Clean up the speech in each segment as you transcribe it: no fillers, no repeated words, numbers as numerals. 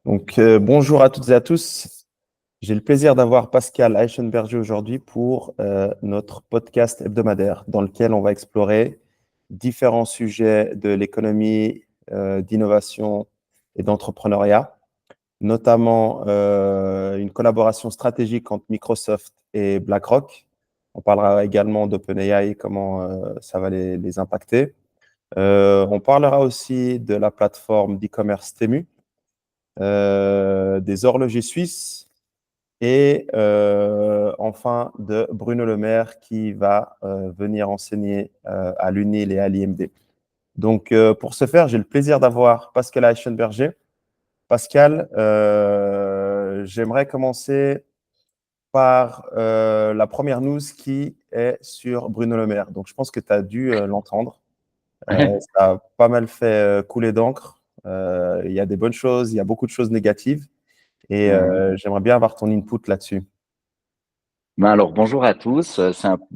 Bonjour à toutes et à tous. J'ai le plaisir d'avoir Pascal Eichenberger aujourd'hui pour notre podcast hebdomadaire dans lequel on va explorer différents sujets de l'économie, d'innovation et d'entrepreneuriat, notamment une collaboration stratégique entre Microsoft et BlackRock. On parlera également d'OpenAI et comment ça va les impacter. On parlera aussi de la plateforme d'e-commerce Temu, des horlogers suisses et enfin de Bruno Le Maire qui va venir enseigner à l'UNIL et à l'IMD. Pour ce faire, j'ai le plaisir d'avoir Pascal Eichenberger. Pascal, j'aimerais commencer par la première news qui est sur Bruno Le Maire. Donc, je pense que tu as dû l'entendre. Ça a pas mal fait couler d'encre. Il y a des bonnes choses, il y a beaucoup de choses négatives. Et Ouais. j'aimerais bien avoir ton input là-dessus. Alors, bonjour à tous.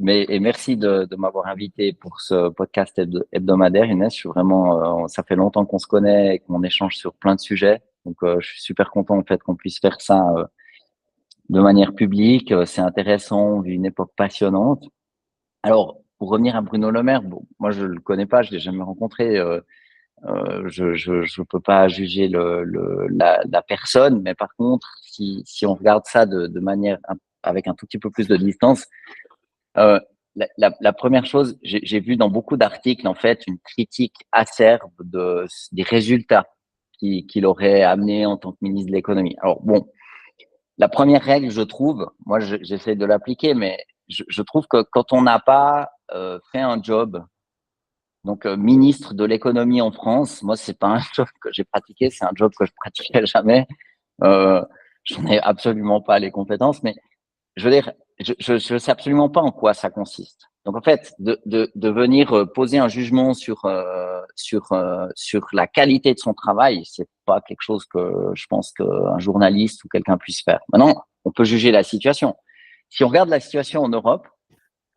Et merci de m'avoir invité pour ce podcast hebdomadaire, Inès. Je suis vraiment, ça fait longtemps qu'on se connaît et qu'on échange sur plein de sujets. Donc, je suis super content en fait qu'on puisse faire ça de manière publique. C'est intéressant, on vit une époque passionnante. Alors, pour revenir à Bruno Le Maire, bon, moi je le connais pas, je l'ai jamais rencontré. Je peux pas juger la personne, mais par contre, si on regarde ça de manière avec un tout petit peu plus de distance, euh, la première chose, j'ai vu dans beaucoup d'articles en fait une critique acerbe des résultats qu'il aurait amené en tant que ministre de l'économie. Alors bon, la première règle, je trouve, moi j'essaie de l'appliquer, mais je trouve que quand on n'a pas fait un job, donc ministre de l'économie en France, moi c'est pas un job que j'ai pratiqué, c'est un job que je pratiquerai jamais. Euh, J'en ai absolument pas les compétences, mais je veux dire, je sais absolument pas en quoi ça consiste. Donc en fait, de venir poser un jugement sur la qualité de son travail, c'est pas quelque chose que je pense qu'un journaliste ou quelqu'un puisse faire. Maintenant, on peut juger la situation. Si on regarde la situation en Europe,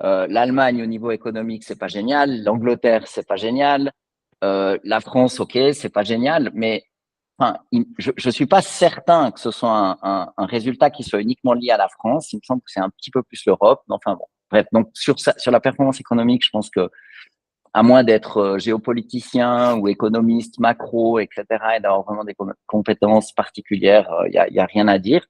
l'Allemagne au niveau économique, c'est pas génial. L'Angleterre, c'est pas génial. La France, ok, c'est pas génial, mais enfin, je suis pas certain que ce soit un résultat qui soit uniquement lié à la France. Il me semble que c'est un petit peu plus l'Europe. Mais enfin bon, bref. Donc sur la performance économique, je pense que à moins d'être géopoliticien ou économiste macro, etc., et d'avoir vraiment des compétences particulières, y a rien à dire.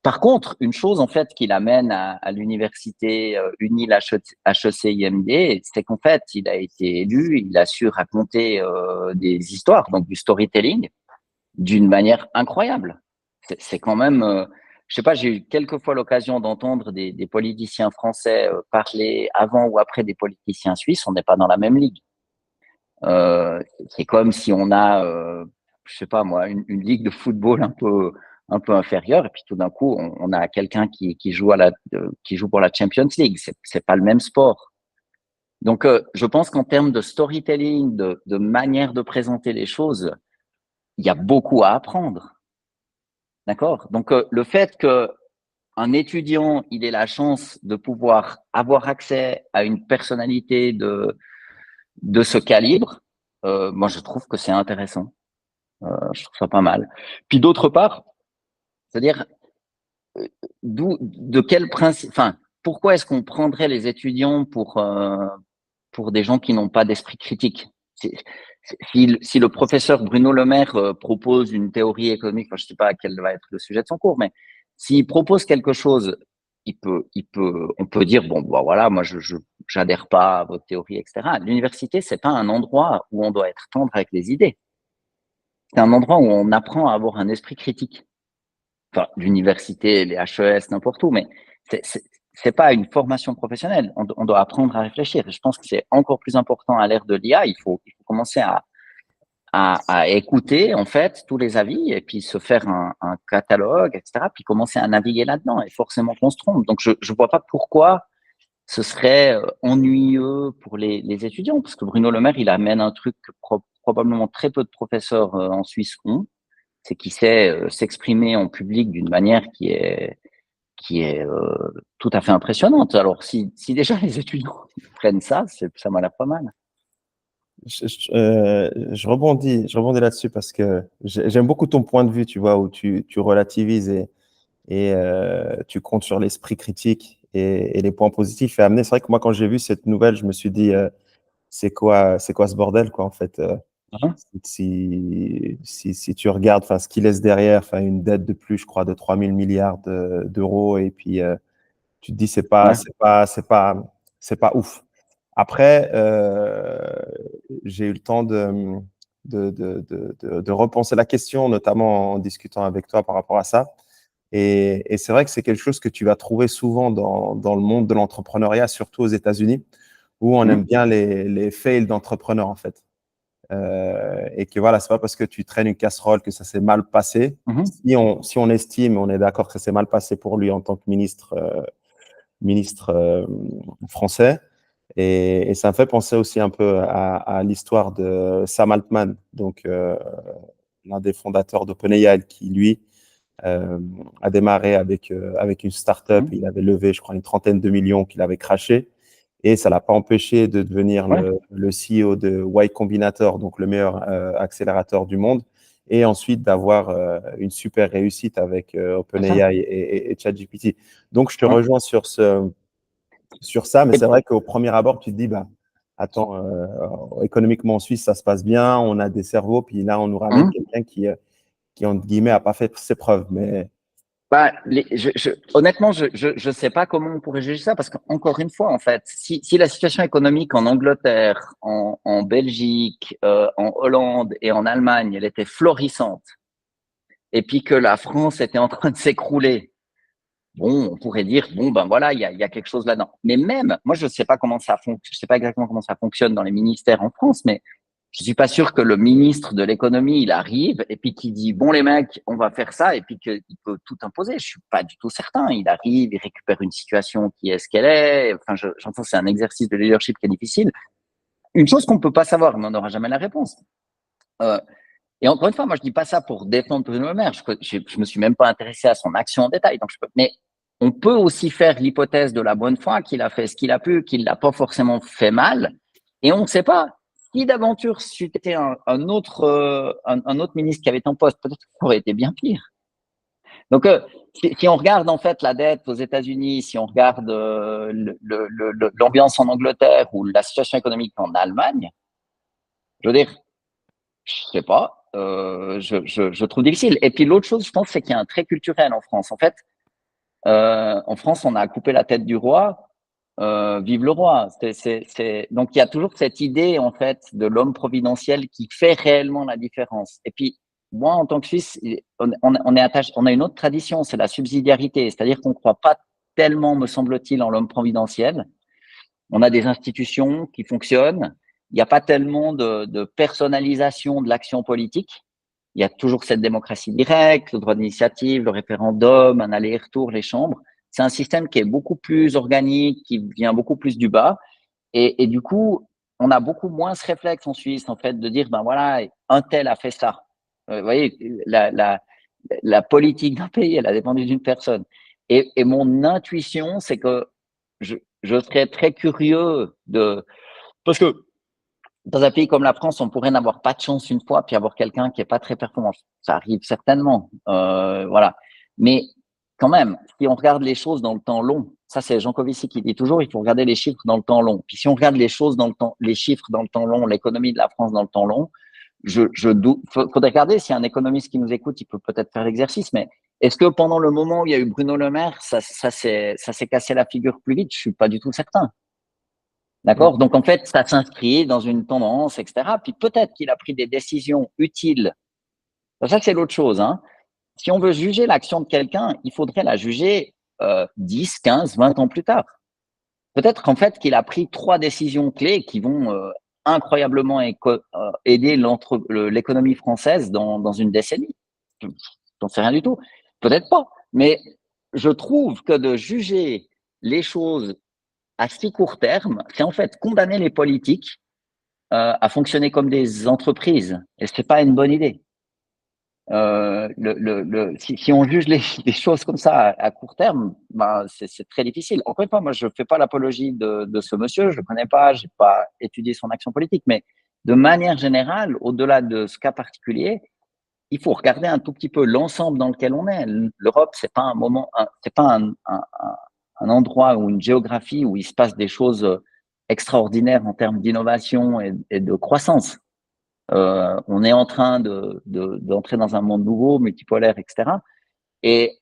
Par contre, une chose en fait qui l'amène à l'université UNIL HEC-IMD, c'est qu'en fait, il a été élu, il a su raconter des histoires, donc du storytelling, d'une manière incroyable. C'est quand même, je sais pas, j'ai eu quelques fois l'occasion d'entendre des politiciens français parler avant ou après des politiciens suisses. On n'est pas dans la même ligue. C'est comme si on a, je sais pas moi, une ligue de football un peu inférieure, et puis tout d'un coup, on a quelqu'un qui joue qui joue pour la Champions League. C'est pas le même sport. Donc, je pense qu'en termes de storytelling, de manière de présenter les choses, il y a beaucoup à apprendre. D'accord? Donc, le fait que un étudiant, il ait la chance de pouvoir avoir accès à une personnalité de ce calibre, moi, je trouve que c'est intéressant. Je trouve ça pas mal. Puis d'autre part, c'est-à-dire, de quel principe, enfin, pourquoi est-ce qu'on prendrait les étudiants pour des gens qui n'ont pas d'esprit critique? Si le professeur Bruno Le Maire propose une théorie économique, enfin, je ne sais pas quel va être le sujet de son cours, mais s'il propose quelque chose, on peut dire bon, bah, voilà, moi j'adhère pas à votre théorie, etc. L'université, c'est pas un endroit où on doit être tendre avec les idées. C'est un endroit où on apprend à avoir un esprit critique. Enfin, l'université, les HES, n'importe où, mais c'est pas une formation professionnelle. On doit apprendre à réfléchir. Je pense que c'est encore plus important à l'ère de l'IA. Il faut commencer à écouter, en fait, tous les avis et puis se faire un catalogue, etc., puis commencer à naviguer là-dedans et forcément qu'on se trompe. Donc, je vois pas pourquoi ce serait ennuyeux pour les étudiants, parce que Bruno Le Maire, il amène un truc que probablement très peu de professeurs en Suisse ont, c'est qu'il sait s'exprimer en public d'une manière qui est tout à fait impressionnante. Alors, si déjà les étudiants prennent ça, ça m'a l'air pas mal. je rebondis là-dessus parce que j'aime beaucoup ton point de vue, tu vois, où tu relativises et tu comptes sur l'esprit critique et les points positifs à amener. C'est vrai que moi, quand j'ai vu cette nouvelle, je me suis dit, c'est quoi ce bordel, quoi, en fait. Hein. Si tu regardes, enfin, ce qu'il laisse derrière, enfin, une dette de plus, je crois, de 3 000 milliards d'euros, et puis tu te dis, Ouais. c'est pas ouf. Après, j'ai eu le temps de repenser la question, notamment en discutant avec toi par rapport à ça. Et c'est vrai que c'est quelque chose que tu vas trouver souvent dans le monde de l'entrepreneuriat, surtout aux États-Unis, où on aime Mhm. bien les fails d'entrepreneurs, en fait. Et que voilà, c'est pas parce que tu traînes une casserole que ça s'est mal passé. Mhm. Si on estime, on est d'accord que ça s'est mal passé pour lui en tant que ministre français. Et ça me fait penser aussi un peu à l'histoire de Sam Altman, donc l'un des fondateurs d'OpenAI, qui lui a démarré avec une startup. Mhm. Il avait levé, je crois, une trentaine de millions qu'il avait craché. Et ça ne l'a pas empêché de devenir Ouais, le CEO de Y Combinator, donc le meilleur accélérateur du monde. Et ensuite d'avoir une super réussite avec c'est ça. OpenAI et ChatGPT. Donc, je te Ouais. rejoins sur ça, mais Et c'est vrai qu'au premier abord, tu te dis, bah, attends, économiquement en Suisse, ça se passe bien, on a des cerveaux, puis là, on nous ramène Mhm. quelqu'un qui entre guillemets, n'a pas fait ses preuves. Mais Bah, honnêtement, je sais pas comment on pourrait juger ça parce qu'encore une fois, en fait, si la situation économique en Angleterre, en Belgique, en Hollande et en Allemagne, elle était florissante, et puis que la France était en train de s'écrouler, bon, on pourrait dire, bon, ben voilà, il y a quelque chose là-dedans. Mais même, moi, je sais pas comment ça fonctionne, je sais pas exactement comment ça fonctionne dans les ministères en France, mais je suis pas sûr que le ministre de l'économie, il arrive et puis qu'il dit, bon, les mecs, on va faire ça, et puis qu'il peut tout imposer. Je suis pas du tout certain. Il arrive, il récupère une situation qui est ce qu'elle est. Enfin, j'entends, c'est un exercice de leadership qui est difficile. Une chose qu'on peut pas savoir, mais on n'aura jamais la réponse. Euh, et encore une fois, moi, je dis pas ça pour défendre Bruno Le Maire. Je me suis même pas intéressé à son action en détail. Donc mais on peut aussi faire l'hypothèse de la bonne foi qu'il a fait ce qu'il a pu, qu'il l'a pas forcément fait mal. Et on ne sait pas. Si d'aventure c'eût été un autre ministre qui avait été en poste, peut-être que ça aurait été bien pire. Donc, si on regarde en fait la dette aux États-Unis, si on regarde l'ambiance en Angleterre ou la situation économique en Allemagne, je veux dire, je sais pas. Je trouve difficile. Et puis l'autre chose, je pense, c'est qu'il y a un trait culturel en France. En fait, en France, on a coupé la tête du roi. Vive le roi. Donc il y a toujours cette idée en fait de l'homme providentiel qui fait réellement la différence. Et puis moi, en tant que Suisse, on est attaché, on a une autre tradition, c'est la subsidiarité. C'est-à-dire qu'on ne croit pas tellement, me semble-t-il, en l'homme providentiel. On a des institutions qui fonctionnent. Il n'y a pas tellement de personnalisation de l'action politique. Il y a toujours cette démocratie directe, le droit d'initiative, le référendum, un aller-retour, les chambres. C'est un système qui est beaucoup plus organique, qui vient beaucoup plus du bas. Et du coup, on a beaucoup moins ce réflexe en Suisse, en fait, de dire, ben voilà, un tel a fait ça. Vous voyez, la politique d'un pays, elle a dépendu d'une personne. Et mon intuition, c'est que je serais très curieux de... Parce que dans un pays comme la France, on pourrait n'avoir pas de chance une fois, puis avoir quelqu'un qui est pas très performant. Ça arrive certainement, voilà. Mais quand même, si on regarde les choses dans le temps long, ça c'est Jean Covici qui dit toujours, il faut regarder les chiffres dans le temps long. Puis si on regarde les choses dans le temps, les chiffres dans le temps long, l'économie de la France dans le temps long, faudrait regarder si un économiste qui nous écoute, il peut peut-être faire l'exercice. Mais est-ce que pendant le moment où il y a eu Bruno Le Maire, ça s'est cassé la figure plus vite? Je suis pas du tout certain. D'accord? Donc, en fait, ça s'inscrit dans une tendance, etc. Puis peut-être qu'il a pris des décisions utiles. C'est ça que c'est l'autre chose, hein. Si on veut juger l'action de quelqu'un, il faudrait la juger 10, 15, 20 ans plus tard. Peut-être qu'en fait, qu'il a pris 3 décisions clés qui vont incroyablement aider l'économie française dans une décennie. J'en sais rien du tout. Peut-être pas. Mais je trouve que de juger les choses à si court terme, c'est en fait condamner les politiques à fonctionner comme des entreprises. Et ce n'est pas une bonne idée. Si on juge les choses comme ça à court terme, ben, c'est très difficile. Encore une fois, moi, je ne fais pas l'apologie de ce monsieur, je ne le connais pas, je n'ai pas étudié son action politique, mais de manière générale, au-delà de ce cas particulier, il faut regarder un tout petit peu l'ensemble dans lequel on est. L'Europe, c'est pas c'est pas un endroit ou une géographie où il se passe des choses extraordinaires en termes d'innovation et de croissance. On est en train d'entrer dans un monde nouveau, multipolaire, etc. Et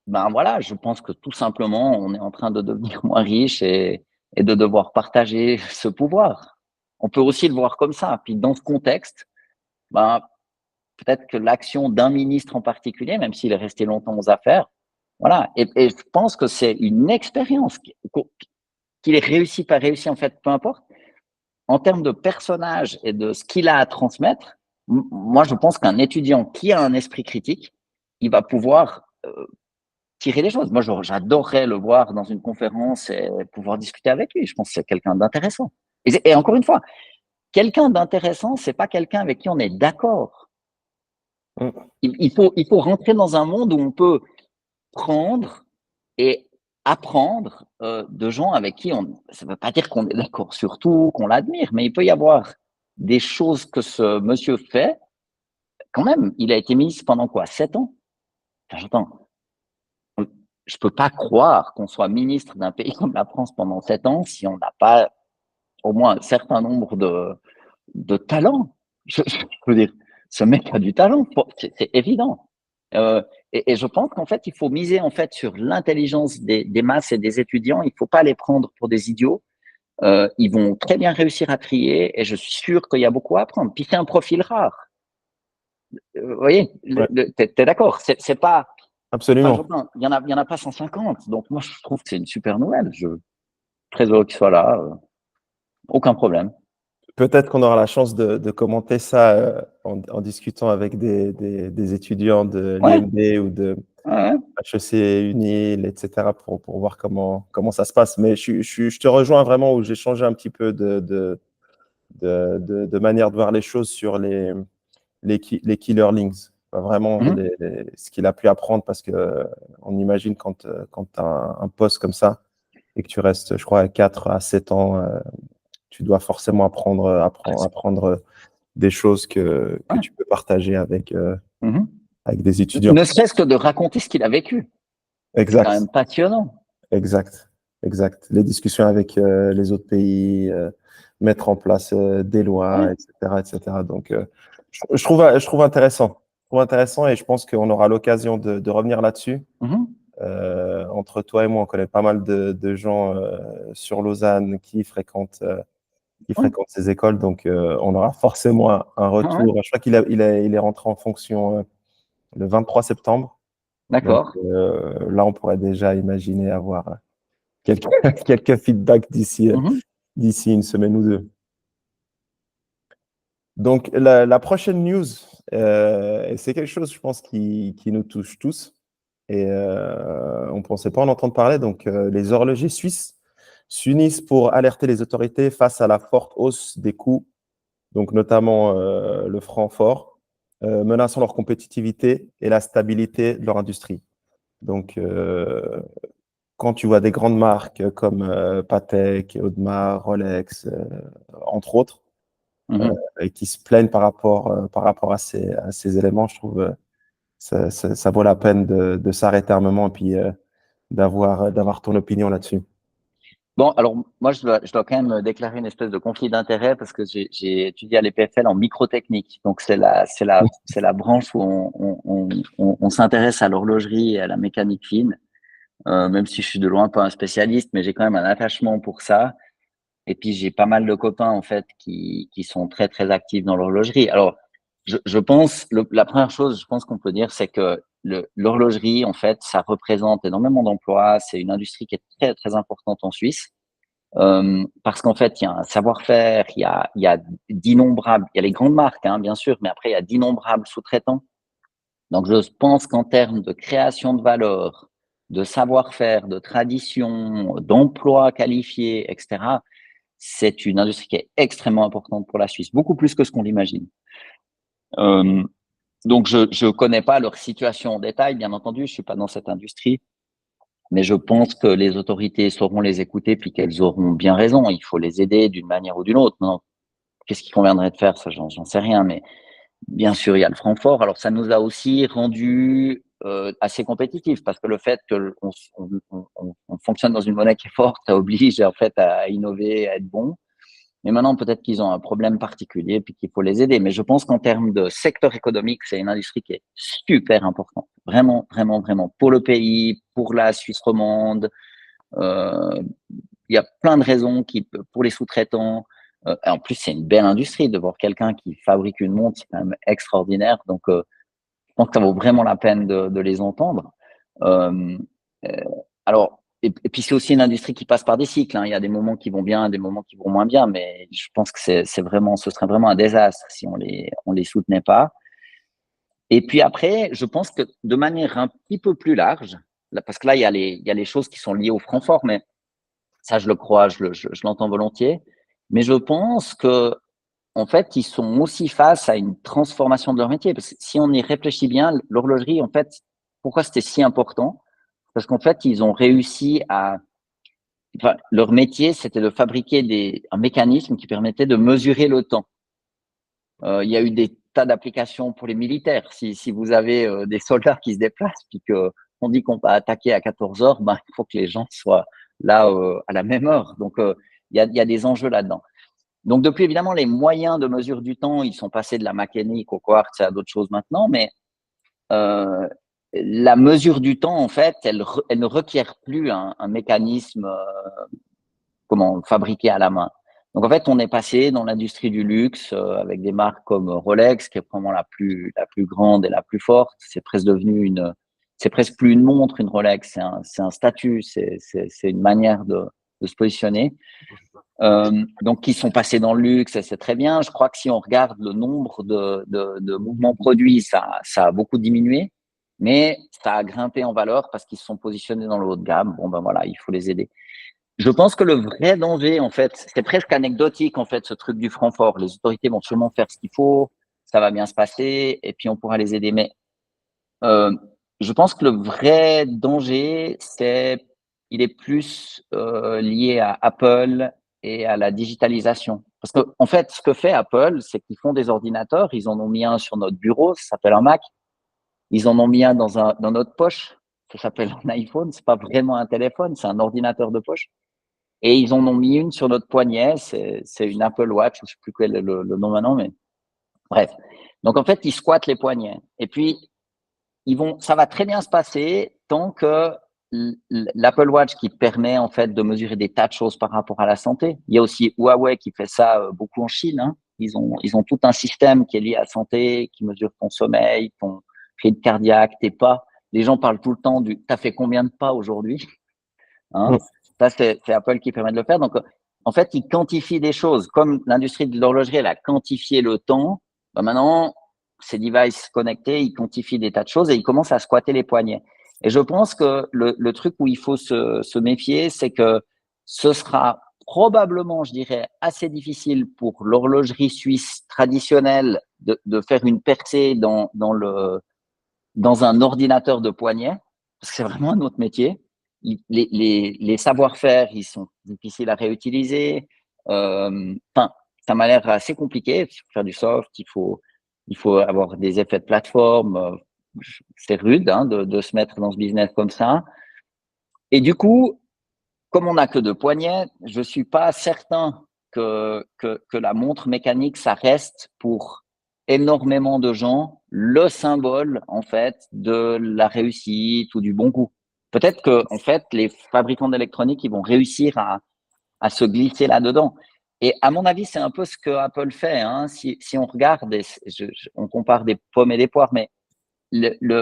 ben voilà, je pense que tout simplement, on est en train de devenir moins riche et de devoir partager ce pouvoir. On peut aussi le voir comme ça. Puis dans ce contexte, ben, peut-être que l'action d'un ministre en particulier, même s'il est resté longtemps aux affaires, voilà. Et je pense que c'est une expérience qu'il ait réussi, pas réussi, en fait, peu importe. En termes de personnage et de ce qu'il a à transmettre, moi, je pense qu'un étudiant qui a un esprit critique, il va pouvoir tirer les choses. Moi, j'adorerais le voir dans une conférence et pouvoir discuter avec lui. Je pense que c'est quelqu'un d'intéressant. Et encore une fois, quelqu'un d'intéressant, c'est pas quelqu'un avec qui on est d'accord. Il faut rentrer dans un monde où on peut prendre et apprendre de gens avec qui ça ne veut pas dire qu'on est d'accord sur tout, qu'on l'admire, mais il peut y avoir des choses que ce monsieur fait. Quand même, il a été ministre pendant quoi? 7 ans? Enfin, j'entends. Je peux pas croire qu'on soit ministre d'un pays comme la France pendant 7 ans si on n'a pas au moins un certain nombre de talents. Je veux dire, ce mec a du talent, c'est évident. Et je pense qu'en fait, il faut miser en fait sur l'intelligence des masses et des étudiants. Il faut pas les prendre pour des idiots. Ils vont très bien réussir à trier et je suis sûr qu'il y a beaucoup à apprendre. Puis c'est un profil rare. Vous voyez, Ouais, t'es d'accord? C'est pas. Enfin, absolument. j'entends, il y en a pas 150. Donc moi, je trouve que c'est une super nouvelle. Je suis très heureux qu'il soit là. Aucun problème. Peut-être qu'on aura la chance de commenter ça en discutant avec des étudiants de Ouais, l'IMD ou de ouais, ouais. HEC Unil, etc., pour voir comment ça se passe. Mais je te rejoins vraiment où j'ai changé un petit peu de manière de voir les choses sur les key learnings. Enfin, vraiment, Mhm. ce qu'il a pu apprendre, parce que on imagine quand tu as un poste comme ça et que tu restes, je crois, 4 à 7 ans, tu dois forcément apprendre des choses que Ouais. tu peux partager Mhm. avec des étudiants. Ne serait-ce que de raconter ce qu'il a vécu. C'est quand Exact, même passionnant. exact, exact. Les discussions avec les autres pays, mettre en place des Ouais. lois, etc., etc. Donc, je trouve intéressant. Je trouve intéressant et je pense qu'on aura l'occasion de revenir là-dessus. Mhm. Entre toi et moi, on connaît pas mal de gens sur Lausanne qui Ouais. fréquentent ces écoles, donc on aura forcément un Ouais, ouais. retour. Je crois il est rentré en fonction le 23 septembre. Donc D'accord. là, on pourrait déjà imaginer avoir quelques, quelques feedbacks Mhm. d'ici une semaine ou deux. Donc la prochaine news, et c'est quelque chose, je pense, qui nous touche tous. Et on ne pensait pas en entendre parler. Donc les horlogers suisses s'unissent pour alerter les autorités face à la forte hausse des coûts, donc notamment le franc fort, menaçant leur compétitivité et la stabilité de leur industrie. Donc, quand tu vois des grandes marques comme Patek, Audemars, Rolex, entre autres, Mhm. et qui se plaignent par rapport à ces éléments, je trouve ça vaut la peine de s'arrêter un moment et puis d'avoir ton opinion là-dessus. Bon, alors moi, je dois quand même déclarer une espèce de conflit d'intérêt parce que j'ai étudié à l'EPFL en microtechnique. Donc, c'est la branche où on s'intéresse à l'horlogerie et à la mécanique fine. Même si je suis de loin pas un spécialiste, mais j'ai quand même un attachement pour ça. Et puis, j'ai pas mal de copains, en fait, qui sont très, très actifs dans l'horlogerie. Alors, je pense, la première chose, je pense qu'on peut dire, c'est que l'horlogerie, en fait, ça représente énormément d'emplois. C'est une industrie qui est très, très importante en Suisse. Parce qu'en fait, il y a un savoir-faire, il y a d'innombrables, il y a les grandes marques, hein, bien sûr, mais après, il y a d'innombrables sous-traitants. Donc, je pense qu'en termes de création de valeur, de savoir-faire, de tradition, d'emplois qualifiés, etc., c'est une industrie qui est extrêmement importante pour la Suisse, beaucoup plus que ce qu'on l'imagine. Euh, donc, je ne connais pas leur situation en détail, bien entendu, je suis pas dans cette industrie, mais je pense que les autorités sauront les écouter puis qu'elles auront bien raison. Il faut les aider d'une manière ou d'une autre. Non. qu'est-ce qu'il conviendrait de faire? Ça, j'en sais rien, mais bien sûr, il y a le Francfort. Alors, ça nous a aussi rendu assez compétitifs parce que le fait qu'on fonctionne dans une monnaie qui est forte, ça oblige en fait à innover, à être bon. Mais maintenant, peut-être qu'ils ont un problème particulier puis qu'il faut les aider. Mais je pense qu'en termes de secteur économique, c'est une industrie qui est super importante. Vraiment, vraiment, vraiment. Pour le pays, pour la Suisse romande. Euh, il y a plein de raisons pour les sous-traitants. En plus, c'est une belle industrie de voir quelqu'un qui fabrique une montre, c'est quand même extraordinaire. Donc, je pense que ça vaut vraiment la peine de les entendre. Euh, euh, alors, et puis c'est aussi une industrie qui passe par des cycles, hein. Il y a des moments qui vont bien, des moments qui vont moins bien, mais je pense que ce serait vraiment un désastre si on les soutenait pas. Et puis après, je pense que de manière un petit peu plus large, parce que là, il y a les choses qui sont liées au Francfort, mais ça, je le crois, je l'entends volontiers. Mais je pense que en fait, ils sont aussi face à une transformation de leur métier. Parce que si on y réfléchit bien, l'horlogerie, en fait, pourquoi c'était si important? Parce qu'en fait, ils ont réussi à… Enfin, leur métier, c'était de fabriquer un mécanisme qui permettait de mesurer le temps. Il y a eu des tas d'applications pour les militaires. Si vous avez des soldats qui se déplacent, puis qu'on dit qu'on va attaquer à 14 heures, ben, il faut que les gens soient là à la même heure. Donc, il y a des enjeux là-dedans. Donc, depuis, évidemment, les moyens de mesure du temps, ils sont passés de la mécanique au quartz à d'autres choses maintenant, mais euh, la mesure du temps, en fait, elle ne requiert plus un mécanisme fabriqué à la main. Donc, en fait, on est passé dans l'industrie du luxe avec des marques comme Rolex, qui est vraiment la plus grande et la plus forte. C'est presque plus une montre, une Rolex, c'est un statut, c'est une manière de se positionner. Donc, qui sont passés dans le luxe, et c'est très bien. Je crois que si on regarde le nombre de mouvements produits, ça a beaucoup diminué, mais ça a grimpé en valeur parce qu'ils se sont positionnés dans le haut de gamme. Bon, ben voilà, il faut les aider. Je pense que le vrai danger, en fait, c'est presque anecdotique, en fait, ce truc du Francfort. Les autorités vont sûrement faire ce qu'il faut, ça va bien se passer, et puis on pourra les aider. Mais euh, je pense que le vrai danger, il est plus lié à Apple et à la digitalisation. Parce que, en fait, ce que fait Apple, c'est qu'ils font des ordinateurs, ils en ont mis un sur notre bureau, ça s'appelle un Mac. Ils en ont mis un dans notre poche, ça s'appelle un iPhone. C'est pas vraiment un téléphone, c'est un ordinateur de poche. Et ils en ont mis une sur notre poignet, c'est une Apple Watch, je ne sais plus quel est le nom maintenant, mais bref. Donc en fait, ils squattent les poignets. Et puis, ça va très bien se passer tant que l'Apple Watch qui permet en fait de mesurer des tas de choses par rapport à la santé. Il y a aussi Huawei qui fait ça beaucoup en Chine, hein. Ils ont tout un système qui est lié à la santé, qui mesure ton sommeil, ton rythme cardiaque, tes pas. Les gens parlent tout le temps du « t'as fait combien de pas aujourd'hui ?» hein. Ça, c'est Apple qui permet de le faire. Donc, en fait, ils quantifient des choses. Comme l'industrie de l'horlogerie, elle a quantifié le temps, ben maintenant, ces devices connectés, ils quantifient des tas de choses et ils commencent à squatter les poignets. Et je pense que le truc où il faut se méfier, c'est que ce sera probablement, je dirais, assez difficile pour l'horlogerie suisse traditionnelle de faire une percée dans un ordinateur de poignet, parce que c'est vraiment un autre métier. Les savoir-faire, ils sont difficiles à réutiliser. Enfin, ça m'a l'air assez compliqué. Il faut faire du soft, il faut avoir des effets de plateforme. C'est rude hein, de se mettre dans ce business comme ça. Et du coup, comme on n'a que deux poignets, je suis pas certain que la montre mécanique, ça reste pour énormément de gens le symbole en fait de la réussite ou du bon goût. Peut-être que en fait les fabricants d'électronique ils vont réussir à se glisser là-dedans. Et à mon avis, c'est un peu ce que Apple fait. Hein. Si on regarde, on compare des pommes et des poires, mais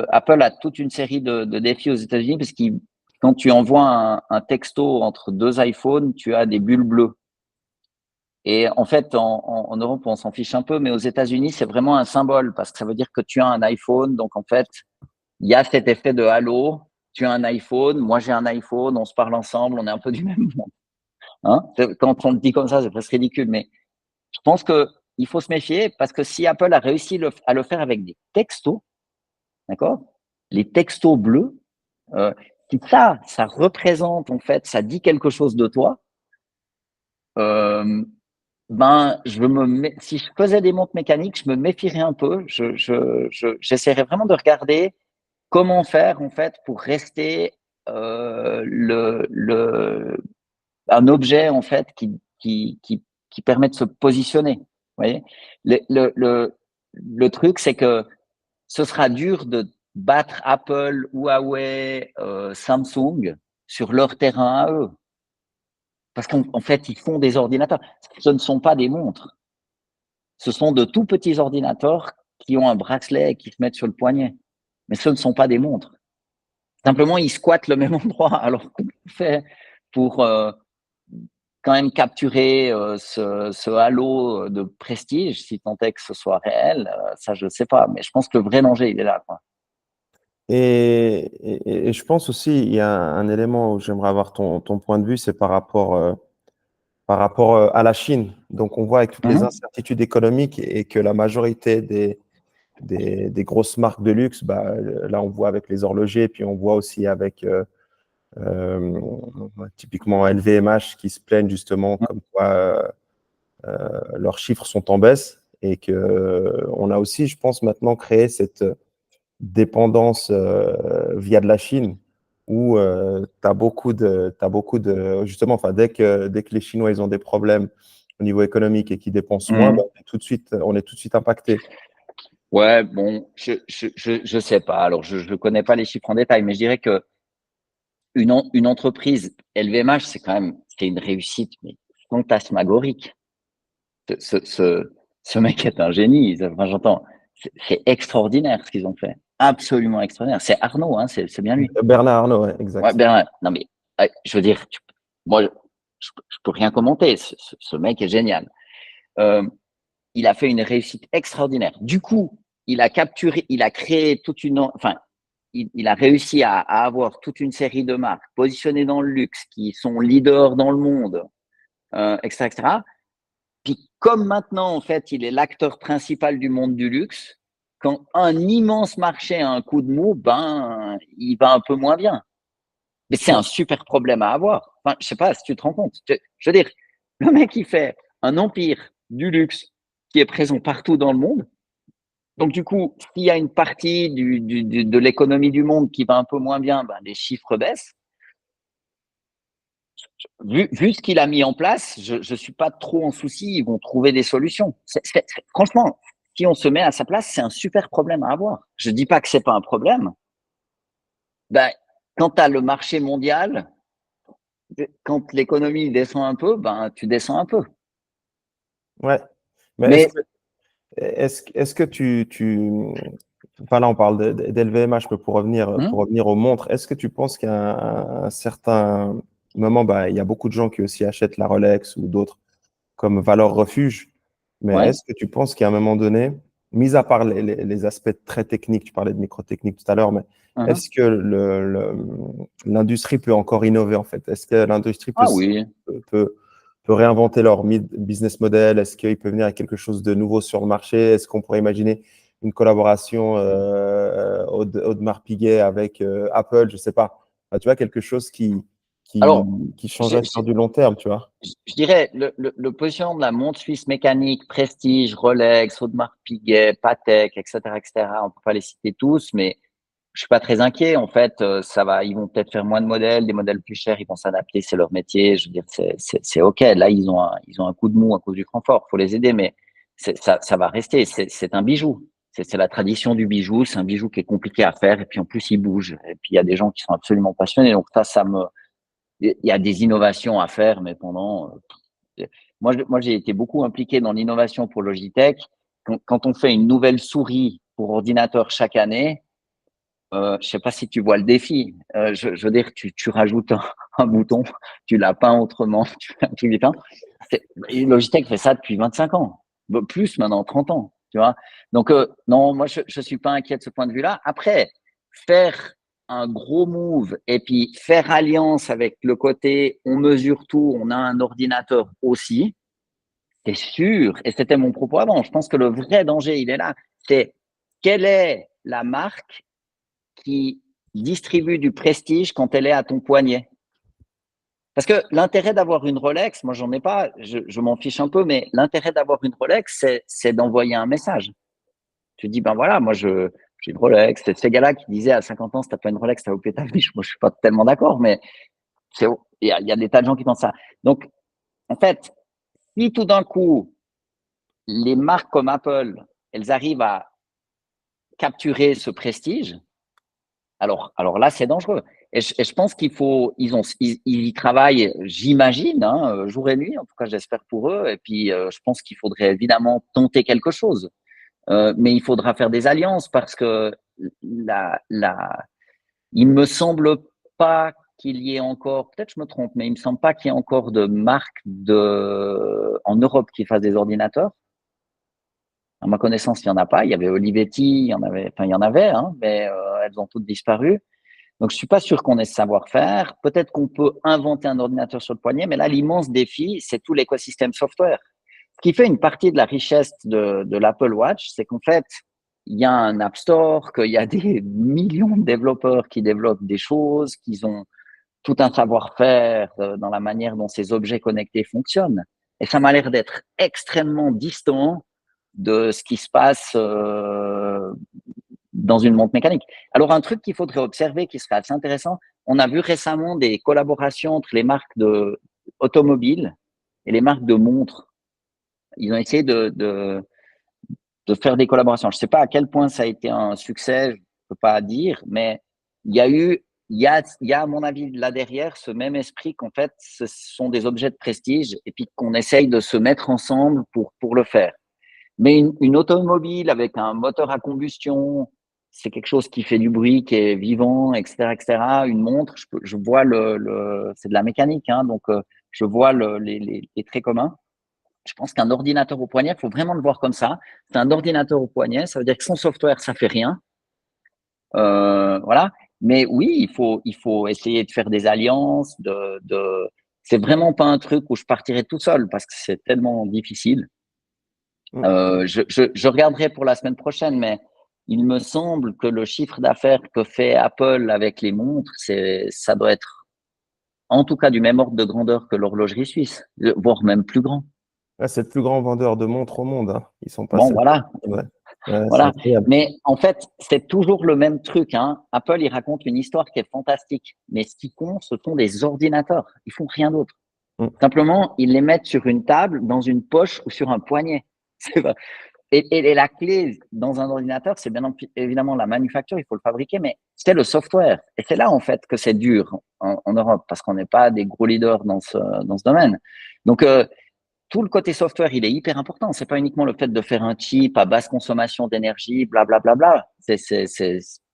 Apple a toute une série de défis aux États-Unis parce que quand tu envoies un texto entre deux iPhones, tu as des bulles bleues. Et en fait, en Europe, on s'en fiche un peu, mais aux États-Unis, c'est vraiment un symbole parce que ça veut dire que tu as un iPhone. Donc, en fait, il y a cet effet de halo. Tu as un iPhone, moi j'ai un iPhone, on se parle ensemble, on est un peu du même monde. Hein, quand on le dit comme ça, c'est presque ridicule, mais je pense qu'il faut se méfier parce que si Apple a réussi à le faire avec des textos, d'accord, les textos bleus, si ça représente en fait, ça dit quelque chose de toi, euh, si je faisais des montres mécaniques, je me méfierais un peu. J'essaierais vraiment de regarder comment faire en fait pour rester un objet en fait qui permet de se positionner. Vous voyez, le truc c'est que ce sera dur de battre Apple, Huawei, Samsung sur leur terrain à eux. Parce qu'en fait, ils font des ordinateurs. Ce ne sont pas des montres. Ce sont de tout petits ordinateurs qui ont un bracelet et qui se mettent sur le poignet. Mais ce ne sont pas des montres. Simplement, ils squattent le même endroit. Alors, comment on fait pour quand même capturer ce halo de prestige, si tant est que ce soit réel, ça, je ne sais pas. Mais je pense que le vrai danger, il est là, quoi. Et je pense aussi, il y a un élément où j'aimerais avoir ton point de vue, c'est par rapport à la Chine. Donc, on voit avec toutes les Mhm. incertitudes économiques et que la majorité des grosses marques de luxe, bah, là, on voit avec les horlogers, puis on voit aussi avec euh, typiquement LVMH qui se plaignent justement comme quoi leurs chiffres sont en baisse et que on a aussi, je pense, maintenant créé cette dépendance via de la Chine où tu as beaucoup de justement, enfin, dès que les Chinois ils ont des problèmes au niveau économique et qu'ils dépensent moins, bah, Mhm. on est tout de suite impacté. Ouais, bon, je sais pas. Alors, je connais pas les chiffres en détail, mais je dirais que une entreprise LVMH, c'est une réussite, mais fantasmagorique. Ce, ce, ce, ce mec est un génie. Enfin, j'entends, c'est extraordinaire ce qu'ils ont fait. Absolument extraordinaire. C'est Arnaud, hein, c'est bien lui. Bernard Arnault, ouais, Ouais, exact. Bernard. Non, mais je veux dire, moi, je peux rien commenter. Ce mec est génial. Euh, il a fait une réussite extraordinaire. Du coup, il a créé enfin, il a réussi à avoir toute une série de marques positionnées dans le luxe qui sont leaders dans le monde, etc., etc. Puis comme maintenant, en fait, il est l'acteur principal du monde du luxe, quand un immense marché a un coup de mou, ben, il va un peu moins bien. Mais c'est Ouais. un super problème à avoir. Enfin, je sais pas si tu te rends compte. Je veux dire, le mec, il fait un empire du luxe qui est présent partout dans le monde. Donc, du coup, s'il y a une partie de l'économie du monde qui va un peu moins bien, ben, les chiffres baissent. Vu ce qu'il a mis en place, je ne suis pas trop en souci. Ils vont trouver des solutions. Franchement, si on se met à sa place, c'est un super problème à avoir. Je ne dis pas que c'est pas un problème. Ben, quand tu as le marché mondial, quand l'économie descend un peu, ben, tu descends un peu. Ouais. Mais Mais est-ce que enfin là on parle d'LVMH, mais hum, pour revenir aux montres, est-ce que tu penses qu'à un certain moment, bah, il y a beaucoup de gens qui aussi achètent la Rolex ou d'autres comme valeur refuge, mais ouais, est-ce que tu penses qu'à un moment donné, mis à part les aspects très techniques, tu parlais de microtechnique tout à l'heure, mais uhum. est-ce que l'industrie peut encore innover en fait? Est-ce que l'industrie Ah oui. peut, peut réinventer leur business model? Est-ce qu'ils peuvent venir avec quelque chose de nouveau sur le marché? Est-ce qu'on pourrait imaginer une collaboration Audemars Piguet avec Apple? Je sais pas. Enfin, tu vois, quelque chose qui, Alors, qui changerait sur du long terme, tu vois? je dirais, le positionnement de la montre suisse mécanique, Prestige, Rolex, Audemars Piguet, Patek, etc., etc., on ne peut pas les citer tous, mais je suis pas très inquiet. En fait, ils vont peut-être faire moins de modèles, des modèles plus chers, ils vont s'adapter, c'est leur métier. Je veux dire, c'est OK. Là, ils ont un coup de mou à cause du confort, faut les aider, mais ça va rester. C'est un bijou. C'est la tradition du bijou. C'est un bijou qui est compliqué à faire, et puis en plus, il bouge. Et puis, il y a des gens qui sont absolument passionnés. Donc il y a des innovations à faire, mais moi, j'ai été beaucoup impliqué dans l'innovation pour Logitech. Quand on fait une nouvelle souris pour ordinateur chaque année, je sais pas si tu vois le défi. Je veux dire, tu rajoutes un bouton, tu l'as peint autrement, tu fais un truc différent. Logitech fait ça depuis 25 ans, plus maintenant, 30 ans, tu vois. Donc, non, moi, je suis pas inquiet de ce point de vue-là. Après, faire un gros move et puis faire alliance avec le côté on mesure tout, on a un ordinateur aussi, c'est sûr. Et c'était mon propos avant. Je pense que le vrai danger, il est là. C'est quelle est la marque qui distribue du prestige quand elle est à ton poignet. Parce que l'intérêt d'avoir une Rolex, moi, j'en ai pas, je m'en fiche un peu, mais l'intérêt d'avoir une Rolex, c'est d'envoyer un message. Tu dis, ben voilà, moi, j'ai une Rolex. C'est ces gars-là qui disaient à 50 ans, si t'as pas une Rolex, t'as loupé ta vie. Moi, je suis pas tellement d'accord, mais il y a des tas de gens qui pensent ça. Donc, en fait, si tout d'un coup, les marques comme Apple, elles arrivent à capturer ce prestige, alors là, c'est dangereux. Et je pense ils y travaillent, j'imagine, hein, jour et nuit. En tout cas, j'espère pour eux. Et puis, je pense qu'il faudrait évidemment tenter quelque chose. Mais il faudra faire des alliances parce que il me semble pas qu'il y ait encore, peut-être je me trompe, mais il me semble pas qu'il y ait encore de marques en Europe qui fassent des ordinateurs. À ma connaissance, il y en a pas. Il y avait Olivetti, il y en avait, hein, mais elles ont toutes disparu. Donc, je suis pas sûr qu'on ait ce savoir-faire. Peut-être qu'on peut inventer un ordinateur sur le poignet, mais là, l'immense défi, c'est tout l'écosystème software. Ce qui fait une partie de la richesse de l'Apple Watch, c'est qu'en fait, il y a un App Store, qu'il y a des millions de développeurs qui développent des choses, qu'ils ont tout un savoir-faire dans la manière dont ces objets connectés fonctionnent. Et ça m'a l'air d'être extrêmement distant de ce qui se passe dans une montre mécanique. Alors, un truc qu'il faudrait observer, qui serait assez intéressant, on a vu récemment des collaborations entre les marques automobiles et les marques de montres. Ils ont essayé de faire des collaborations. Je ne sais pas à quel point ça a été un succès, je ne peux pas dire, mais il y a, à mon avis, là derrière, ce même esprit qu'en fait, ce sont des objets de prestige et puis qu'on essaye de se mettre ensemble pour le faire. Mais une automobile avec un moteur à combustion, c'est quelque chose qui fait du bruit, qui est vivant, etc., etc. Une montre, je vois c'est de la mécanique, hein, donc je vois les traits communs. Je pense qu'un ordinateur au poignet, il faut vraiment le voir comme ça. C'est un ordinateur au poignet, ça veut dire que son software, ça fait rien. Voilà. Mais oui, il faut essayer de faire des alliances. C'est vraiment pas un truc où je partirai tout seul parce que c'est tellement difficile. Je regarderai pour la semaine prochaine, mais il me semble que le chiffre d'affaires que fait Apple avec les montres, ça doit être en tout cas du même ordre de grandeur que l'horlogerie suisse, voire même plus grand. Là, c'est le plus grand vendeur de montres au monde, hein. Ils sont Bon, passés. voilà. Ouais. Ouais, c'est Voilà. incroyable. Mais en fait, c'est toujours le même truc, hein. Apple, il raconte une histoire qui est fantastique. Mais ce qui compte, ce sont des ordinateurs. Ils font rien d'autre. Mm. Simplement, ils les mettent sur une table, dans une poche ou sur un poignet. Et la clé dans un ordinateur, c'est bien évidemment la manufacture, il faut le fabriquer, mais c'est le software. Et c'est là, en fait, que c'est dur en Europe, parce qu'on n'est pas des gros leaders dans ce domaine. Donc, tout le côté software, il est hyper important. C'est pas uniquement le fait de faire un chip à basse consommation d'énergie, blablabla.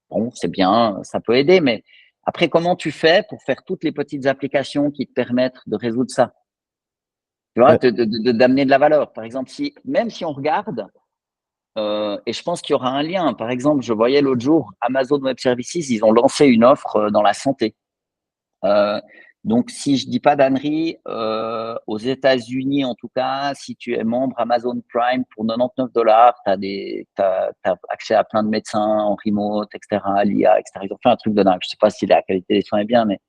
Bon, c'est bien, ça peut aider, mais après, comment tu fais pour faire toutes les petites applications qui te permettent de résoudre ça? Tu vois, Ouais. d'amener de la valeur. Par exemple, même si on regarde, et je pense qu'il y aura un lien. Par exemple, je voyais l'autre jour, Amazon Web Services, ils ont lancé une offre dans la santé. Donc, si je dis pas d'ânerie, aux États-Unis, en tout cas, si tu es membre Amazon Prime pour 99 $, t'as accès à plein de médecins en remote, etc., l'IA, etc. Ils ont fait un truc de dingue. Je sais pas si la qualité des soins est bien, mais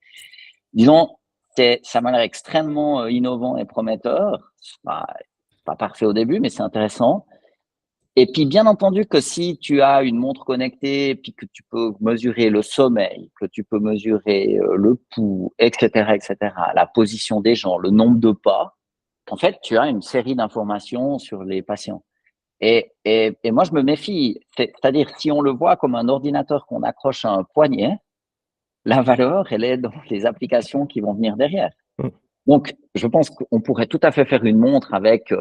disons, ça m'a l'air extrêmement innovant et prometteur. Pas parfait au début, mais c'est intéressant. Et puis, bien entendu que si tu as une montre connectée, puis que tu peux mesurer le sommeil, que tu peux mesurer le pouls, etc., la position des gens, le nombre de pas, en fait, tu as une série d'informations sur les patients. Et moi, je me méfie. C'est-à-dire, si on le voit comme un ordinateur qu'on accroche à un poignet, la valeur, elle est dans les applications qui vont venir derrière. Mm. Donc, je pense qu'on pourrait tout à fait faire une montre avec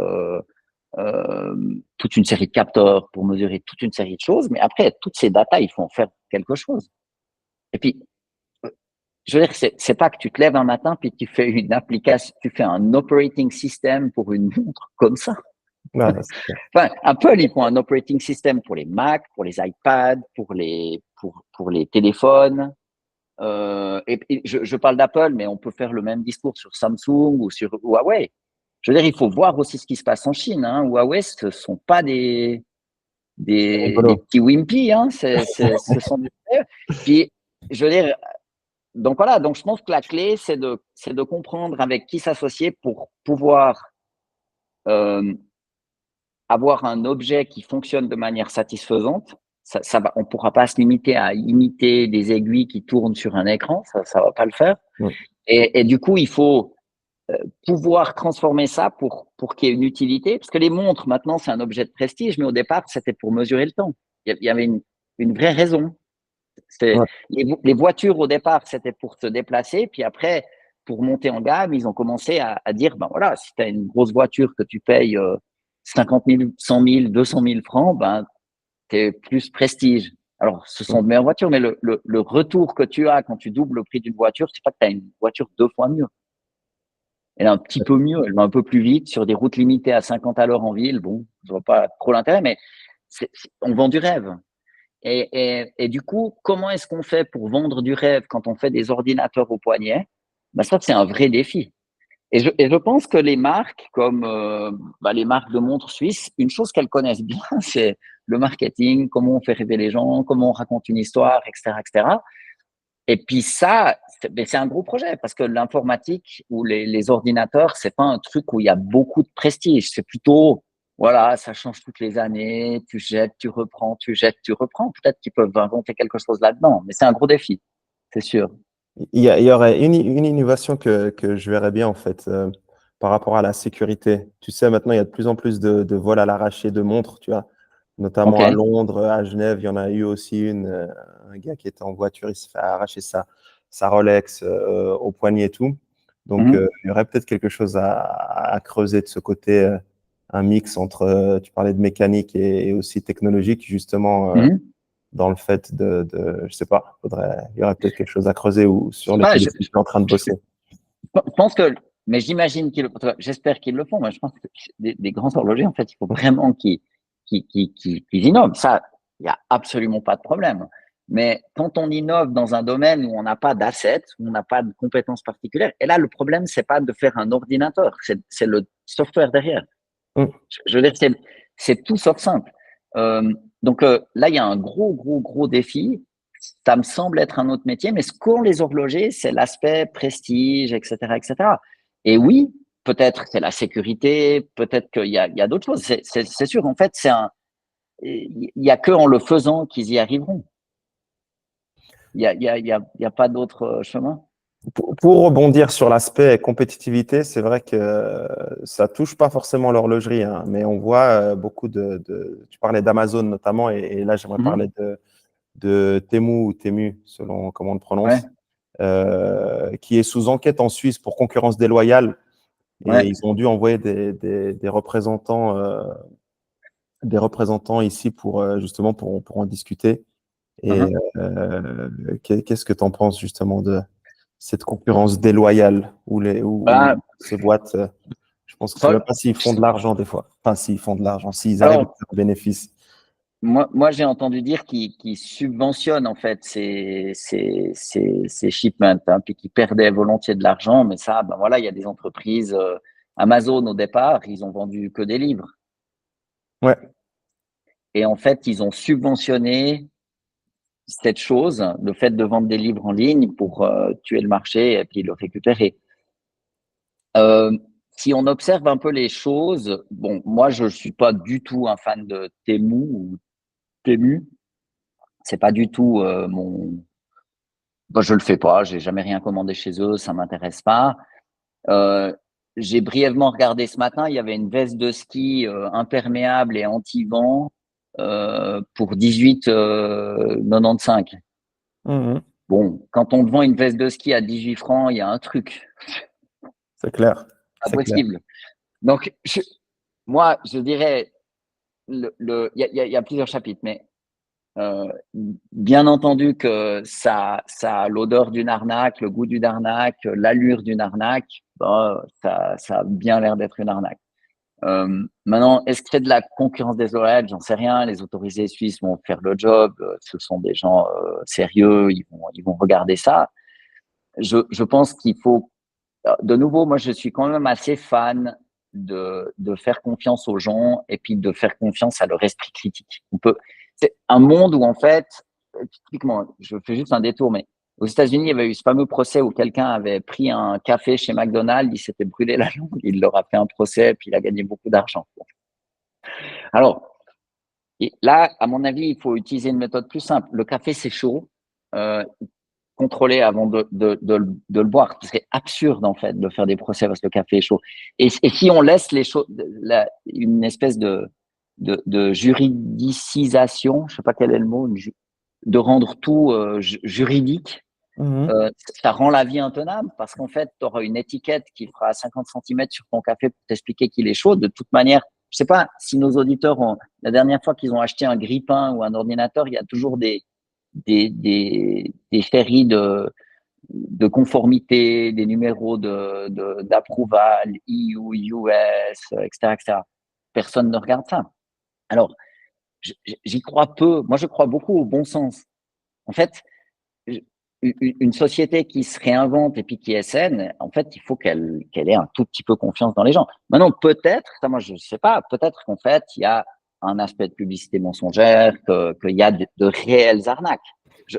toute une série de capteurs pour mesurer toute une série de choses, mais après, toutes ces datas, il faut en faire quelque chose. Et puis, je veux dire, c'est pas que tu te lèves un matin puis tu fais une application, tu fais un operating system pour une montre comme ça. Ouais, c'est clair. Enfin, Apple, ils font un operating system pour les Mac, pour les iPads, pour les téléphones. Et je parle d'Apple, mais on peut faire le même discours sur Samsung ou sur Huawei. Je veux dire, il faut voir aussi ce qui se passe en Chine, hein. Huawei, ce ne sont pas des C'est rigolo. petits wimpy, hein. Ce sont des... Puis, je veux dire, donc voilà, donc je pense que la clé, c'est de comprendre avec qui s'associer pour pouvoir euh, avoir un objet qui fonctionne de manière satisfaisante. On ne pourra pas se limiter à imiter des aiguilles qui tournent sur un écran, ça va pas le faire. Mm. Et du coup, il faut pouvoir transformer ça pour qu'il y ait une utilité. Parce que les montres, maintenant, c'est un objet de prestige, mais au départ, c'était pour mesurer le temps. Il y avait une vraie raison. Ouais. Les voitures, au départ, c'était pour se déplacer. Puis après, pour monter en gamme, ils ont commencé à dire, ben voilà, si tu as une grosse voiture que tu payes 50 000, 100 000, 200 000 francs, ben, tu es plus prestige. Alors, ce sont de meilleures voitures, mais le retour que tu as quand tu doubles le prix d'une voiture, c'est pas que tu as une voiture 2 fois mieux. Elle est un petit peu mieux, elle va un peu plus vite sur des routes limitées à 50 à l'heure en ville. Bon, je vois pas trop l'intérêt, mais on vend du rêve. Et du coup, comment est-ce qu'on fait pour vendre du rêve quand on fait des ordinateurs au poignet? Ben ça, c'est un vrai défi. Et je pense que les marques, comme les marques de montres suisses, une chose qu'elles connaissent bien, c'est le marketing, comment on fait rêver les gens, comment on raconte une histoire, etc., etc. Et puis ça, c'est un gros projet parce que l'informatique ou les ordinateurs, c'est pas un truc où il y a beaucoup de prestige. C'est plutôt, voilà, ça change toutes les années. Tu jettes, tu reprends, tu jettes, tu reprends. Peut-être qu'ils peuvent inventer quelque chose là-dedans, mais c'est un gros défi, c'est sûr. Il y aurait une innovation que je verrais bien, en fait, par rapport à la sécurité. Tu sais, maintenant, il y a de plus en plus de vols à l'arraché de montres, tu vois, Ok. notamment à Londres, à Genève. Il y en a eu aussi un gars qui était en voiture, il s'est fait arracher sa Rolex au poignet et tout. Donc, Mhm. il y aurait peut-être quelque chose à creuser de ce côté, un mix entre, tu parlais de mécanique et aussi technologique, justement. Mhm. Dans le fait je sais pas, il y aurait peut-être quelque chose à creuser ou sur Ouais, lequel ils sont en train de bosser. je pense que, mais j'imagine j'espère qu'ils le font. Mais je pense que des grands horlogers, en fait, il faut vraiment qu'ils innovent. Ça, il n'y a absolument pas de problème. Mais quand on innove dans un domaine où on n'a pas d'assets, où on n'a pas de compétences particulières, et là, le problème, c'est pas de faire un ordinateur, c'est le software derrière. Mm. Je veux dire, c'est tout sauf simple. Donc là, il y a un gros défi. Ça me semble être un autre métier, mais ce qu'ont les horlogers, c'est l'aspect prestige, etc., etc. Et oui, peut-être c'est la sécurité, peut-être qu'il y a d'autres choses. C'est sûr, en fait, il y a que en le faisant qu'ils y arriveront. Il y a pas d'autre chemin. Pour rebondir sur l'aspect compétitivité, c'est vrai que ça touche pas forcément l'horlogerie, hein, mais on voit beaucoup tu parlais d'Amazon notamment, et là j'aimerais Mhm. parler de Temu ou Temu, selon comment on le Ouais, prononce, qui est sous enquête en Suisse pour concurrence déloyale, et ouais. ils ont dû envoyer des représentants ici pour justement pour en discuter. Et Mhm. qu'est-ce que tu en penses justement de cette concurrence déloyale où Ben, ces boîtes, je pense que je ne sais même pas s'ils font de l'argent des fois. Enfin, s'ils font de l'argent, s'ils arrivent à alors, faire un bénéfice. moi j'ai entendu dire qu'ils subventionnent en fait ces shipments, hein, puis qu'ils perdaient volontiers de l'argent. Mais ça, ben voilà, il y a des entreprises. Amazon au départ, ils ont vendu que des livres. Ouais, Et en fait, ils ont subventionné cette chose, le fait de vendre des livres en ligne pour tuer le marché et puis le récupérer. Euh, si on observe un peu les choses, bon, moi je suis pas du tout un fan de Temu ou Temu. C'est pas du tout mon. Bon, je le fais pas, j'ai jamais rien commandé chez eux, ça m'intéresse pas. Euh, j'ai brièvement regardé ce matin, il y avait une veste de ski imperméable et anti-vent pour 18,95. mhm, Bon, quand on te vend une veste de ski à 18 francs, il y a un truc, c'est clair, pas c'est clair. possible. Donc, moi, je dirais, il y a plusieurs chapitres, mais Euh, bien entendu que ça a l'odeur d'une arnaque, le goût d'une arnaque, l'allure d'une arnaque. Bon, ça a bien l'air d'être une arnaque. Maintenant, est-ce que c'est de la concurrence déloyale? J'en sais rien. Les autorisés suisses vont faire le job. Ce sont des gens sérieux. Ils vont regarder ça. Je pense qu'il faut. De nouveau, moi, je suis quand même assez fan de faire confiance aux gens et puis de faire confiance à leur esprit critique. C'est un monde où, en fait, typiquement, je fais juste un détour, mais Aux États-Unis, il y avait eu ce fameux procès où quelqu'un avait pris un café chez McDonald's, il s'était brûlé la langue, il leur a fait un procès, puis il a gagné beaucoup d'argent. Alors, là, à mon avis, il faut utiliser une méthode plus simple. Le café, c'est chaud. Contrôler avant de le boire. Ce serait absurde, en fait, de faire des procès parce que le café est chaud. Et si on laisse les choses, une espèce de juridicisation, je sais pas quel est le mot, de rendre tout juridique, ça rend la vie intenable parce qu'en fait, tu auras une étiquette qui fera 50 centimètres sur ton café pour t'expliquer qu'il est chaud. De toute manière, je sais pas si nos auditeurs ont, la dernière fois qu'ils ont acheté un grille-pain ou un ordinateur, il y a toujours des séries de conformité, des numéros d'approval, EU, US, etc., etc. Personne ne regarde ça. Alors, j'y crois peu. Moi, je crois beaucoup au bon sens. En fait, une société qui se réinvente et puis qui est saine, en fait, il faut qu'elle ait un tout petit peu confiance dans les gens. Maintenant, peut-être, ça, moi, je sais pas, peut-être qu'en fait, il y a un aspect de publicité mensongère, qu'il y a de réelles arnaques.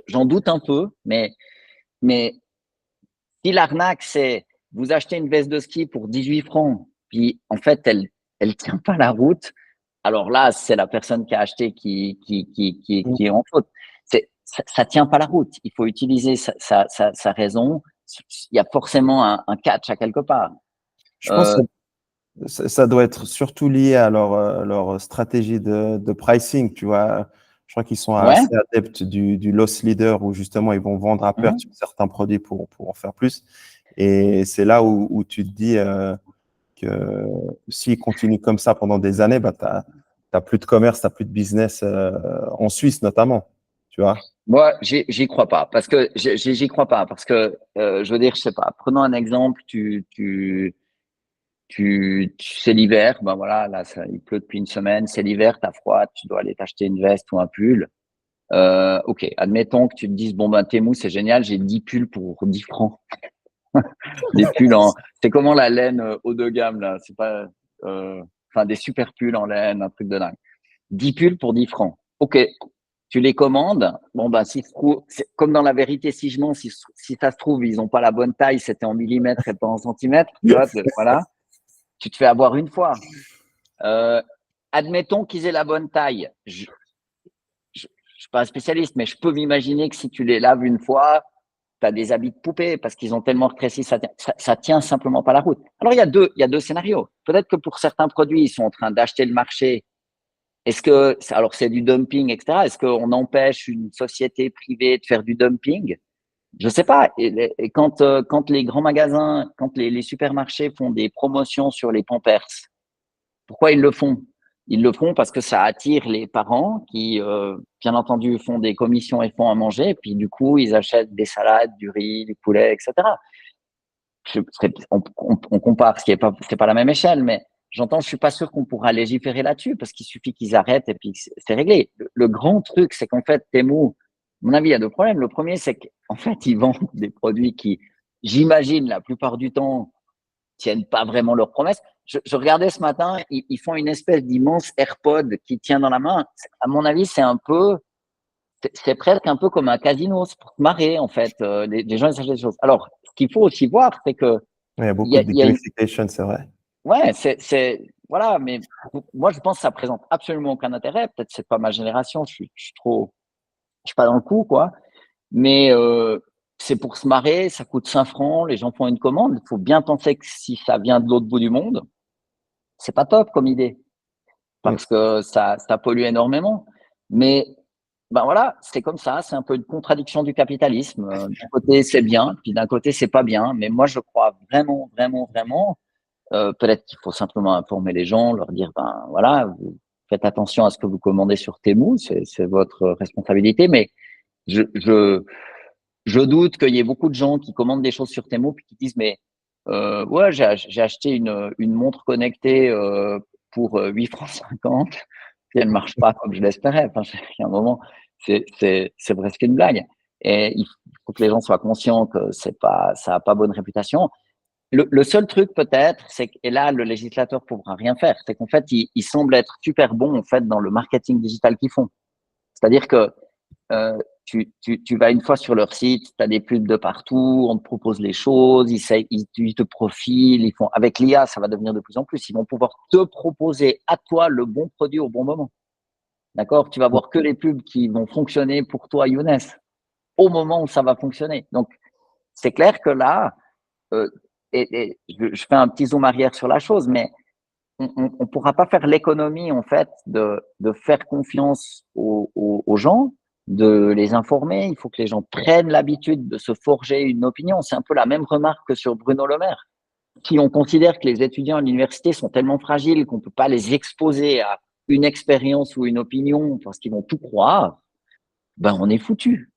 J'en doute un peu, mais si l'arnaque, c'est vous achetez une veste de ski pour 18 francs, puis en fait, elle tient pas la route, alors là, c'est la personne qui a acheté qui est en faute. Ça tient pas la route. Il faut utiliser sa raison. Il y a forcément un catch à quelque part. Je pense que ça doit être surtout lié à leur stratégie de pricing, tu vois. Je crois qu'ils sont Ouais. assez adeptes du loss leader où justement ils vont vendre à perte sur certains produits pour en faire plus. Et c'est là où tu te dis que s'ils continuent comme ça pendant des années, bah, tu n'as plus de commerce, tu n'as plus de business en Suisse notamment, tu vois. Moi, j'y crois pas parce que j'y crois pas parce que je veux dire, je sais pas. Prenons un exemple. C'est l'hiver, ben voilà, là, il pleut depuis une semaine, c'est l'hiver, t'as froid, tu dois aller t'acheter une veste ou un pull. Ok, admettons que tu te dises, bon, ben, Temu, c'est génial, j'ai 10 pulls pour 10 francs. Des pulls c'est comment la laine haut de gamme, là? C'est pas, enfin, des super pulls en laine, un truc de dingue. 10 pulls pour 10 francs. Ok. Tu les commandes. Bon, ben, si c'est comme dans la vérité, si je mens, si ça se trouve, ils ont pas la bonne taille, c'était en millimètres et pas en centimètres, tu vois, voilà. Tu te fais avoir une fois. Admettons qu'ils aient la bonne taille. Je suis pas un spécialiste, mais je peux m'imaginer que si tu les laves une fois, tu as des habits de poupée parce qu'ils ont tellement rétréci, ça tient simplement pas la route. Alors, il y a deux scénarios. Peut-être que pour certains produits, ils sont en train d'acheter le marché. Est-ce que, alors c'est du dumping, etc. Est-ce qu'on empêche une société privée de faire du dumping? Je sais pas. Et quand les grands magasins, quand les supermarchés font des promotions sur les Pampers, pourquoi ils le font? Ils le font parce que ça attire les parents qui, bien entendu, font des commissions et font à manger. Et puis, du coup, ils achètent des salades, du riz, du poulet, etc. On compare, ce qui est pas, c'est pas la même échelle, mais j'entends, je suis pas sûr qu'on pourra légiférer là-dessus parce qu'il suffit qu'ils arrêtent et puis c'est réglé. Le grand truc, c'est qu'en fait, Temu, à mon avis, il y a deux problèmes. Le premier, c'est qu'en fait, ils vendent des produits qui, j'imagine, la plupart du temps, tiennent pas vraiment leurs promesses. Je regardais ce matin, ils font une espèce d'immense AirPod qui tient dans la main. À mon avis, c'est presque un peu comme un casino, c'est pour se marrer en fait. Les gens ils s'achètent des choses. Alors, ce qu'il faut aussi voir, c'est que Il y a il y beaucoup a, de il y a une, gamification, c'est vrai. ouais, voilà, mais moi je pense que ça présente absolument aucun intérêt. Peut-être c'est pas ma génération, je suis pas dans le coup quoi. Mais c'est pour se marrer, ça coûte 5 francs, les gens font une commande. Il faut bien penser que si ça vient de l'autre bout du monde, c'est pas top comme idée Mm. parce que ça pollue énormément. Mais ben voilà, c'est comme ça, c'est un peu une contradiction du capitalisme. D'un côté, c'est bien, puis d'un côté, c'est pas bien. Mais moi, je crois vraiment, vraiment, vraiment, peut-être qu'il faut simplement informer les gens, leur dire, ben voilà, vous faites attention à ce que vous commandez sur Temu, c'est votre responsabilité. Mais je, je, je doute qu'il y ait beaucoup de gens qui commandent des choses sur Temu puis qui disent, mais ouais, j'ai acheté une montre connectée pour 8 francs 50, puis elle marche pas comme je l'espérais. Enfin, il y a un moment, c'est presque une blague. Et il faut que les gens soient conscients que ça a pas bonne réputation. Le seul truc peut-être, c'est que, et là, le législateur pourra rien faire, c'est qu'en fait, ils semblent être super bons en fait dans le marketing digital qu'ils font. C'est-à-dire que euh, tu vas une fois sur leur site, tu as des pubs de partout, on te propose les choses, ils te profilent, ils font, avec l'IA, ça va devenir de plus en plus. Ils vont pouvoir te proposer à toi le bon produit au bon moment. D'accord? Tu vas voir que les pubs qui vont fonctionner pour toi, Younes, au moment où ça va fonctionner. Donc, c'est clair que là, et je fais un petit zoom arrière sur la chose, mais on pourra pas faire l'économie en fait de faire confiance aux gens, de les informer. Il faut que les gens prennent l'habitude de se forger une opinion. C'est un peu la même remarque que sur Bruno Le Maire. Si on considère que les étudiants à l'université sont tellement fragiles qu'on peut pas les exposer à une expérience ou une opinion parce qu'ils vont tout croire, ben on est foutu.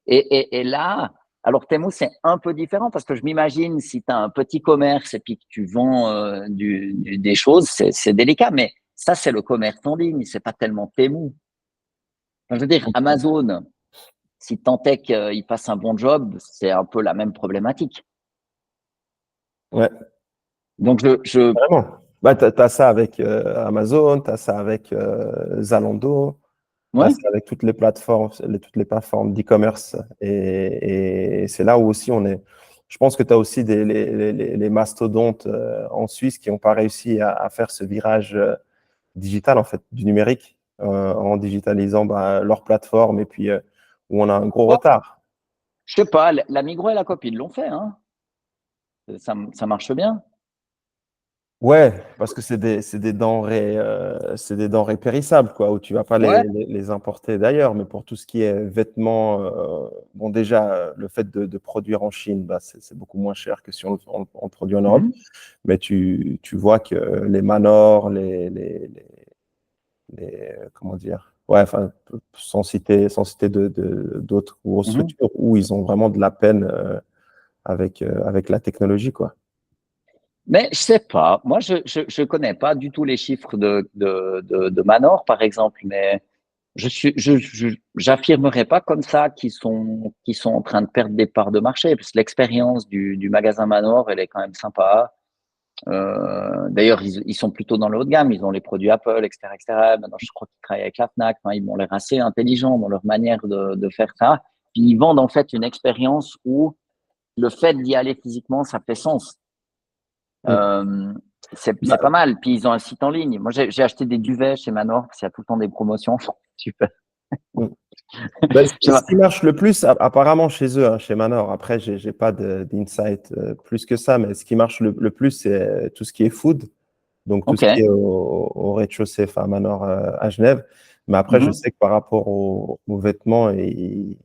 Et là, alors Temu, c'est un peu différent parce que je m'imagine si tu as un petit commerce et puis que tu vends des choses, c'est délicat, mais ça, c'est le commerce en ligne, c'est pas tellement Temu. Enfin, je veux dire, Amazon, si tant est qu'il fasse un bon job, c'est un peu la même problématique. Ouais, Donc, vraiment. Bah, tu as ça avec Amazon, tu as ça avec Zalando, tu as ouais, ça avec toutes les plateformes d'e-commerce. Et c'est là où aussi on est. Je pense que tu as aussi les mastodontes en Suisse qui n'ont pas réussi à faire ce virage digital, en fait, du numérique, en digitalisant leur plateforme et puis où on a un gros oh, retard. je sais pas, la Migros et la Coop, ils l'ont fait, hein. Ça marche bien. Ouais, parce que c'est des denrées périssables, quoi, où tu vas pas Ouais. les importer d'ailleurs. Mais pour tout ce qui est vêtements, bon, déjà, le fait de produire en Chine, bah, c'est beaucoup moins cher que si on produit en Europe. Mhm. Mais tu vois que les Manor, comment dire, ouais, enfin, sans citer d'autres grosses Mhm. structures où ils ont vraiment de la peine avec la technologie, quoi. Mais je sais pas. Moi, je connais pas du tout les chiffres de Manor, par exemple, mais j'affirmerais pas comme ça qu'ils sont en train de perdre des parts de marché, parce que l'expérience du magasin Manor, elle est quand même sympa. D'ailleurs, ils sont plutôt dans le haut de gamme. Ils ont les produits Apple, etc., etc. Maintenant, je crois qu'ils travaillent avec la Fnac. Enfin, ils ont l'air assez intelligents dans leur manière de faire ça. Puis ils vendent en fait une expérience où le fait d'y aller physiquement, ça fait sens. Mm. Euh, c'est pas Bah, mal. Puis ils ont un site en ligne. Moi, j'ai acheté des duvets chez Manor parce qu'il y a tout le temps des promotions. Super. mm. Bah, ce Je sais ce pas. qui marche le plus, apparemment chez eux, hein, chez Manor, après, j'ai pas d'insight plus que ça, mais ce qui marche le plus, c'est tout ce qui est food, donc tout Ok. ce qui est au rez-de-chaussée, enfin Manor à Genève. Mais après, je Mhm. sais que par rapport aux vêtements, ils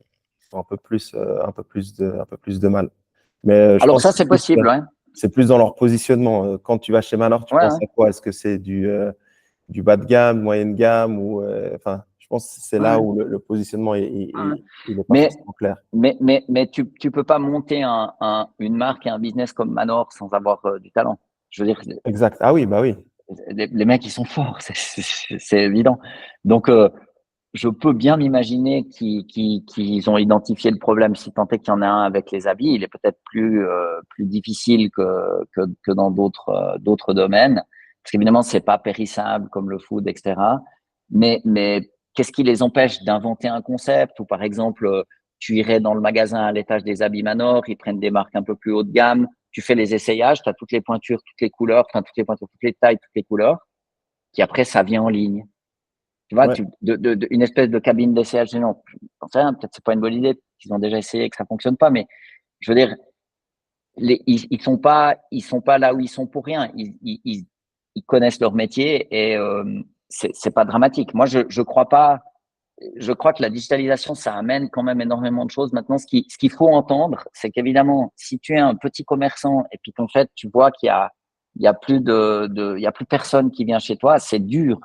ont un peu plus de mal. Mais je Alors pense ça, que c'est possible, ouais. c'est plus dans leur positionnement. Quand tu vas chez Manor, tu Ouais, penses ouais. à quoi? Est-ce que c'est du bas de gamme, moyenne gamme ou enfin, je pense que c'est là Ouais, où le positionnement ouais. il est pas Mais, forcément clair. mais tu peux pas monter une marque et un business comme Manor sans avoir du talent. Je veux dire, Exact. Ah oui, bah oui. les mecs, ils sont forts, c'est évident. Donc, je peux bien m'imaginer qu'ils ont identifié le problème. Si tant est qu'il y en a un avec les habits, il est peut-être plus difficile que dans d'autres domaines. Parce qu'évidemment, c'est pas périssable comme le food, etc. Mais qu'est-ce qui les empêche d'inventer un concept? Ou par exemple, tu irais dans le magasin à l'étage des habits Manor, ils prennent des marques un peu plus haut de gamme, tu fais les essayages, tu as toutes les pointures, toutes les couleurs, enfin toutes les pointures, toutes les tailles, toutes les couleurs, puis après, ça vient en ligne. Tu vois, Ouais. une espèce de cabine d'essayage géant. J'en sais rien, peut-être c'est pas une bonne idée, qu'ils ont déjà essayé et que ça fonctionne pas, mais je veux dire, ils sont pas là où ils sont pour rien. Ils connaissent leur métier et c'est pas dramatique. Moi, je crois pas. Je crois que la digitalisation, ça amène quand même énormément de choses. Maintenant, ce qu'il faut entendre, c'est qu'évidemment, si tu es un petit commerçant et puis qu'en fait, tu vois qu'il y a plus il y a plus personne qui vient chez toi, c'est dur.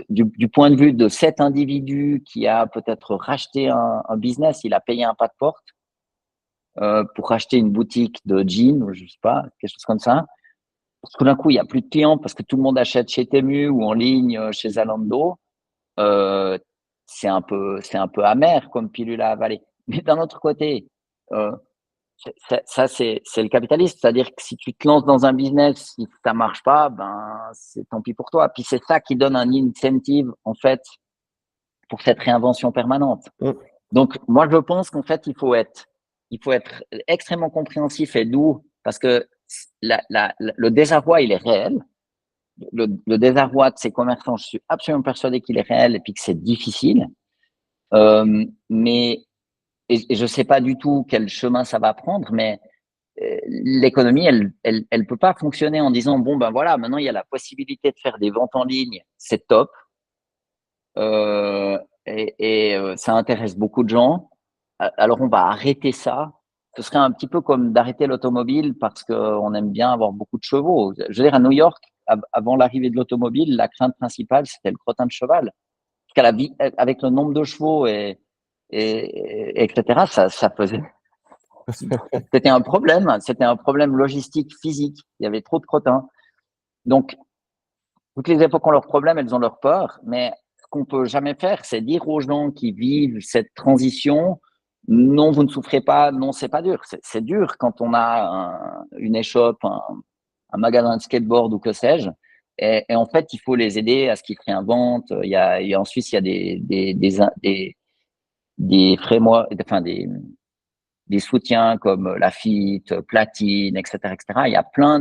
Du point de vue de cet individu qui a peut-être racheté un business, il a payé un pas de porte pour racheter une boutique de jeans ou je sais pas, quelque chose comme ça. Tout d'un coup, il y a plus de clients parce que tout le monde achète chez Temu ou en ligne chez Zalando. Euh, c'est un peu amer comme pilule à avaler. Mais d'un autre côté, euh, ça, c'est le capitalisme. C'est-à-dire que si tu te lances dans un business, si ça marche pas, ben, c'est tant pis pour toi. Puis c'est ça qui donne un incentive, en fait, pour cette réinvention permanente. Mm. Donc, moi, je pense qu'en fait, il faut être extrêmement compréhensif et doux parce que le désarroi, il est réel. Le désarroi de ces commerçants, je suis absolument persuadé qu'il est réel et puis que c'est difficile. Mais et je ne sais pas du tout quel chemin ça va prendre, mais l'économie, elle peut pas fonctionner en disant bon ben voilà, maintenant il y a la possibilité de faire des ventes en ligne, c'est top, ça intéresse beaucoup de gens. Alors on va arrêter ça. Ce serait un petit peu comme d'arrêter l'automobile parce qu'on aime bien avoir beaucoup de chevaux. Je veux dire, à New York, avant l'arrivée de l'automobile, la crainte principale, c'était le crottin de cheval. Qu'à la vie, avec le nombre de chevaux etc., ça faisait. C'était un problème logistique physique. Il y avait trop de crottins. Donc, toutes les époques ont leurs problèmes, elles ont leurs peurs, mais ce qu'on peut jamais faire, c'est dire aux gens qui vivent cette transition, non, vous ne souffrez pas, non, c'est pas dur. C'est dur quand on a une échoppe, un magasin de skateboard ou que sais-je. Et en fait, il faut les aider à ce qu'ils se réinventent. En Suisse, il y a des frameworks, enfin des soutiens comme Lafitte, Platine, etc., etc. Il y a plein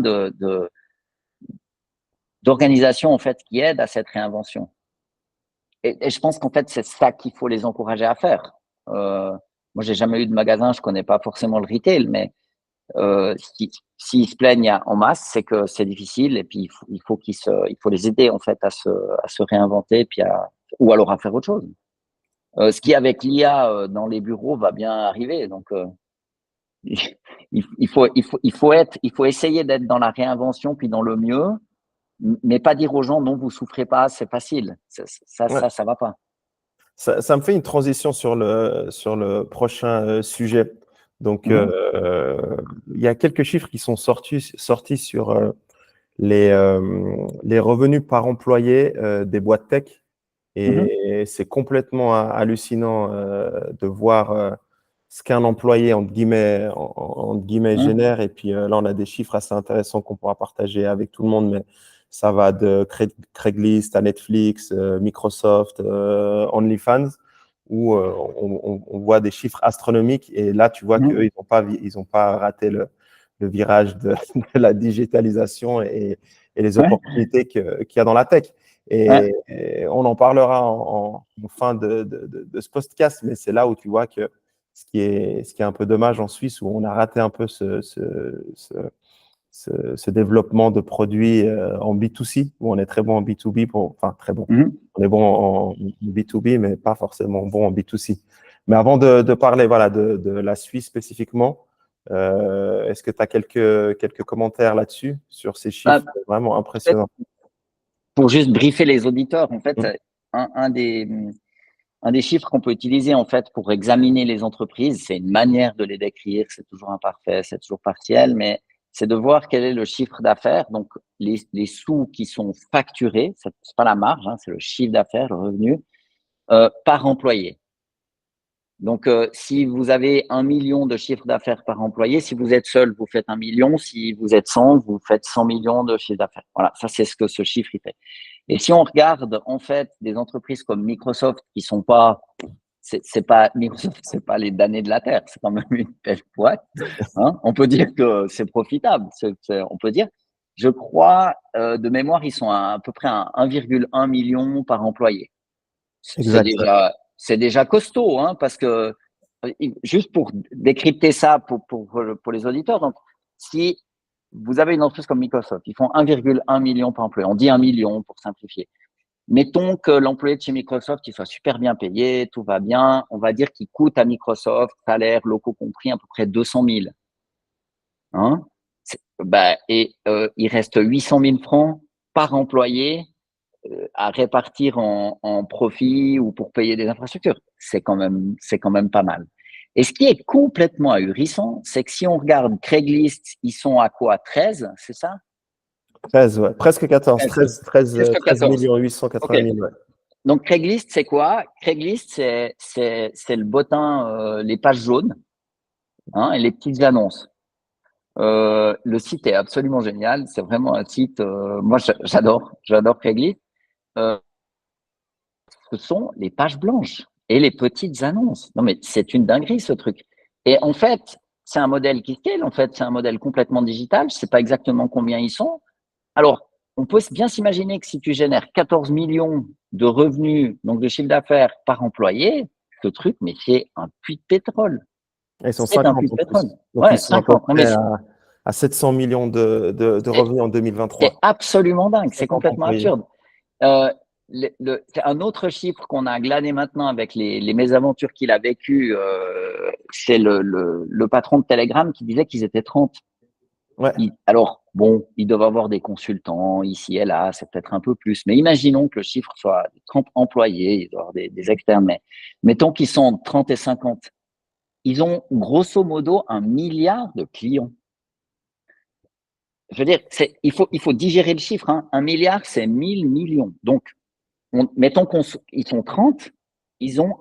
d'organisations en fait qui aident à cette réinvention. Et je pense qu'en fait c'est ça qu'il faut les encourager à faire. Moi, j'ai jamais eu de magasin, je connais pas forcément le retail, mais s'ils se plaignent en masse, c'est que c'est difficile et puis il faut les aider en fait à se réinventer puis ou alors à faire autre chose. Ce qui avec l'IA dans les bureaux va bien arriver, donc il faut essayer d'être dans la réinvention puis dans le mieux, mais pas dire aux gens non, vous souffrez pas, c'est facile. Ouais. Ça va pas. Ça me fait une transition sur le prochain sujet. Donc, Mhm, il y a quelques chiffres qui sont sortis sur les revenus par employé des boîtes tech. mhm, Et c'est complètement hallucinant de voir ce qu'un employé, entre guillemets, mhm, génère. Et puis là, on a des chiffres assez intéressants qu'on pourra partager avec tout le monde, mais ça va de Craigslist à Netflix, Microsoft, OnlyFans, où on voit des chiffres astronomiques. Et là, tu vois qu'eux, mhm. ils ont pas raté le virage de la digitalisation et les Ouais, opportunités qu'il y a dans la tech. ouais. Et on en parlera en fin de ce podcast, mais c'est là où tu vois que ce qui est un peu dommage en Suisse, où on a raté un peu ce développement de produits en B2C, où on est très bon en B2B, enfin très bon. Mhm. On est bon en B2B, mais pas forcément bon en B2C. Mais avant de parler voilà, de la Suisse spécifiquement, est-ce que tu as quelques commentaires là-dessus, sur ces Bah, chiffres vraiment peut-être impressionnants? pour juste briefer les auditeurs, en fait, Mm. un, un des, un des chiffres qu'on peut utiliser en fait pour examiner les entreprises, c'est une manière de les décrire, c'est toujours imparfait, c'est toujours partiel, mais c'est de voir quel est le chiffre d'affaires, donc les sous qui sont facturés, c'est pas la marge, hein, c'est le chiffre d'affaires, le revenu, par employé. Donc, si vous avez 1 million de chiffre d'affaires par employé, si vous êtes seul, vous faites 1 million. Si vous êtes 100, vous faites 100 millions de chiffre d'affaires. Voilà, ça c'est ce que ce chiffre il fait. Et si on regarde en fait des entreprises comme Microsoft qui sont pas, c'est pas Microsoft, c'est pas les damnés de la terre, c'est quand même une belle boîte. Hein, on peut dire que c'est profitable. On peut dire, je crois de mémoire, ils sont à peu près à 1,1 million par employé. Exact. Ouais. C'est déjà costaud, hein, parce que juste pour décrypter ça pour les auditeurs, donc si vous avez une entreprise comme Microsoft, ils font 1,1 million par employé. On dit 1 million pour simplifier. Mettons que l'employé de chez Microsoft, il soit super bien payé, tout va bien. On va dire qu'il coûte à Microsoft, salaire, locaux compris, à peu près 200 000. Hein. Il reste 800 000 francs par employé à répartir en profit ou pour payer des infrastructures. C'est quand même pas mal. Et ce qui est complètement ahurissant, c'est que si on regarde Craigslist, ils sont à quoi? 13, c'est ça? 13, ouais. Presque 14. 13, 13 14. millions OK. 880 000, ouais. Donc Craigslist, c'est quoi? Craigslist, c'est le bottin, les pages jaunes, hein, et les petites annonces. Le site est absolument génial. C'est vraiment un site. Moi, j'adore Craigslist. Ce sont les pages blanches. et les petites annonces. Non, mais c'est une dinguerie, ce truc. Et en fait, c'est un modèle qui scale. En fait, c'est un modèle complètement digital. Je ne sais pas exactement combien ils sont. Alors, on peut bien s'imaginer que si tu génères 14 millions de revenus, donc de chiffre d'affaires par employé, ce truc, mais c'est un puits de pétrole. Ils sont C'est un puits 50 de en pétrole. plus. Donc, ils Ouais, sont à peu 50. Non, mais près à 700 millions de c'est revenus en c'est 2023. absolument dingue. C'est 50 complètement employés. absurde. C'est un autre chiffre qu'on a glané maintenant avec les mésaventures qu'il a vécues. C'est le patron de Telegram qui disait qu'ils étaient 30. Ouais, Alors, bon, ils doivent avoir des consultants ici et là, c'est peut-être un peu plus. Mais imaginons que le chiffre soit 30 employés, il doit y avoir des externes. Mais mettons qu'ils sont entre 30 et 50. Ils ont grosso modo 1 milliard de clients. Je veux dire, il faut digérer le chiffre. Hein. 1 milliard, c'est 1000 millions. Donc, mettons qu'ils sont 30, ils ont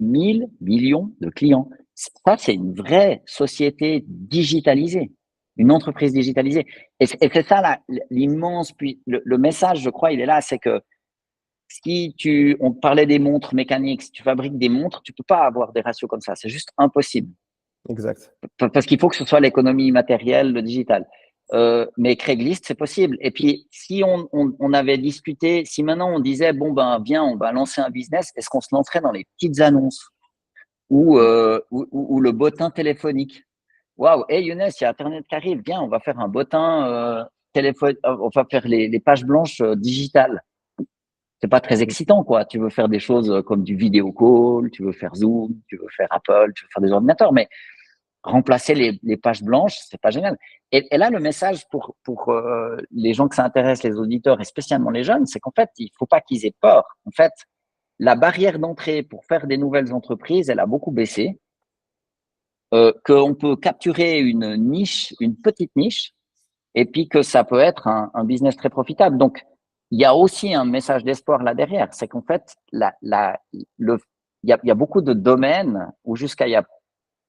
1000 millions de clients. Ça, c'est une vraie société digitalisée, une entreprise digitalisée. Et c'est ça l'immense, puis le message, je crois, il est là, c'est que on parlait des montres mécaniques, si tu fabriques des montres, tu peux pas avoir des ratios comme ça, c'est juste impossible. exact. Parce qu'il faut que ce soit l'économie matérielle, le digital. Mais Craigslist, c'est possible. Et puis, si on avait discuté, si maintenant on disait, bon, ben, viens, on va lancer un business, est-ce qu'on se lancerait dans les petites annonces ou le bottin téléphonique? Waouh, hey Younes, il y a Internet qui arrive, viens, on va faire un bottin téléphone, on va faire les pages blanches digitales. C'est pas très excitant, quoi. Tu veux faire des choses comme du vidéo call, tu veux faire Zoom, tu veux faire Apple, tu veux faire des ordinateurs, mais remplacer les pages blanches, c'est pas génial. Et là, le message pour les gens que ça intéresse, les auditeurs et spécialement les jeunes, c'est qu'en fait, il faut pas qu'ils aient peur. En fait, la barrière d'entrée pour faire des nouvelles entreprises, elle a beaucoup baissé. Qu'on peut capturer une niche, une petite niche, et puis que ça peut être un business très profitable. Donc, il y a aussi un message d'espoir là derrière, c'est qu'en fait, il y a beaucoup de domaines où jusqu'à il y a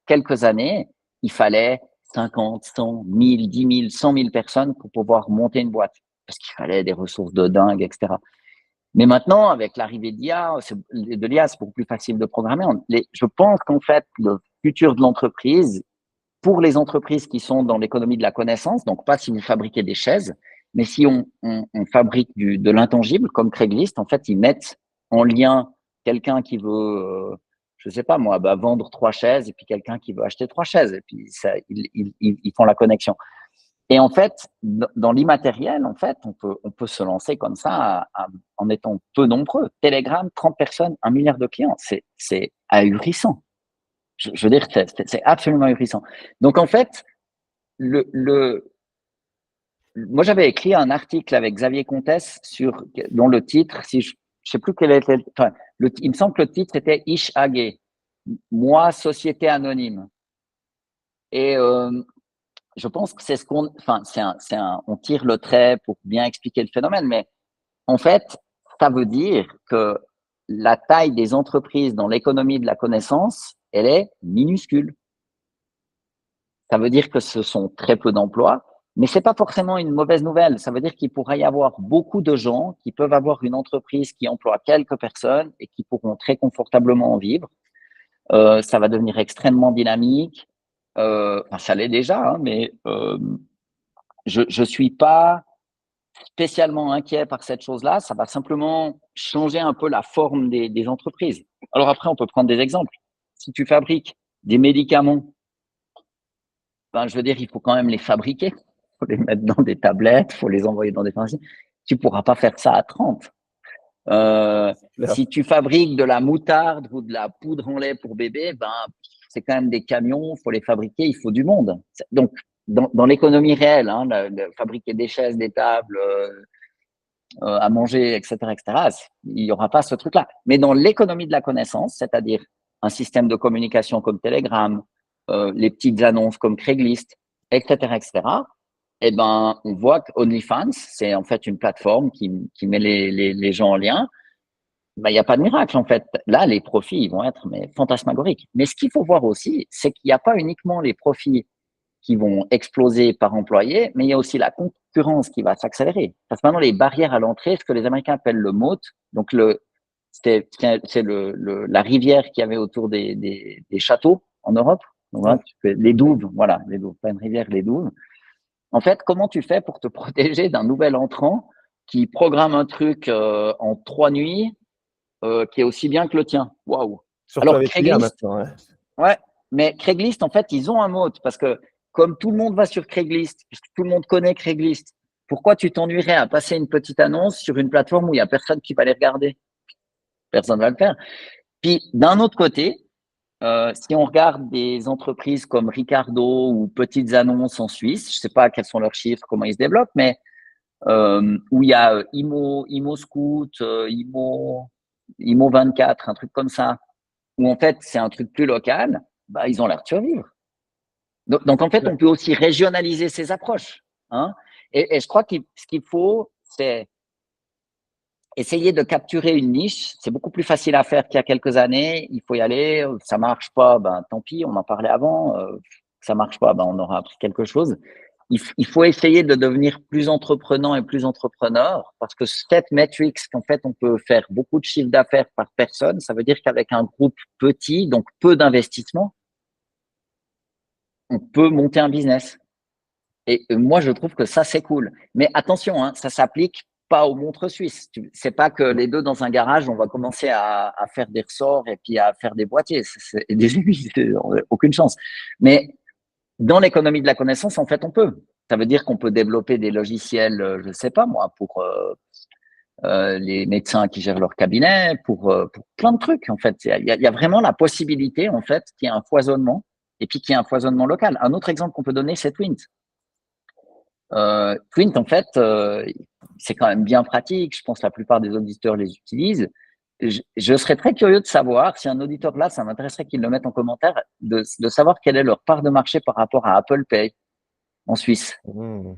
quelques années, il fallait 50, 100, 1000, 10 000, 100 000 personnes pour pouvoir monter une boîte. Parce qu'il fallait des ressources de dingue, etc. Mais maintenant, avec l'arrivée de l'IA, c'est beaucoup plus facile de programmer. Je pense qu'en fait, le futur de l'entreprise, pour les entreprises qui sont dans l'économie de la connaissance, donc pas si vous fabriquez des chaises, mais si on fabrique de l'intangible, comme Craigslist, en fait, ils mettent en lien quelqu'un qui veut, je sais pas moi, vendre 3 chaises et puis quelqu'un qui veut acheter 3 chaises. Et puis, ils font la connexion. Et en fait, dans l'immatériel, en fait, on peut se lancer comme ça en étant peu nombreux. Telegram, 30 personnes, 1 milliard de clients, c'est ahurissant. Je veux dire, c'est absolument ahurissant. Donc, en fait, moi, j'avais écrit un article avec Xavier Comtesse dont le titre, si je sais plus quel était, enfin, il me semble que le titre était Ich AG, moi, société anonyme. Et je pense que c'est enfin, on tire le trait pour bien expliquer le phénomène, mais en fait, ça veut dire que la taille des entreprises dans l'économie de la connaissance, elle est minuscule. Ça veut dire que ce sont très peu d'emplois, mais c'est pas forcément une mauvaise nouvelle. Ça veut dire qu'il pourrait y avoir beaucoup de gens qui peuvent avoir une entreprise qui emploie quelques personnes et qui pourront très confortablement en vivre. Ça va devenir extrêmement dynamique. Enfin, ça l'est déjà, hein, mais je suis pas spécialement inquiet par cette chose-là. Ça va simplement changer un peu la forme des entreprises. Alors après, on peut prendre des exemples. Si tu fabriques des médicaments, ben, je veux dire, il faut quand même les fabriquer. Il faut les mettre dans des tablettes, il faut les envoyer dans des pharmacies. Tu pourras pas faire ça à 30. Si tu fabriques de la moutarde ou de la poudre en lait pour bébé, ben, c'est quand même des camions, il faut les fabriquer, il faut du monde. Donc, dans l'économie réelle, hein, fabriquer des chaises, des tables, à manger, etc., etc., il n'y aura pas ce truc-là. Mais dans l'économie de la connaissance, c'est-à-dire un système de communication comme Telegram, les petites annonces comme Craigslist, etc., etc., eh ben, on voit que OnlyFans, c'est en fait une plateforme qui met les gens en lien. Ben, il n'y a pas de miracle, en fait. Là, les profits, ils vont être mais, fantasmagoriques. Mais ce qu'il faut voir aussi, c'est qu'il n'y a pas uniquement les profits qui vont exploser par employé, mais il y a aussi la concurrence qui va s'accélérer. Parce que maintenant, les barrières à l'entrée, ce que les Américains appellent le moat, donc la rivière qu'il y avait autour des châteaux en Europe. Donc, voilà, les douves, voilà, les douves, pas une rivière, les douves. En fait, comment tu fais pour te protéger d'un nouvel entrant qui programme un truc en 3 nuits qui est aussi bien que le tien? Waouh! Surtout Alors, avec l'IA Craigslist, maintenant, ouais. ouais, mais Craigslist, en fait, ils ont un mode parce que comme tout le monde va sur Craigslist, puisque tout le monde connaît Craigslist, pourquoi tu t'ennuierais à passer une petite annonce sur une plateforme où il n'y a personne qui va les regarder? Personne ne va le faire. Puis, d'un autre côté, si on regarde des entreprises comme Ricardo ou Petites Annonces en Suisse, je ne sais pas quels sont leurs chiffres, comment ils se développent, mais où il y a Imo Scout, Imo 24, un truc comme ça, où en fait c'est un truc plus local, bah, ils ont l'air de survivre. Donc en fait, Ouais. on peut aussi régionaliser ces approches. Hein, et je crois que ce qu'il faut, c'est essayer de capturer une niche. C'est beaucoup plus facile à faire qu'il y a quelques années. Il faut y aller. Ça marche pas, ben tant pis. On en parlait avant. Ça marche pas, ben on aura appris quelque chose. Il faut essayer de devenir plus entreprenant et plus entrepreneur parce que cette metrics qu'en fait on peut faire beaucoup de chiffre d'affaires par personne, ça veut dire qu'avec un groupe petit, donc peu d'investissement, on peut monter un business. Et moi, je trouve que ça, c'est cool. Mais attention, hein, ça s'applique pas aux montres suisses. C'est pas que les deux dans un garage, on va commencer à faire des ressorts et puis à faire des boîtiers et des aiguilles. Aucune chance. Mais dans l'économie de la connaissance, en fait, on peut. Ça veut dire qu'on peut développer des logiciels, je ne sais pas moi, pour les médecins qui gèrent leur cabinet, pour plein de trucs. En fait, il y a vraiment la possibilité, en fait, qu'il y ait un foisonnement et puis qu'il y ait un foisonnement local. Un autre exemple qu'on peut donner, c'est Twint. Twint, en fait, c'est quand même bien pratique. Je pense que la plupart des auditeurs les utilisent. Je serais très curieux de savoir, si un auditeur là, ça m'intéresserait qu'il le mette en commentaire, de savoir quelle est leur part de marché par rapport à Apple Pay en Suisse. Mmh.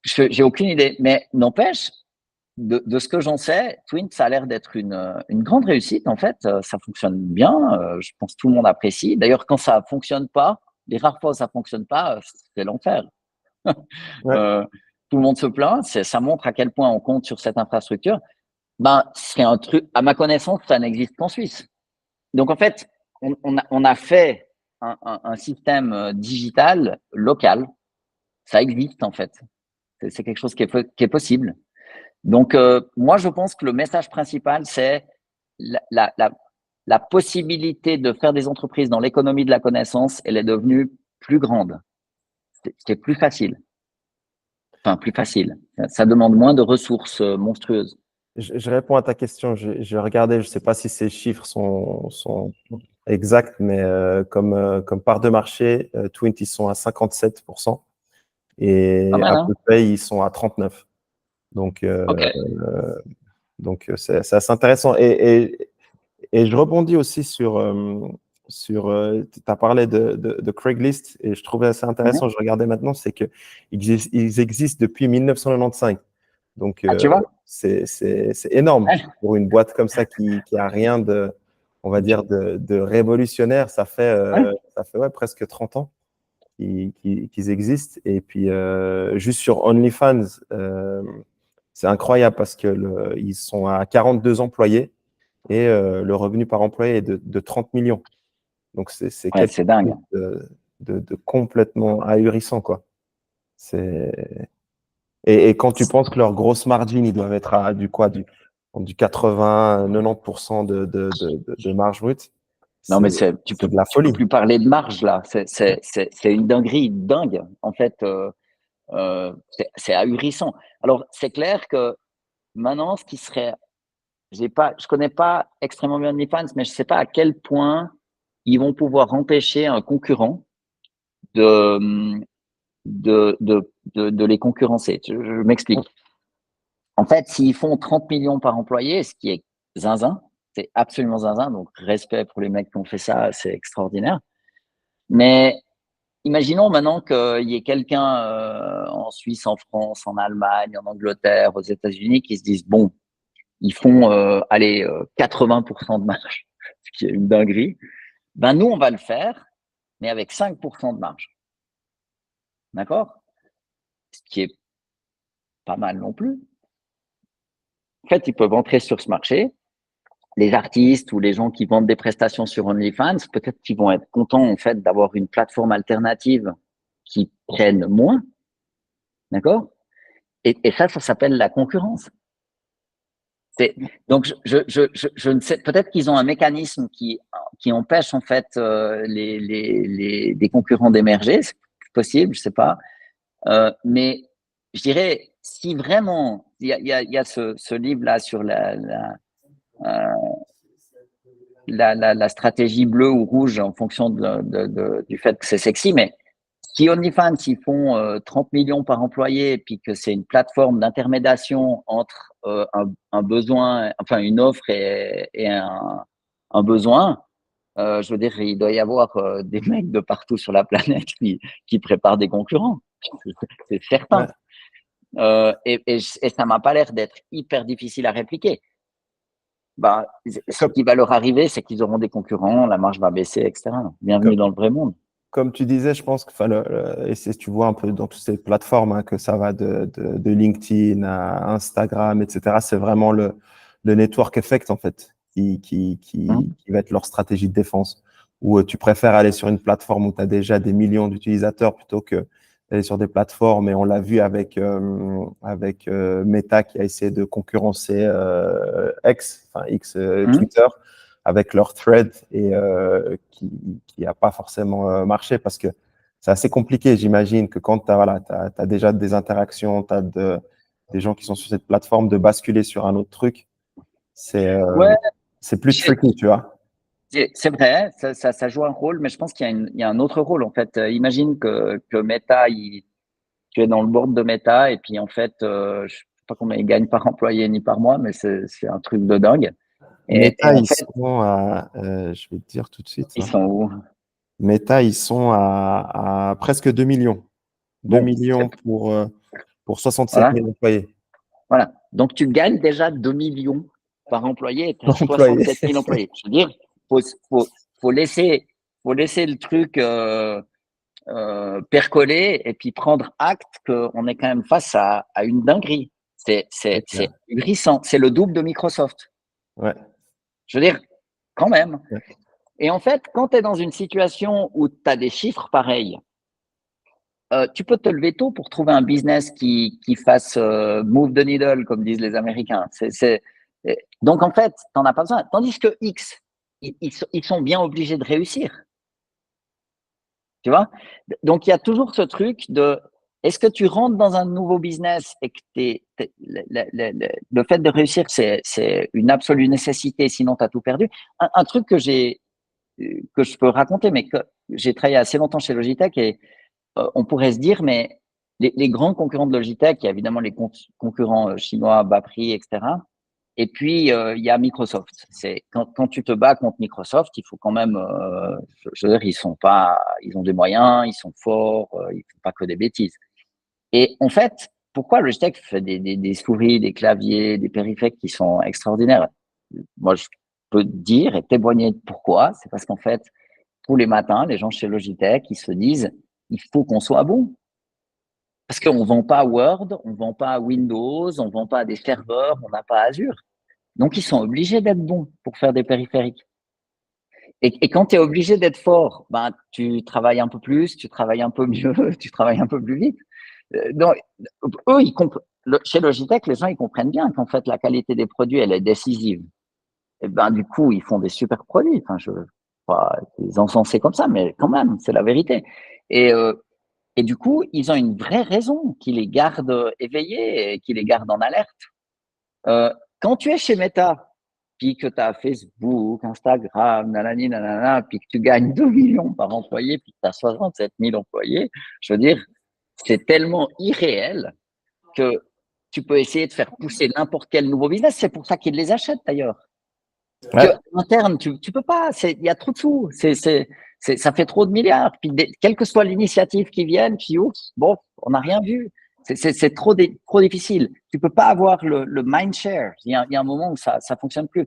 J'ai aucune idée, mais n'empêche, de ce que j'en sais, Twint, ça a l'air d'être une grande réussite. En fait, ça fonctionne bien. Je pense que tout le monde apprécie. D'ailleurs, quand ça fonctionne pas, les rares fois où ça fonctionne pas, c'est l'enfer. Ouais. Euh, Tout le monde se plaint. Ça montre à quel point on compte sur cette infrastructure. Ben, c'est un truc, à ma connaissance, ça n'existe qu'en Suisse. Donc, en fait, on a fait un système digital local. Ça existe, en fait. C'est quelque chose qui est possible. Donc, moi, je pense que le message principal, c'est la, la, la, la possibilité de faire des entreprises dans l'économie de la connaissance, elle est devenue plus grande. C'est plus facile. Enfin, plus facile. Ça demande moins de ressources monstrueuses. Je réponds à ta question. J'ai regardé, je ne sais pas si ces chiffres sont exacts, mais comme part de marché, Twint, ils sont à 57% Pas et mal, hein? Apple Pay, ils sont à 39%. Donc, Ok. c'est assez intéressant. Et je rebondis aussi tu as parlé de Craigslist et je trouvais assez Mhm. intéressant. Je regardais maintenant, c'est qu'ils ils existent depuis 1995. Donc, Ah, tu vois? c'est énorme Ouais, pour une boîte comme ça qui a rien de, on va dire, de révolutionnaire. ouais, Ça fait ouais, presque 30 ans qu'ils existent. Et puis, juste sur OnlyFans, c'est incroyable parce que ils sont à 42 employés et le revenu par employé est de 30 millions. Donc, c'est ouais, quelque c'est dingue. chose de complètement ahurissant, quoi. C'est... Et quand tu penses que leur grosse margin, ils doivent être à du 80, 90% de marge brute, Non, mais c'est de la tu peux folie. plus parler de marge là. C'est une dinguerie dingue. En fait, c'est ahurissant. Alors, c'est clair que maintenant, ce qui serait, je connais pas extrêmement bien OnlyFans, mais je sais pas à quel point ils vont pouvoir empêcher un concurrent de, de les concurrencer. Je m'explique. En fait, s'ils font 30 millions par employé, ce qui est zinzin, c'est absolument zinzin, donc respect pour les mecs qui ont fait ça, c'est extraordinaire. Mais imaginons maintenant qu'il y ait quelqu'un en Suisse, en France, en Allemagne, en Angleterre, aux États-Unis qui se disent, bon, ils font, allez, 80% de marge, ce qui est une dinguerie. Ben, nous, on va le faire, mais avec 5% de marge. D'accord? Ce qui est pas mal non plus. En fait, ils peuvent entrer sur ce marché, les artistes ou les gens qui vendent des prestations sur OnlyFans, peut-être qu'ils vont être contents en fait d'avoir une plateforme alternative qui prenne moins, d'accord? Et ça s'appelle la concurrence. Donc je ne sais, peut-être qu'ils ont un mécanisme qui empêche en fait des concurrents d'émerger, c'est possible, je sais pas. Mais je dirais, si vraiment il y a ce livre là sur la stratégie bleue ou rouge en fonction du fait que c'est sexy, mais si OnlyFans, ils font 30 millions par employé et puis que c'est une plateforme d'intermédiation entre un besoin, enfin une offre et un besoin, je veux dire, il doit y avoir des mecs de partout sur la planète qui préparent des concurrents. C'est certain. Ouais. Et ça m'a pas l'air d'être hyper difficile à répliquer. Bah, ce Comme, qui va leur arriver, c'est qu'ils auront des concurrents, la marge va baisser, etc. Bienvenue comme, dans le vrai monde. comme tu disais, je pense que et tu vois un peu dans toutes ces plateformes hein, que ça va de LinkedIn à Instagram, etc. C'est vraiment le network effect en fait qui va être leur stratégie de défense. Où tu préfères aller sur une plateforme où tu as déjà des millions d'utilisateurs plutôt que d'aller sur des plateformes. Et on l'a vu avec Meta qui a essayé de concurrencer X, Mmh. Twitter avec leur thread et qui a pas forcément marché parce que c'est assez compliqué. J'imagine que quand tu as, voilà, t'as déjà des interactions, tu as des gens qui sont sur cette plateforme, de basculer sur un autre truc, c'est Ouais, c'est plus tricky, tu vois. c'est vrai, ça joue un rôle, mais je pense qu'il y a un autre rôle en fait. Imagine que Meta, tu es dans le board de Meta et puis en fait, je sais pas combien ils gagnent par employé ni par mois, mais c'est un truc de dingue. Et Meta, en ils fait, sont à, je vais te dire tout de suite, ils hein. sont où? Meta, ils sont à presque 2 millions. 2 Bon, millions pour 67 voilà, 000 employés. voilà. Donc tu gagnes déjà 2 millions par employé et tu as Employés. 67 000 employés. Je veux dire, faut, faut, faut laisser, faut laisser le truc percoler et puis prendre acte qu'on est quand même face à une dinguerie. C'est C'est clair. ahurissant. C'est le double de Microsoft. Ouais. Je veux dire, quand même. Ouais. Et en fait, quand tu es dans une situation où tu as des chiffres pareils, tu peux te lever tôt pour trouver un business qui fasse move the needle, comme disent les Américains. Donc, en fait, tu n'en as pas besoin. Tandis que X, ils sont bien obligés de réussir. Tu vois? Donc, il y a toujours ce truc de est-ce que tu rentres dans un nouveau business et que le fait de réussir, c'est une absolue nécessité, sinon tu as tout perdu. Un truc que je peux raconter, mais que j'ai travaillé assez longtemps chez Logitech et on pourrait se dire, mais les grands concurrents de Logitech, il y a évidemment les concurrents chinois bas prix, etc. Et puis, il y a Microsoft. C'est quand tu te bats contre Microsoft, il faut quand même, je veux dire, ils ont des moyens, ils sont forts, ils font pas que des bêtises. Et en fait, pourquoi Logitech fait des souris, des claviers, des périphériques qui sont extraordinaires? Moi, je peux te dire et témoigner de pourquoi. C'est parce qu'en fait, tous les matins, les gens chez Logitech, ils se disent, il faut qu'on soit bon. Parce qu'on ne vend pas Word, on ne vend pas Windows, on ne vend pas des serveurs, on n'a pas Azure. Donc, ils sont obligés d'être bons pour faire des périphériques. Et quand tu es obligé d'être fort, ben, tu travailles un peu plus, tu travailles un peu mieux, tu travailles un peu plus vite. Donc, eux, chez Logitech, les gens, ils comprennent bien qu'en fait, la qualité des produits, elle est décisive. Et ben, du coup, ils font des super produits. Enfin, je pas les encenser comme ça, mais quand même, c'est la vérité. Et, euh, et du coup, ils ont une vraie raison qui les garde éveillés et qui les garde en alerte. Quand tu es chez Meta, puis que tu as Facebook, Instagram, nanani, nanana, puis que tu gagnes 2 millions par employé, puis que tu as 67 000 employés, je veux dire, c'est tellement irréel que tu peux essayer de faire pousser n'importe quel nouveau business. C'est pour ça qu'ils les achètent d'ailleurs. Que Ouais. interne, tu peux pas. Il y a trop de sous. Ça fait trop de milliards. Puis quelle que soit l'initiative qui vienne, puis oups, bon, on n'a rien vu. C'est trop difficile. Tu peux pas avoir le mind share. Il y a un moment où ça fonctionne plus.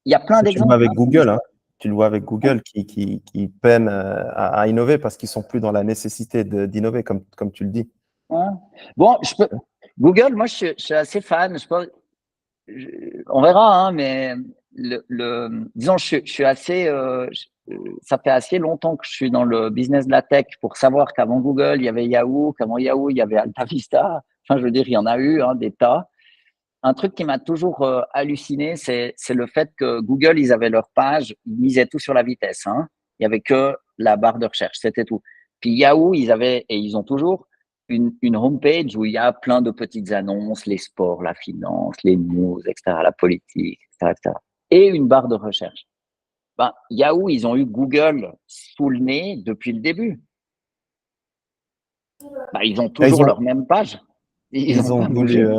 Il y a plein Tu le vois d'exemples. avec Hein, dans Google, hein. l'histoire. Tu le vois avec Ouais, Google qui peine à innover parce qu'ils sont plus dans la nécessité d'innover, comme tu le dis. ouais. Bon, Google, moi, je suis assez fan. On verra, hein, mais disons, je suis assez, ça fait assez longtemps que je suis dans le business de la tech pour savoir qu'avant Google, il y avait Yahoo, qu'avant Yahoo, il y avait AltaVista. Enfin, je veux dire, il y en a eu des tas. Un truc qui m'a toujours halluciné, c'est le fait que Google, ils avaient leur page, ils misaient tout sur la vitesse. Hein. Il y avait que la barre de recherche, c'était tout. Puis Yahoo, ils avaient, et ils ont toujours, une homepage où il y a plein de petites annonces, les sports, la finance, les news, etc., la politique, etc., etc. Et une barre de recherche. Ben, Yahoo, ils ont eu Google sous le nez depuis le début. Ben, ils ont toujours leur même page. Ils n'ont ils ont pas bougé. voulu.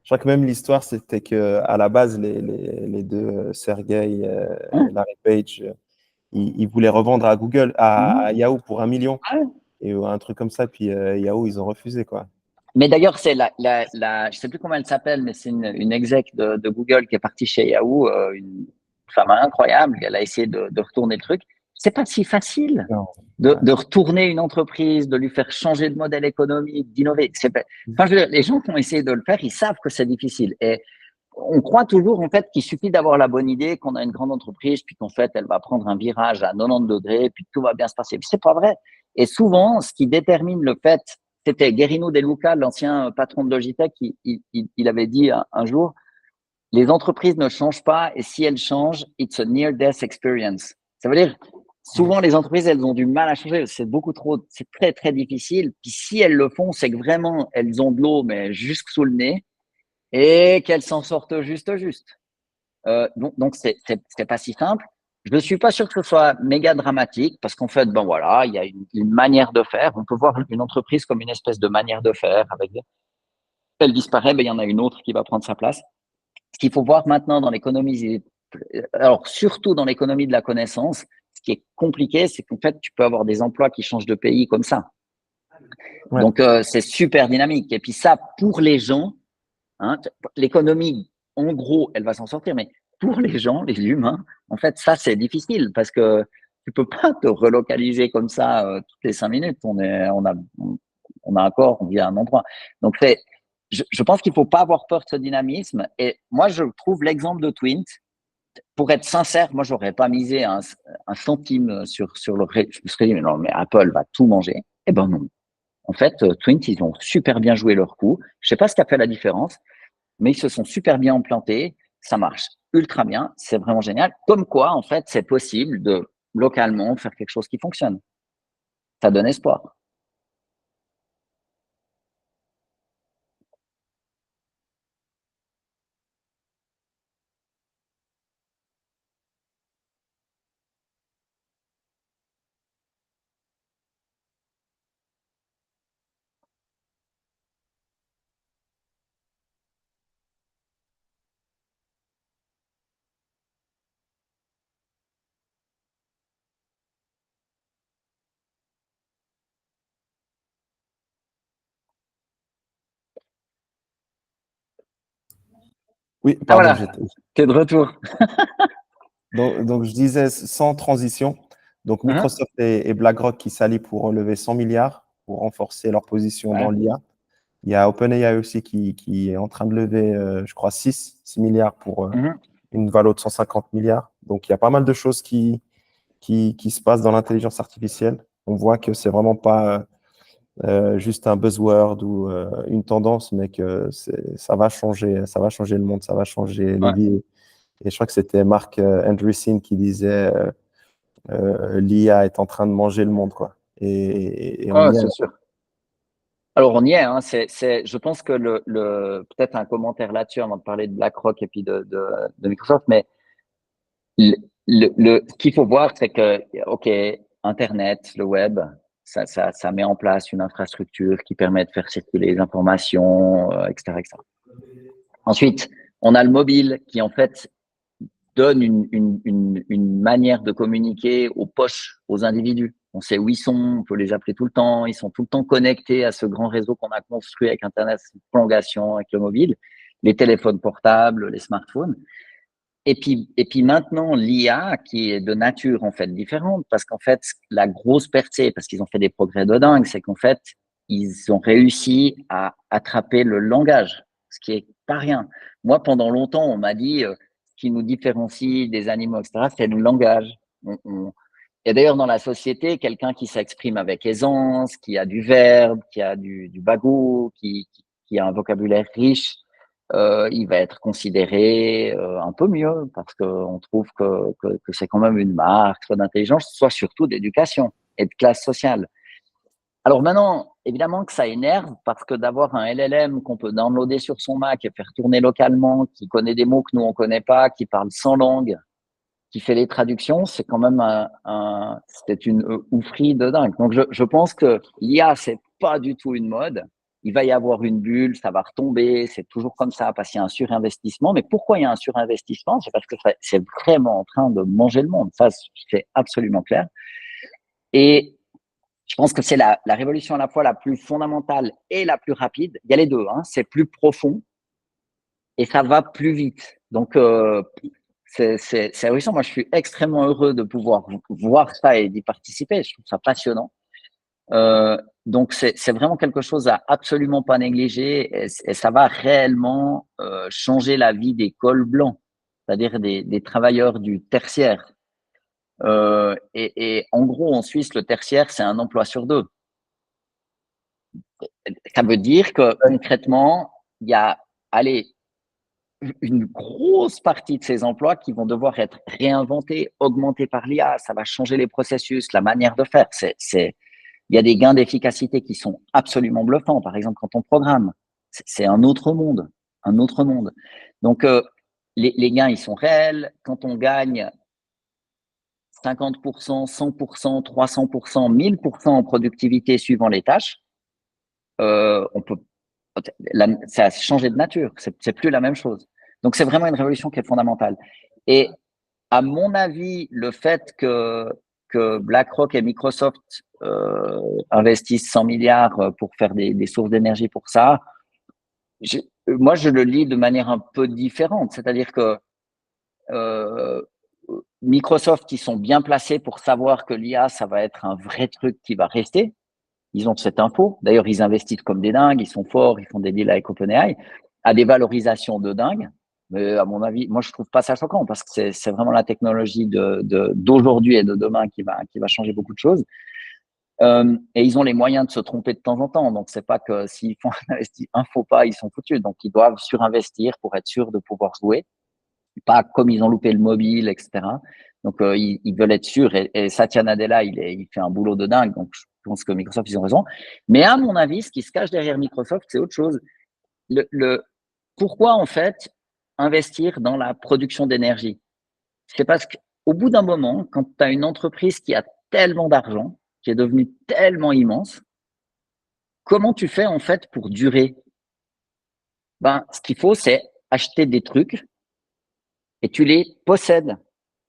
Je crois que même l'histoire, c'était que à la base, les deux, Sergey et Hein? Larry Page, ils voulaient revendre à Google, à Yahoo pour 1 million Ouais. et un truc comme ça. Puis Yahoo, ils ont refusé, quoi. Mais d'ailleurs, c'est je sais plus comment elle s'appelle, mais c'est une exec de Google qui est partie chez Yahoo, une femme incroyable. Elle a essayé de retourner le truc. C'est pas si facile Non. de retourner une entreprise, de lui faire changer de modèle économique, d'innover. Enfin, je veux dire, les gens qui ont essayé de le faire, ils savent que c'est difficile. Et on croit toujours en fait qu'il suffit d'avoir la bonne idée, qu'on a une grande entreprise, puis qu'en fait elle va prendre un virage à 90 degrés, puis tout va bien se passer. C'est pas vrai. Et souvent, ce qui détermine le fait, c'était Guerrino De Luca, l'ancien patron de Logitech, il avait dit un jour, les entreprises ne changent pas, et si elles changent, it's a near-death experience. Ça veut dire, souvent les entreprises, elles ont du mal à changer. C'est beaucoup trop, c'est très très difficile. Puis si elles le font, c'est que vraiment elles ont de l'eau, mais jusque sous le nez et qu'elles s'en sortent juste. Donc c'est pas si simple. Je ne suis pas sûr que ce soit méga dramatique parce qu'en fait, bon voilà, il y a une manière de faire. On peut voir une entreprise comme une espèce de manière de faire. Avec elle disparaît, ben, il y en a une autre qui va prendre sa place. Ce qu'il faut voir maintenant dans l'économie, alors surtout dans l'économie de la connaissance, ce qui est compliqué, c'est qu'en fait, tu peux avoir des emplois qui changent de pays comme ça. Ouais. Donc c'est super dynamique. Et puis ça, pour les gens, hein, l'économie, en gros, elle va s'en sortir, mais pour les gens, les humains, en fait, ça, c'est difficile parce que tu peux pas te relocaliser comme ça toutes les 5 minutes. On a un corps, on vit à un endroit. Donc, je pense qu'il faut pas avoir peur de ce dynamisme. Et moi, je trouve l'exemple de Twint. Pour être sincère, moi, j'aurais pas misé un centime sur le. Je me serais dit, mais non, mais Apple va tout manger. Eh ben non. En fait, Twint, ils ont super bien joué leur coup. Je sais pas ce qui a fait la différence, mais ils se sont super bien implantés. Ça marche ultra bien. C'est vraiment génial. Comme quoi, en fait, c'est possible de localement faire quelque chose qui fonctionne. Ça donne espoir. Oui, Ah pardon, voilà, t'es de retour. donc, je disais sans transition. Donc, Hein. Microsoft et BlackRock qui s'allient pour lever 100 milliards pour renforcer leur position dans Ouais. l'IA. Il y a OpenAI aussi qui est en train de lever, je crois, 6 milliards pour Mhm. une valeur de 150 milliards. Donc, il y a pas mal de choses qui se passent dans l'intelligence artificielle. On voit que c'est vraiment pas juste un buzzword ou une tendance, mais que ça va changer le monde, ça va changer les Ouais. vies. Et je crois que c'était Mark Andreessen qui disait l'IA est en train de manger le monde, quoi. Et on Ouais, y est. c'est sûr. Alors, on y est. Hein. Je pense que peut-être un commentaire là-dessus avant de parler de BlackRock et puis de Microsoft, mais ce qu'il faut voir, c'est que, OK, Internet, le web, ça met en place une infrastructure qui permet de faire circuler les informations, etc., etc. Ensuite, on a le mobile qui, en fait, donne une manière de communiquer aux poches, aux individus. On sait où ils sont, on peut les appeler tout le temps, ils sont tout le temps connectés à ce grand réseau qu'on a construit avec Internet, cette prolongation avec le mobile, les téléphones portables, les smartphones. Et puis maintenant, l'IA qui est de nature en fait différente, parce qu'en fait, la grosse percée, parce qu'ils ont fait des progrès de dingue, c'est qu'en fait, ils ont réussi à attraper le langage, ce qui est pas rien. Moi, pendant longtemps, on m'a dit, qui nous différencie des animaux, etc., c'est le langage. Et d'ailleurs, dans la société, quelqu'un qui s'exprime avec aisance, qui a du verbe, qui a du bagot, qui a un vocabulaire riche, il va être considéré un peu mieux parce qu'on trouve que c'est quand même une marque, soit d'intelligence, soit surtout d'éducation et de classe sociale. Alors maintenant, évidemment que ça énerve parce que d'avoir un LLM qu'on peut downloader sur son Mac et faire tourner localement, qui connaît des mots que nous on connaît pas, qui parle 100 langues, qui fait les traductions, c'est quand même c'est une oufrie de dingue. Donc je pense que l'IA c'est pas du tout une mode. Il va y avoir une bulle, ça va retomber, c'est toujours comme ça parce qu'il y a un surinvestissement. Mais pourquoi il y a un surinvestissement? C'est parce que c'est vraiment en train de manger le monde. Ça, c'est absolument clair. Et je pense que c'est la révolution à la fois la plus fondamentale et la plus rapide. Il y a les deux, hein. C'est plus profond et ça va plus vite. Donc, c'est réussi. Moi, je suis extrêmement heureux de pouvoir voir ça et d'y participer. Je trouve ça passionnant. Donc, c'est vraiment quelque chose à absolument pas négliger et ça va réellement changer la vie des cols blancs, c'est-à-dire des travailleurs du tertiaire. Et en gros, en Suisse, le tertiaire, c'est un emploi sur deux. Ça veut dire que concrètement, il y a, allez, une grosse partie de ces emplois qui vont devoir être réinventés, augmentés par l'IA. Ça va changer les processus, la manière de faire. Il y a des gains d'efficacité qui sont absolument bluffants. Par exemple, quand on programme, c'est un autre monde, un autre monde. Donc, les gains, ils sont réels. Quand on gagne 50%, 100%, 300%, 1000% en productivité suivant les tâches, on peut, ça a changé de nature. C'est plus la même chose. Donc, c'est vraiment une révolution qui est fondamentale. Et à mon avis, le fait que BlackRock et Microsoft investissent 100 milliards pour faire des sources d'énergie pour ça, moi, je le lis de manière un peu différente. C'est-à-dire que Microsoft, ils sont bien placés pour savoir que l'IA, ça va être un vrai truc qui va rester. Ils ont cette info. D'ailleurs, ils investissent comme des dingues, ils sont forts, ils font des deals avec OpenAI à des valorisations de dingue. Mais à mon avis, moi, je trouve pas ça choquant parce que c'est vraiment la technologie d'aujourd'hui et de demain qui va changer beaucoup de choses. Et ils ont les moyens de se tromper de temps en temps. Donc, c'est pas que s'ils font un faux pas, ils sont foutus. Donc, ils doivent surinvestir pour être sûrs de pouvoir jouer. Pas comme ils ont loupé le mobile, etc. Donc, ils veulent être sûrs. Et Satya Nadella, il fait un boulot de dingue. Donc, je pense que Microsoft, ils ont raison. Mais à mon avis, ce qui se cache derrière Microsoft, c'est autre chose. Pourquoi, en fait, investir dans la production d'énergie? C'est parce qu'au bout d'un moment, quand tu as une entreprise qui a tellement d'argent, qui est devenue tellement immense, comment tu fais, en fait, pour durer? Ben, ce qu'il faut, c'est acheter des trucs et tu les possèdes.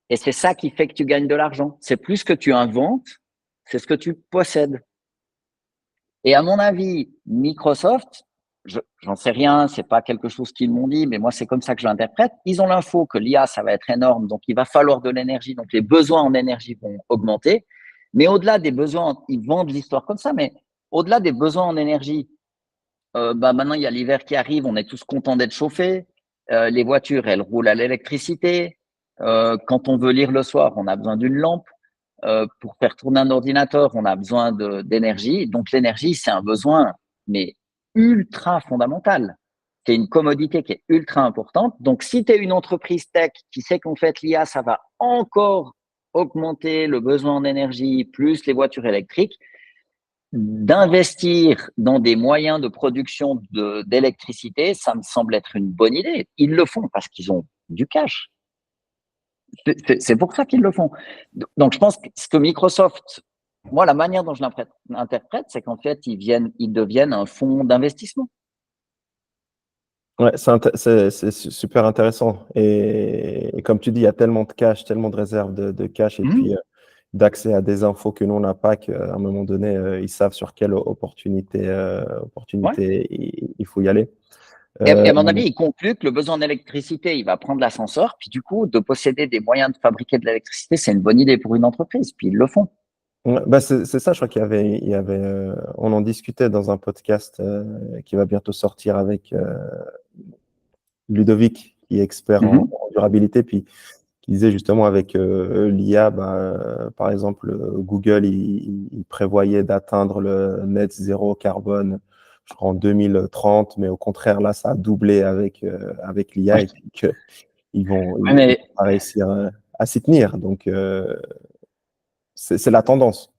Et c'est ça qui fait que tu gagnes de l'argent. C'est plus ce que tu inventes, c'est ce que tu possèdes. Et à mon avis, Microsoft, j'en sais rien, c'est pas quelque chose qu'ils m'ont dit, mais moi c'est comme ça que je l'interprète. Ils ont l'info que l'IA ça va être énorme, donc il va falloir de l'énergie, donc les besoins en énergie vont augmenter. Mais au-delà des besoins, ils vendent l'histoire comme ça, mais au-delà des besoins en énergie, bah maintenant il y a l'hiver qui arrive, on est tous contents d'être chauffés. Les voitures, elles roulent à l'électricité. Quand on veut lire le soir, on a besoin d'une lampe. Pour faire tourner un ordinateur, on a besoin d'énergie. Donc l'énergie, c'est un besoin, mais ultra fondamental. C'est une commodité qui est ultra importante. Donc si tu es une entreprise tech qui sait qu'en fait l'IA, ça va encore augmenter le besoin en énergie, plus les voitures électriques, d'investir dans des moyens de production d'électricité, ça me semble être une bonne idée. Ils le font parce qu'ils ont du cash. C'est pour ça qu'ils le font. Donc, je pense que ce que Microsoft, moi, la manière dont je l'interprète, c'est qu'en fait, ils deviennent un fonds d'investissement. Ouais, c'est super intéressant. Et comme tu dis, il y a tellement de cash, tellement de réserves de cash et puis d'accès à des infos que nous, on n'a pas, qu'à un moment donné, ils savent sur quelle opportunité Ouais. il faut y aller. Et à mon avis, il conclut que le besoin d'électricité, il va prendre l'ascenseur. Puis du coup, de posséder des moyens de fabriquer de l'électricité, c'est une bonne idée pour une entreprise. Puis ils le font. Ouais, bah c'est ça, je crois on en discutait dans un podcast qui va bientôt sortir avec Ludovic, qui est expert en Mhm. durabilité. Puis qui disait justement avec l'IA, par exemple, Google, il prévoyait d'atteindre le net zéro carbone, je crois, en 2030, mais au contraire, là, ça a doublé avec l'IA Oui. et puis qu'ils vont, Ouais, ils vont mais pas réussir à s'y tenir. Donc, c'est la tendance.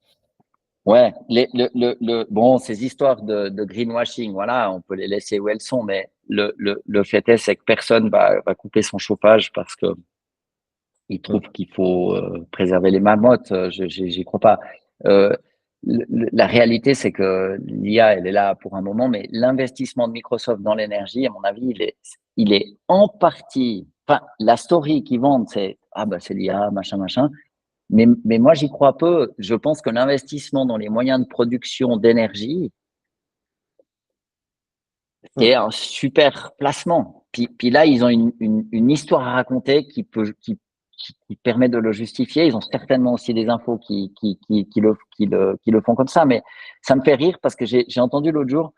ouais, bon, ces histoires de greenwashing, voilà, on peut les laisser où elles sont, mais le fait est, c'est que personne va couper son chauffage parce que il trouve qu'il faut préserver les mammouths. J'y crois pas. Euh, la réalité, c'est que l'IA, elle est là pour un moment, mais l'investissement de Microsoft dans l'énergie, à mon avis, il est en partie. Enfin, la story qu'ils vendent, c'est ah bah c'est l'IA, machin, machin. Mais moi, j'y crois peu. Je pense que l'investissement dans les moyens de production d'énergie est un super placement. Puis là, ils ont une histoire à raconter qui permet de le justifier. Ils ont certainement aussi des infos qui le font comme ça. Mais ça me fait rire parce que j'ai entendu l'autre jour,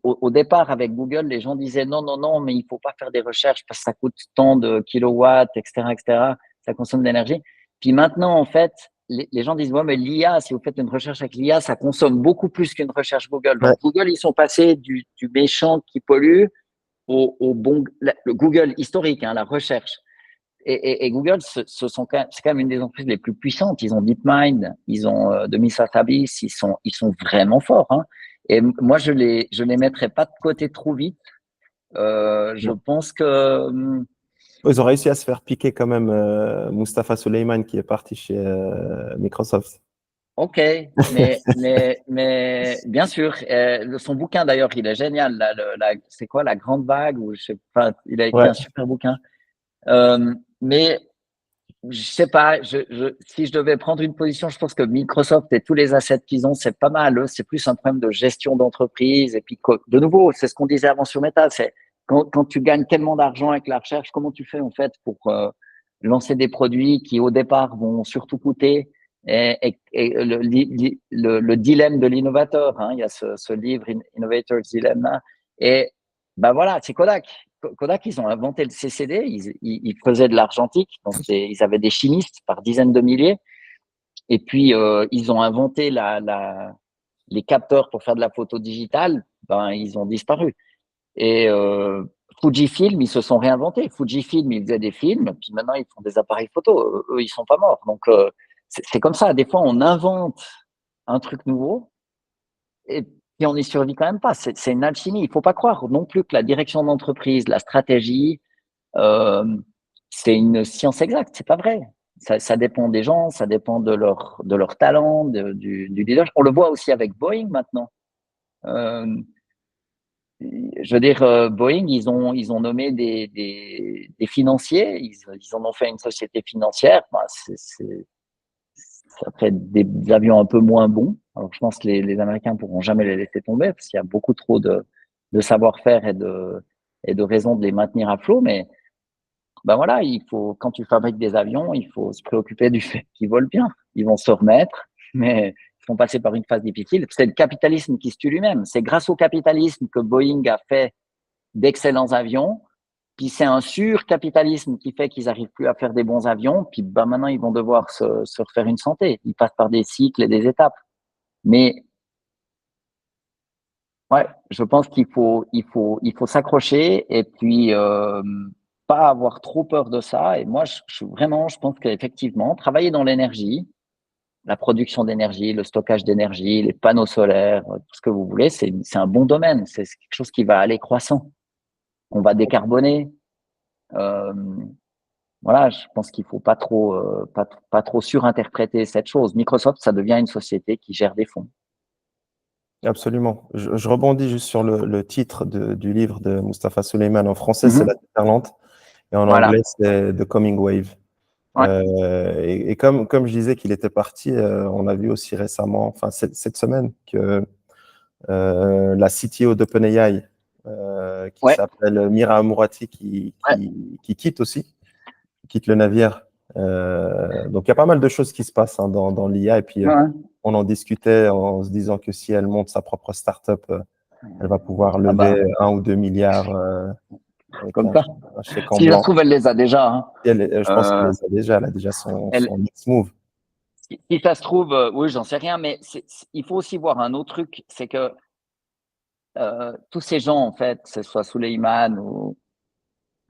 au départ, avec Google, les gens disaient non, non, non, mais il faut pas faire des recherches parce que ça coûte tant de kilowatts, etc., etc. Ça consomme de l'énergie. Puis maintenant, en fait, les gens disent ouais, mais l'IA, si vous faites une recherche avec l'IA, ça consomme beaucoup plus qu'une recherche Google. Ouais. Donc Google, ils sont passés du méchant qui pollue au bon, le Google historique, hein, la recherche. Et Google, c'est quand même une des entreprises les plus puissantes. Ils ont DeepMind, ils ont Demisatabis, ils sont vraiment forts. Hein. Et moi, je les mettrais pas de côté trop vite. Je pense que, Ils ont réussi à se faire piquer quand même Mustapha Suleiman qui est parti chez Microsoft. ok, mais bien sûr, son bouquin d'ailleurs, il est génial. Là, c'est quoi, La Grande Vague ou je sais pas. Il a écrit Ouais, un super bouquin. Mais je sais pas, si je devais prendre une position, je pense que Microsoft et tous les assets qu'ils ont, c'est pas mal. C'est plus un problème de gestion d'entreprise. Et puis, de nouveau, c'est ce qu'on disait avant sur Meta, c'est quand tu gagnes tellement d'argent avec la recherche, comment tu fais en fait pour lancer des produits qui au départ vont surtout coûter et le dilemme de l'innovateur. Hein, il y a ce livre Innovator's Dilemma. Et ben voilà, c'est Kodak. Kodak, ils ont inventé le CCD, ils faisaient de l'argentique, donc ils avaient des chimistes par dizaines de milliers, et puis ils ont inventé les capteurs pour faire de la photo digitale, ben ils ont disparu. Et Fujifilm, ils se sont réinventés. Fujifilm, ils faisaient des films, puis maintenant ils font des appareils photo. Eux, ils sont pas morts. Donc c'est comme ça. Des fois, on invente un truc nouveau, et puis on n'y survit quand même pas. C'est une alchimie. Il faut pas croire non plus que la direction d'entreprise, la stratégie, euh, c'est une science exacte, c'est pas vrai. Ça dépend des gens, ça dépend de leur talent, du leadership. On le voit aussi avec Boeing maintenant. Euh, je veux dire, Boeing, ils ont nommé des financiers, ils en ont fait une société financière. Ben, ça fait des avions un peu moins bons. Alors, je pense que les Américains pourront jamais les laisser tomber parce qu'il y a beaucoup trop de savoir-faire et de raisons de les maintenir à flot. Mais ben voilà, il faut, quand tu fabriques des avions, il faut se préoccuper du fait qu'ils volent bien. Ils vont se remettre, mais ils vont passer par une phase difficile. C'est le capitalisme qui se tue lui-même. C'est grâce au capitalisme que Boeing a fait d'excellents avions. Puis c'est un surcapitalisme qui fait qu'ils n'arrivent plus à faire des bons avions. Puis ben maintenant, ils vont devoir se refaire une santé. Ils passent par des cycles et des étapes. Mais ouais, je pense il faut s'accrocher et puis pas avoir trop peur de ça. Et moi, je pense qu'effectivement, travailler dans l'énergie, la production d'énergie, le stockage d'énergie, les panneaux solaires, tout ce que vous voulez, c'est un bon domaine. C'est quelque chose qui va aller croissant. On va décarboner. Euh, voilà, je pense qu'il faut pas trop surinterpréter cette chose. Microsoft, ça devient une société qui gère des fonds. absolument. Je rebondis juste sur le titre du livre de Mustapha Suleiman. En français, c'est La Mhm. Déferlante et en Voilà. anglais, c'est The Coming Wave. Ouais. Et comme je disais qu'il était parti, on a vu aussi récemment, enfin cette semaine, que la CTO d'OpenAI, qui Ouais. s'appelle Mira Amurati, Ouais. qui quitte aussi, qui quitte le navire. Donc il y a pas mal de choses qui se passent hein, dans l'IA. Et puis Ouais. on en discutait en se disant que si elle monte sa propre startup, elle va pouvoir Ah bah, lever 1 ou 2 milliards avec Comme ça. un chèque en Si ça se blanc. trouve, elle les a déjà. Hein. Je pense qu'elle Euh, les a déjà. Elle a déjà son, elle, son next move. si ça se trouve, oui, j'en sais rien, mais il faut aussi voir un autre truc, c'est que tous ces gens, en fait, que ce soit Souleymane ou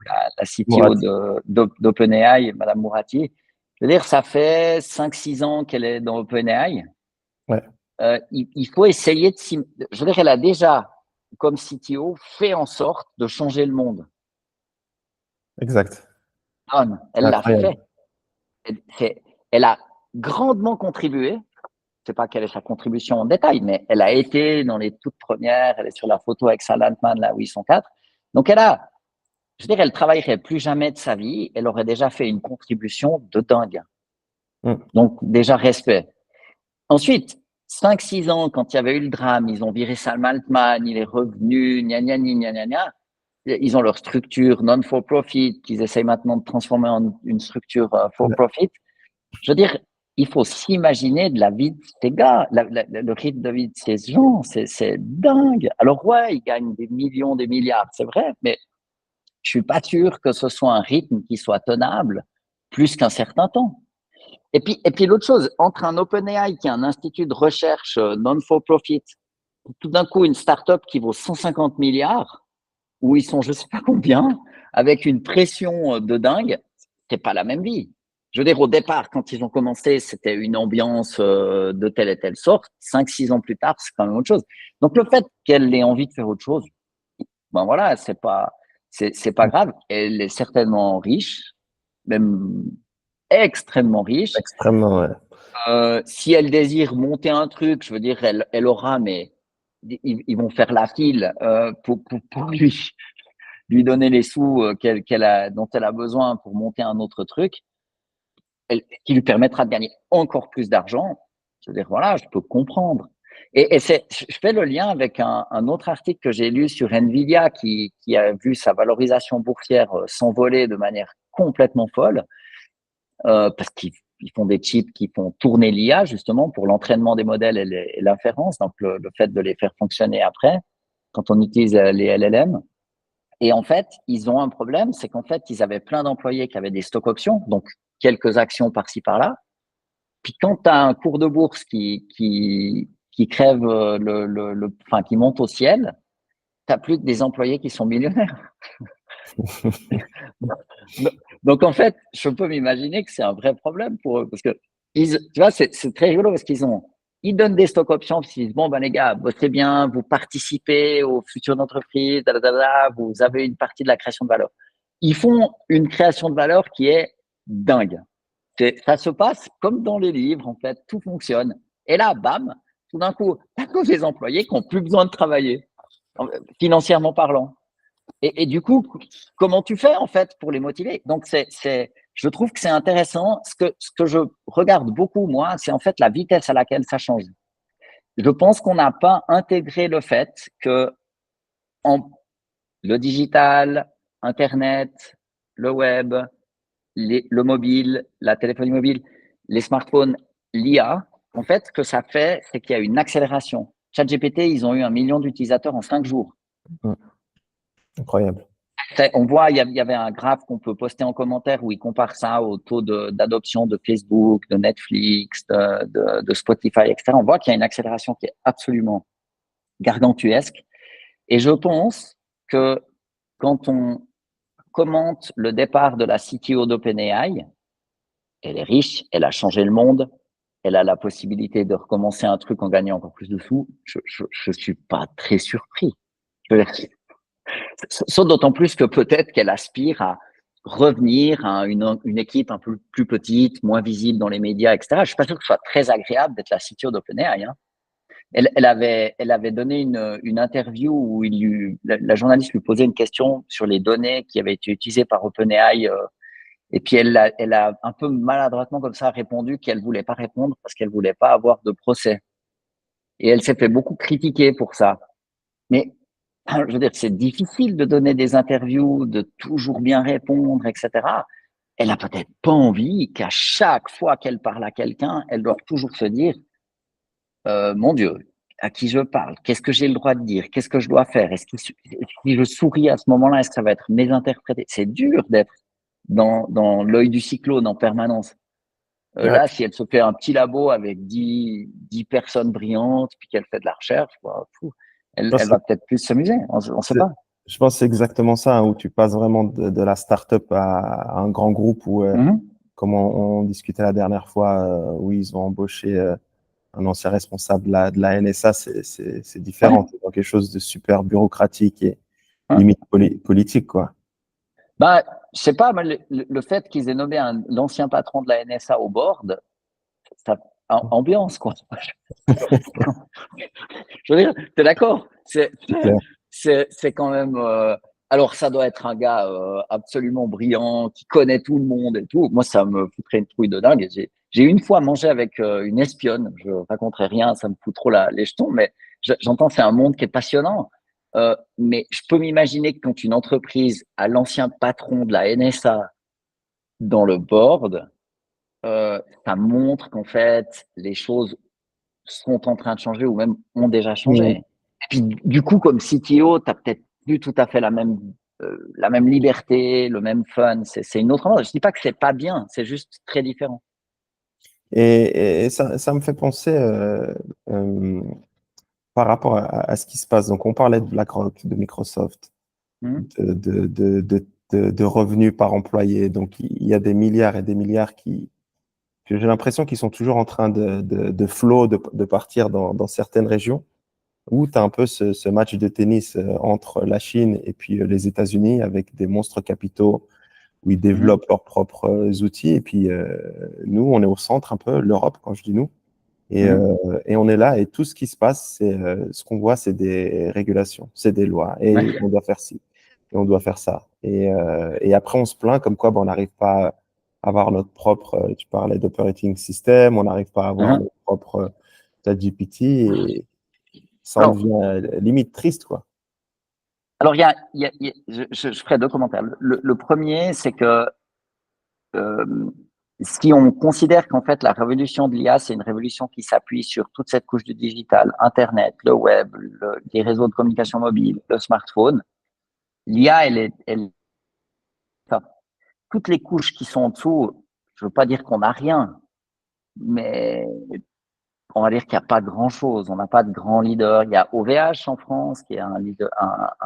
la CTO Mourad. d'OpenAI, Madame Mourati, je veux dire, ça fait 5-6 ans qu'elle est dans OpenAI. Ouais, Il faut essayer je veux dire, elle a déjà, comme CTO, fait en sorte de changer le monde. exact. C'est Elle l'a incroyable. fait. Elle a grandement contribué. Je ne sais pas quelle est sa contribution en détail, mais elle a été dans les toutes premières. Elle est sur la photo avec sa Landman, là où ils sont 4. Donc, je veux dire, elle travaillerait plus jamais de sa vie. Elle aurait déjà fait une contribution de dingue. Mm. Donc, déjà, respect. Ensuite, 5-6 ans, quand il y avait eu le drame, ils ont viré Salman Altman, il est revenu, gna gna gna gna gna gna. Ils ont leur structure non-for-profit qu'ils essayent maintenant de transformer en une structure Ouais, for-profit. Je veux dire, il faut s'imaginer de la vie de ces gars, le rythme de vie de ces gens, c'est dingue. Alors ouais, ils gagnent des millions, des milliards, c'est vrai, mais je suis pas sûr que ce soit un rythme qui soit tenable plus qu'un certain temps. Et puis l'autre chose, entre un OpenAI qui est un institut de recherche non-for-profit, tout d'un coup une start-up qui vaut 150 milliards, où ils sont je sais pas combien, avec une pression de dingue, c'est pas la même vie. Je veux dire, au départ, quand ils ont commencé, c'était une ambiance de telle et telle sorte. 5-6 ans plus tard, c'est quand même autre chose. Donc le fait qu'elle ait envie de faire autre chose, ben voilà, c'est pas grave. Elle est certainement riche, même extrêmement riche. extrêmement, ouais. Si elle désire monter un truc, je veux dire, elle aura, mais ils vont faire la file pour lui donner les sous dont elle a besoin pour monter un autre truc, qui lui permettra de gagner encore plus d'argent. Je veux dire, voilà, je peux comprendre. Je fais le lien avec un autre article que j'ai lu sur Nvidia qui a vu sa valorisation boursière s'envoler de manière complètement folle parce qu'ils font des chips qui font tourner l'IA justement pour l'entraînement des modèles et l'inférence, donc le fait de les faire fonctionner après quand on utilise les LLM. Et en fait, ils ont un problème, c'est qu'en fait, ils avaient plein d'employés qui avaient des stocks options, donc quelques actions par-ci par-là. Puis quand tu as un cours de bourse qui crève enfin, qui monte au ciel, tu n'as plus que des employés qui sont millionnaires. Donc en fait, je peux m'imaginer que c'est un vrai problème pour eux parce que tu vois, c'est très rigolo parce ils donnent des stocks options puis ils disent bon ben les gars, bossez bien, vous participez au futur d'entreprise, vous avez une partie de la création de valeur. Ils font une création de valeur qui est dingue. Ça se passe comme dans les livres en fait, tout fonctionne. Et là, bam, tout d'un coup, t'as tous les employés qui n'ont plus besoin de travailler financièrement parlant. Et du coup, comment tu fais en fait pour les motiver? Donc, je trouve que c'est intéressant. Ce que je regarde beaucoup, moi, c'est en fait la vitesse à laquelle ça change. Je pense qu'on n'a pas intégré le fait que le digital, Internet, le web, le mobile, la téléphonie mobile, les smartphones, l'IA, en fait, que ça fait, c'est qu'il y a une accélération. ChatGPT, ils ont eu 1 million d'utilisateurs en 5 jours. Mm. Incroyable. On voit, il y avait un graphe qu'on peut poster en commentaire où il compare ça au taux d'adoption de Facebook, de Netflix, de Spotify, etc. On voit qu'il y a une accélération qui est absolument gargantuesque. Et je pense que quand on commente le départ de la CTO d'OpenAI, elle est riche, elle a changé le monde, elle a la possibilité de recommencer un truc en gagnant encore plus de sous. Je suis pas très surpris. Sauf d'autant plus que peut-être qu'elle aspire à revenir à une équipe un peu plus petite, moins visible dans les médias, etc. Je suis pas sûr que ce soit très agréable d'être la CTO d'OpenAI. Hein. Elle avait donné une interview où la journaliste lui posait une question sur les données qui avaient été utilisées par OpenAI. Et puis elle a un peu maladroitement comme ça répondu qu'elle voulait pas répondre parce qu'elle voulait pas avoir de procès. Et elle s'est fait beaucoup critiquer pour ça. Mais je veux dire, c'est difficile de donner des interviews, de toujours bien répondre, etc. Elle a peut-être pas envie qu'à chaque fois qu'elle parle à quelqu'un, elle doit toujours se dire mon Dieu, à qui je parle, qu'est-ce que j'ai le droit de dire, qu'est-ce que je dois faire, si je souris à ce moment-là, est-ce que ça va être mésinterprété? C'est dur d'être dans l'œil du cyclone en permanence. Ouais, Là, si elle se fait un petit labo avec 10 personnes brillantes, puis qu'elle fait de la recherche, bah, je elle pense que va peut-être plus s'amuser. On ne sait c'est pas. je pense que c'est exactement ça, hein, où tu passes vraiment de la start-up à un grand groupe où, Mhm. comme on discutait la dernière fois, où ils ont embauché un ancien responsable de la NSA, c'est Ouais, différent. C'est dans quelque chose de super bureaucratique et ouais. limite politique, quoi. Bah, je sais pas, mais le fait qu'ils aient nommé l'ancien patron de la NSA au board, ça ambiance, quoi. Je veux dire, t'es d'accord? C'est clair. C'est quand même. Alors, ça doit être un gars absolument brillant, qui connaît tout le monde et tout. Moi, ça me foutrait une trouille de dingue. J'ai une fois mangé avec une espionne. Je raconterai rien, ça me fout trop les jetons, mais j'entends, c'est un monde qui est passionnant. Mais je peux m'imaginer que quand une entreprise a l'ancien patron de la NSA dans le board, ça montre qu'en fait, les choses sont en train de changer ou même ont déjà changé. Mm. Et puis, du coup, comme CTO, tu as peut-être plus tout à fait la même liberté, le même fun. C'est une autre chose. Je dis pas que c'est pas bien, c'est juste très différent. Et ça me fait penser euh, par rapport à ce qui se passe. Donc, on parlait de BlackRock, de Microsoft, Mhm. de revenus par employé. Donc, il y a des milliards et des milliards que j'ai l'impression qu'ils sont toujours en train de flow, de partir dans certaines régions où tu as un peu ce match de tennis entre la Chine et puis les États-Unis avec des monstres capitaux où ils Mhm. développent leurs propres outils. Et puis, nous, on est au centre un peu, l'Europe, quand je dis nous. Mhm. Et on est là et tout ce qui se passe, c'est ce qu'on voit, c'est des régulations, c'est des lois. Et Ouais. on doit faire ci, et on doit faire ça. Et après, on se plaint comme quoi ben, on n'arrive pas à avoir notre propre, tu parlais d'operating system, on n'arrive pas à avoir Mhm. notre propre ChatGPT et ça en Alors, devient limite triste, quoi. alors je ferai deux commentaires. Le premier, c'est que euh, si on considère qu'en fait la révolution de l'IA, c'est une révolution qui s'appuie sur toute cette couche du digital, Internet, le web, les réseaux de communication mobile, le smartphone, l'IA, enfin, toutes les couches qui sont en dessous, je veux pas dire qu'on n'a rien, mais on va dire qu'il n'y a pas grand-chose. On n'a pas de grand leader. Il y a OVH en France, qui est un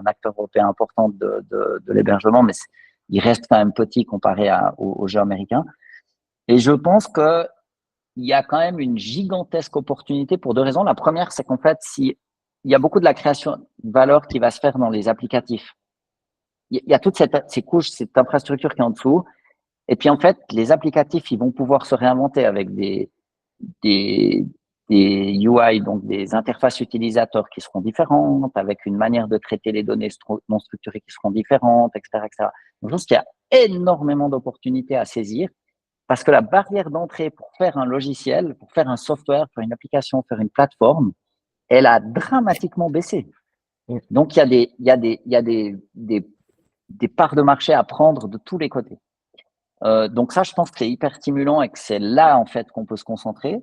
acteur européen important de l'hébergement, mais il reste quand même petit comparé aux jeux américains. Et je pense que il y a quand même une gigantesque opportunité pour deux raisons. La première, c'est qu'en fait, si il y a beaucoup de la création de valeur qui va se faire dans les applicatifs. Il y a toutes ces couches, cette infrastructure qui est en dessous. Et puis en fait, les applicatifs, ils vont pouvoir se réinventer avec des, des UI, donc des interfaces utilisateurs qui seront différentes, avec une manière de traiter les données non structurées qui seront différentes, etc., etc. Donc, je pense qu'il y a énormément d'opportunités à saisir parce que la barrière d'entrée pour faire un logiciel, pour faire un software, faire une application, faire une plateforme, elle a dramatiquement baissé. Mm. Donc, il y a des parts de marché à prendre de tous les côtés. Donc ça, je pense que c'est hyper stimulant et que c'est là, en fait, qu'on peut se concentrer.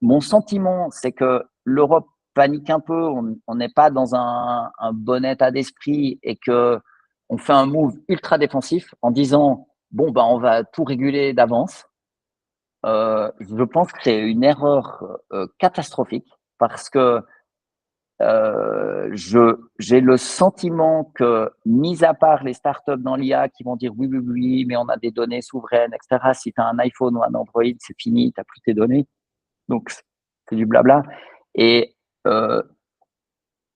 Mon sentiment, c'est que l'Europe panique un peu. On n'est pas dans un bon état d'esprit et que on fait un move ultra défensif en disant bon ben on va tout réguler d'avance. Je pense que c'est une erreur catastrophique parce que j'ai le sentiment que, mis à part les startups dans l'IA qui vont dire oui, oui, oui, mais on a des données souveraines, etc. Si tu as un iPhone ou un Android, c'est fini, tu n'as plus tes données. Donc, c'est du blabla. Et euh,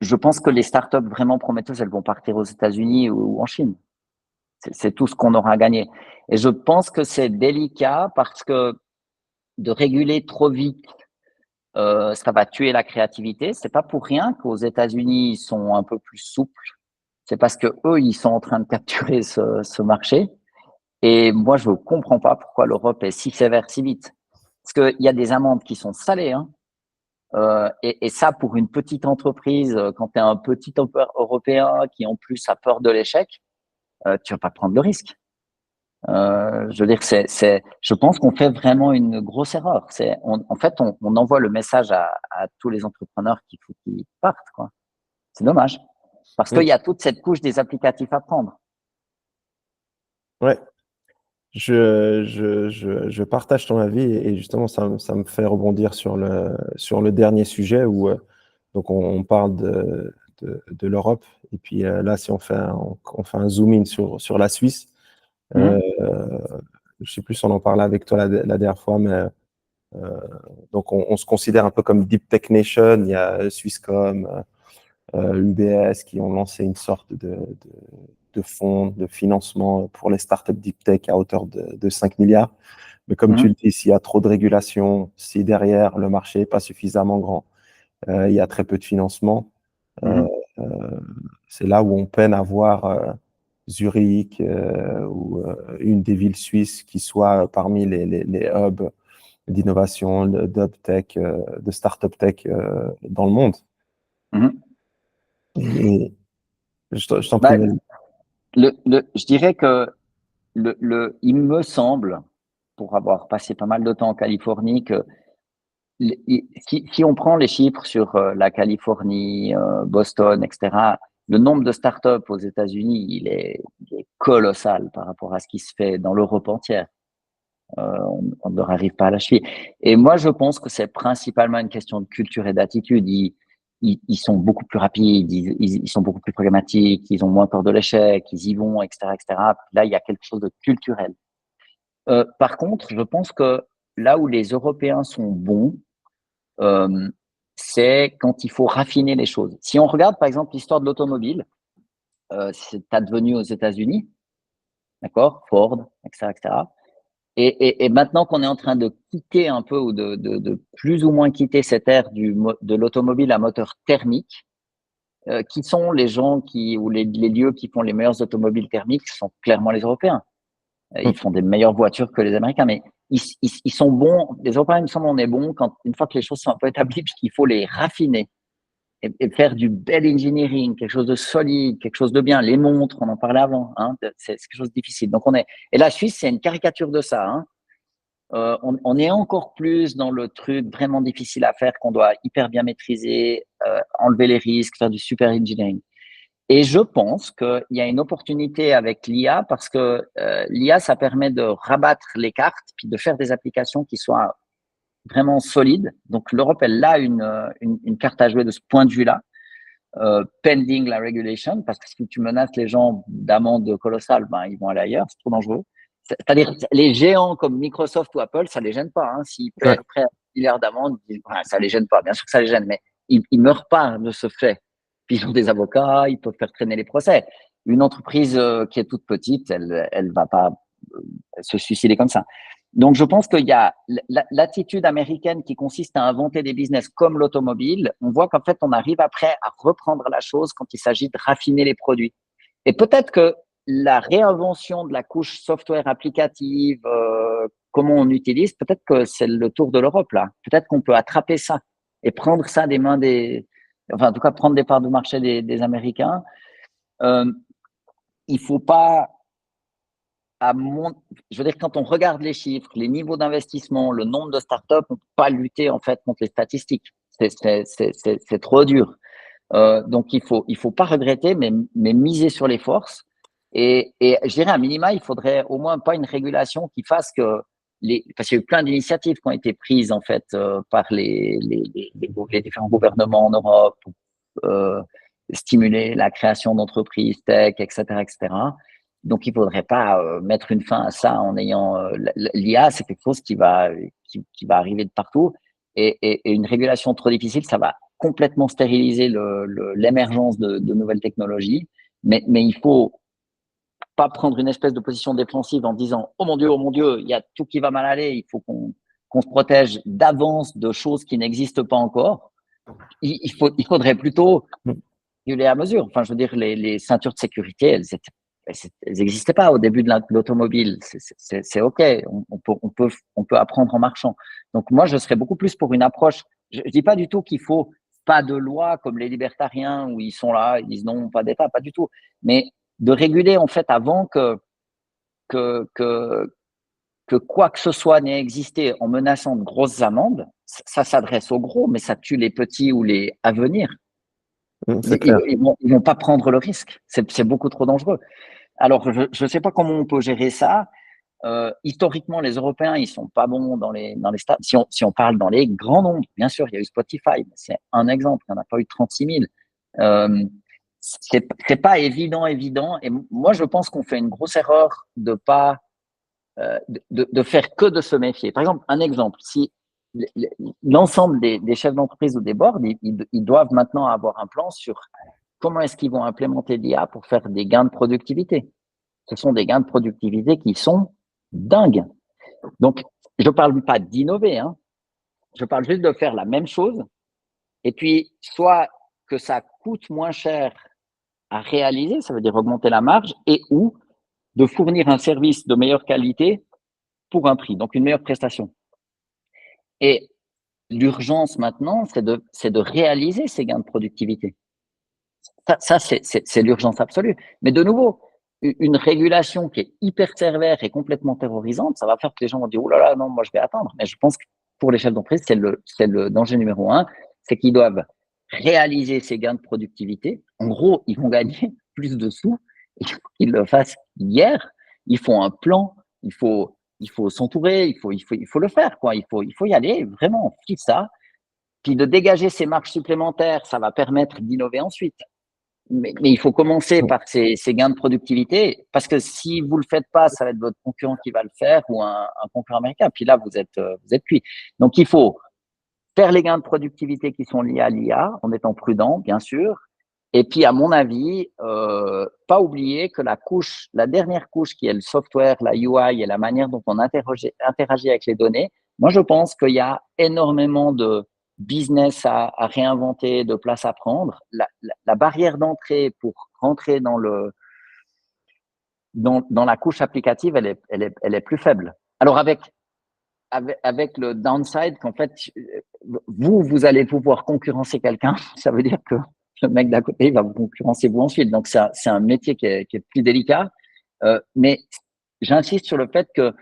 je pense que les startups vraiment prometteuses, elles vont partir aux États-Unis ou en Chine. C'est tout ce qu'on aura gagné. Et je pense que c'est délicat parce que de réguler trop vite, ça va tuer la créativité. C'est pas pour rien qu'aux États-Unis, ils sont un peu plus souples. C'est parce que eux, ils sont en train de capturer ce marché. Et moi, je ne comprends pas pourquoi l'Europe est si sévère si vite. Parce qu'il y a des amendes qui sont salées, hein. Et ça, pour une petite entreprise, quand tu es un petit Européen qui en plus a peur de l'échec, tu vas pas prendre le risque. Je veux dire, je pense qu'on fait vraiment une grosse erreur. En fait, on envoie le message à tous les entrepreneurs qu'il faut qu'ils partent, quoi. C'est dommage. Parce qu'il Oui, y a toute cette couche des applicatifs à prendre. ouais. Je partage ton avis et justement, ça me fait rebondir sur le dernier sujet où donc on parle de l'Europe. Et puis là, si on fait un zoom in sur la Suisse, euh, Mhm, je sais plus si on en parlait avec toi la dernière fois, mais euh, donc on se considère un peu comme Deep Tech Nation. Il y a Swisscom, UBS qui ont lancé une sorte de fonds de financement pour les startups Deep Tech à hauteur de 5 milliards. Mais comme tu mhm, le dis, s'il y a trop de régulation, si derrière le marché n'est pas suffisamment grand, il y a très peu de financement, euh, mhm, euh, c'est là où on peine à voir Zurich ou une des villes suisses qui soit parmi les hubs d'innovation, d'hub tech, de startup tech dans le monde. mhm. Et je t'en prie, Bah, vas-y. je dirais que il me semble, pour avoir passé pas mal de temps en Californie, que si on prend les chiffres sur la Californie, Boston, etc., le nombre de startups aux États-Unis, il est colossal par rapport à ce qui se fait dans l'Europe entière. On ne leur arrive pas à la cheville. Et moi, je pense que c'est principalement une question de culture et d'attitude. Ils sont beaucoup plus rapides, ils sont beaucoup plus pragmatiques, ils ont moins peur de l'échec, ils y vont, etc., etc. Là, il y a quelque chose de culturel. Par contre, je pense que là où les Européens sont bons, euh, c'est quand il faut raffiner les choses. Si on regarde, par exemple, l'histoire de l'automobile, c'est advenu aux États-Unis, d'accord, Ford, etc., etc. Et maintenant qu'on est en train de quitter un peu ou de plus ou moins quitter cette ère de l'automobile à moteur thermique, qui sont les gens ou les lieux qui font les meilleures automobiles thermiques sont clairement les Européens. Ils font des meilleures voitures que les Américains, mais ils sont bons. Les Européens, il me semble, on est bons quand une fois que les choses sont un peu établies, puisqu'il faut les raffiner et faire du bel engineering, quelque chose de solide, quelque chose de bien. Les montres, on en parlait avant, hein, c'est quelque chose de difficile. Donc et la Suisse, c'est une caricature de ça, hein. On est encore plus dans le truc vraiment difficile à faire qu'on doit hyper bien maîtriser, enlever les risques, faire du super engineering. Et je pense qu'il y a une opportunité avec l'IA parce que l'IA, ça permet de rabattre les cartes puis de faire des applications qui soient vraiment solides. Donc l'Europe, elle a une carte à jouer de ce point de vue-là, pending la regulation, parce que si tu menaces les gens d'amende colossale, ben, ils vont aller ailleurs, c'est trop dangereux. C'est-à-dire, les géants comme Microsoft ou Apple, ça les gêne pas. Hein. S'ils Ouais. paient près à 1 milliard d'amende, ça les gêne pas. Bien sûr que ça les gêne, mais ils meurent pas de ce fait. Puis ils ont des avocats, ils peuvent faire traîner les procès. Une entreprise qui est toute petite, elle va pas se suicider comme ça. Donc, je pense qu'il y a l'attitude américaine qui consiste à inventer des business comme l'automobile. On voit qu'en fait, on arrive après à reprendre la chose quand il s'agit de raffiner les produits. Et peut-être que la réinvention de la couche software applicative, comment on utilise, peut-être que c'est le tour de l'Europe là. Peut-être qu'on peut attraper ça et prendre ça des mains enfin en tout cas prendre des parts de marché des Américains. Euh, il faut pas je veux dire, quand on regarde les chiffres, les niveaux d'investissement, le nombre de startups, on ne peut pas lutter en fait contre les statistiques. C'est trop dur. Donc il faut pas regretter, mais miser sur les forces. Et je dirais à minima, il faudrait au moins pas une régulation qui fasse que parce qu'il y a eu plein d'initiatives qui ont été prises en fait par les différents gouvernements en Europe, euh, stimuler la création d'entreprises tech, etc., etc. Donc, il ne faudrait pas mettre une fin à ça en ayant l'IA, c'est quelque chose qui va arriver de partout. Et une régulation trop difficile, ça va complètement stériliser l'émergence de nouvelles technologies. Mais il faut pas prendre une espèce de position défensive en disant oh mon Dieu, il y a tout qui va mal aller, il faut qu'on se protège d'avance de choses qui n'existent pas encore. Il faudrait plutôt réguler à mesure. Enfin, je veux dire, les ceintures de sécurité, elles n'existaient pas au début de l'automobile. C'est OK. On peut apprendre en marchant. Donc, moi, je serais beaucoup plus pour une approche. Je ne dis pas du tout qu'il faut pas de loi comme les libertariens où ils sont là, ils disent non, pas d'État, pas du tout. Mais de réguler, en fait, avant que que quoi que ce soit n'ait existé en menaçant de grosses amendes, ça s'adresse aux gros, mais ça tue les petits ou les à venir. C'est clair. Ils vont pas prendre le risque. C'est beaucoup trop dangereux. Alors, je sais pas comment on peut gérer ça. Historiquement, les Européens, ils sont pas bons dans les stades. Si on parle dans les grands nombres, bien sûr, il y a eu Spotify, mais c'est un exemple. Il n'y en a pas eu 36 000. C'est pas évident. Et moi, je pense qu'on fait une grosse erreur de pas de faire que de se méfier. Par exemple, un exemple, si l'ensemble des chefs d'entreprise ou des boards, ils doivent maintenant avoir un plan sur comment est-ce qu'ils vont implémenter l'IA pour faire des gains de productivité. Ce sont des gains de productivité qui sont dingues. Donc, je parle pas d'innover, hein. Je parle juste de faire la même chose et puis soit que ça coûte moins cher à réaliser, ça veut dire augmenter la marge, et ou de fournir un service de meilleure qualité pour un prix, donc une meilleure prestation. Et l'urgence maintenant, c'est de réaliser ces gains de productivité. Ça c'est l'urgence absolue. Mais de nouveau, une régulation qui est hyper sévère et complètement terrorisante, ça va faire que les gens vont dire « Oh là là, non, moi je vais attendre ». Mais je pense que pour les chefs d'entreprise, c'est le danger numéro un, c'est qu'ils doivent réaliser ces gains de productivité. En gros, ils vont gagner plus de sous, il faut qu'ils le fassent hier. Ils font un plan, il faut s'entourer, il faut le faire, quoi. Il faut y aller, vraiment, on fait ça. Puis de dégager ces marges supplémentaires, ça va permettre d'innover ensuite. Mais il faut commencer par ces gains de productivité, parce que si vous le faites pas, ça va être votre concurrent qui va le faire ou un concurrent américain. Puis là, vous êtes cuit. Donc, il faut faire les gains de productivité qui sont liés à l'IA en étant prudent, bien sûr. Et puis, à mon avis, pas oublier que la dernière couche qui est le software, la UI et la manière dont on interagit avec les données, moi, je pense qu'il y a énormément de business à réinventer, de place à prendre. La barrière d'entrée pour rentrer dans la couche applicative, elle est plus faible. Alors, avec le downside qu'en fait, vous allez pouvoir concurrencer quelqu'un, ça veut dire que le mec d'à côté, il va vous concurrencer vous ensuite. Donc, c'est un métier qui est plus délicat. Mais j'insiste sur le fait que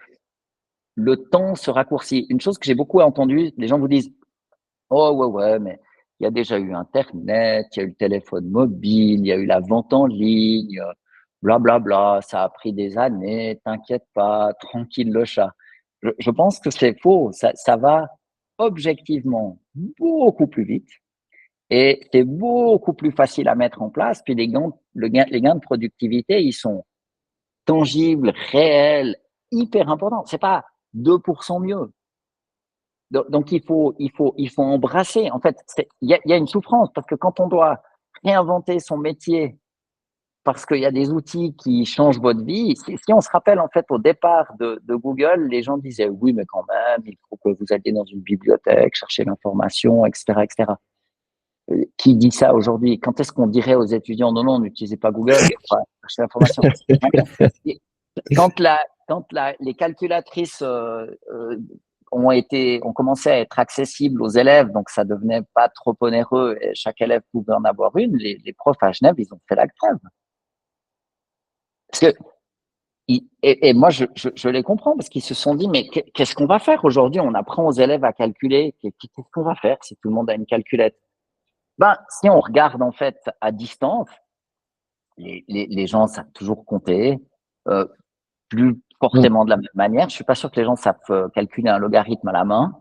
le temps se raccourcit. Une chose que j'ai beaucoup entendue, les gens vous disent « Oh ouais, mais il y a déjà eu Internet, il y a eu le téléphone mobile, il y a eu la vente en ligne, blablabla, ça a pris des années, t'inquiète pas, tranquille le chat. » Je pense que c'est faux. Ça va objectivement beaucoup plus vite et c'est beaucoup plus facile à mettre en place. Puis les gains de productivité, ils sont tangibles, réels, hyper importants. C'est pas 2% mieux. Donc il faut embrasser. En fait, il y a une souffrance parce que quand on doit réinventer son métier parce qu'il y a des outils qui changent votre vie. Si on se rappelle, en fait, au départ de Google, les gens disaient oui, mais quand même, il faut que vous alliez dans une bibliothèque, chercher l'information, etc., etc. Qui dit ça aujourd'hui? Quand est-ce qu'on dirait aux étudiants non, n'utilisez pas Google, cherchez l'information? Quand les calculatrices ont commencé à être accessibles aux élèves, donc ça devenait pas trop onéreux et chaque élève pouvait en avoir une, les profs à Genève, ils ont fait la grève. Parce que, et moi, je les comprends parce qu'ils se sont dit, mais qu'est-ce qu'on va faire aujourd'hui? On apprend aux élèves à calculer. Qu'est-ce qu'on va faire si tout le monde a une calculette? Ben, si on regarde en fait à distance, les gens savent toujours compter, plus forcément de la même manière. Je suis pas sûr que les gens savent calculer un logarithme à la main,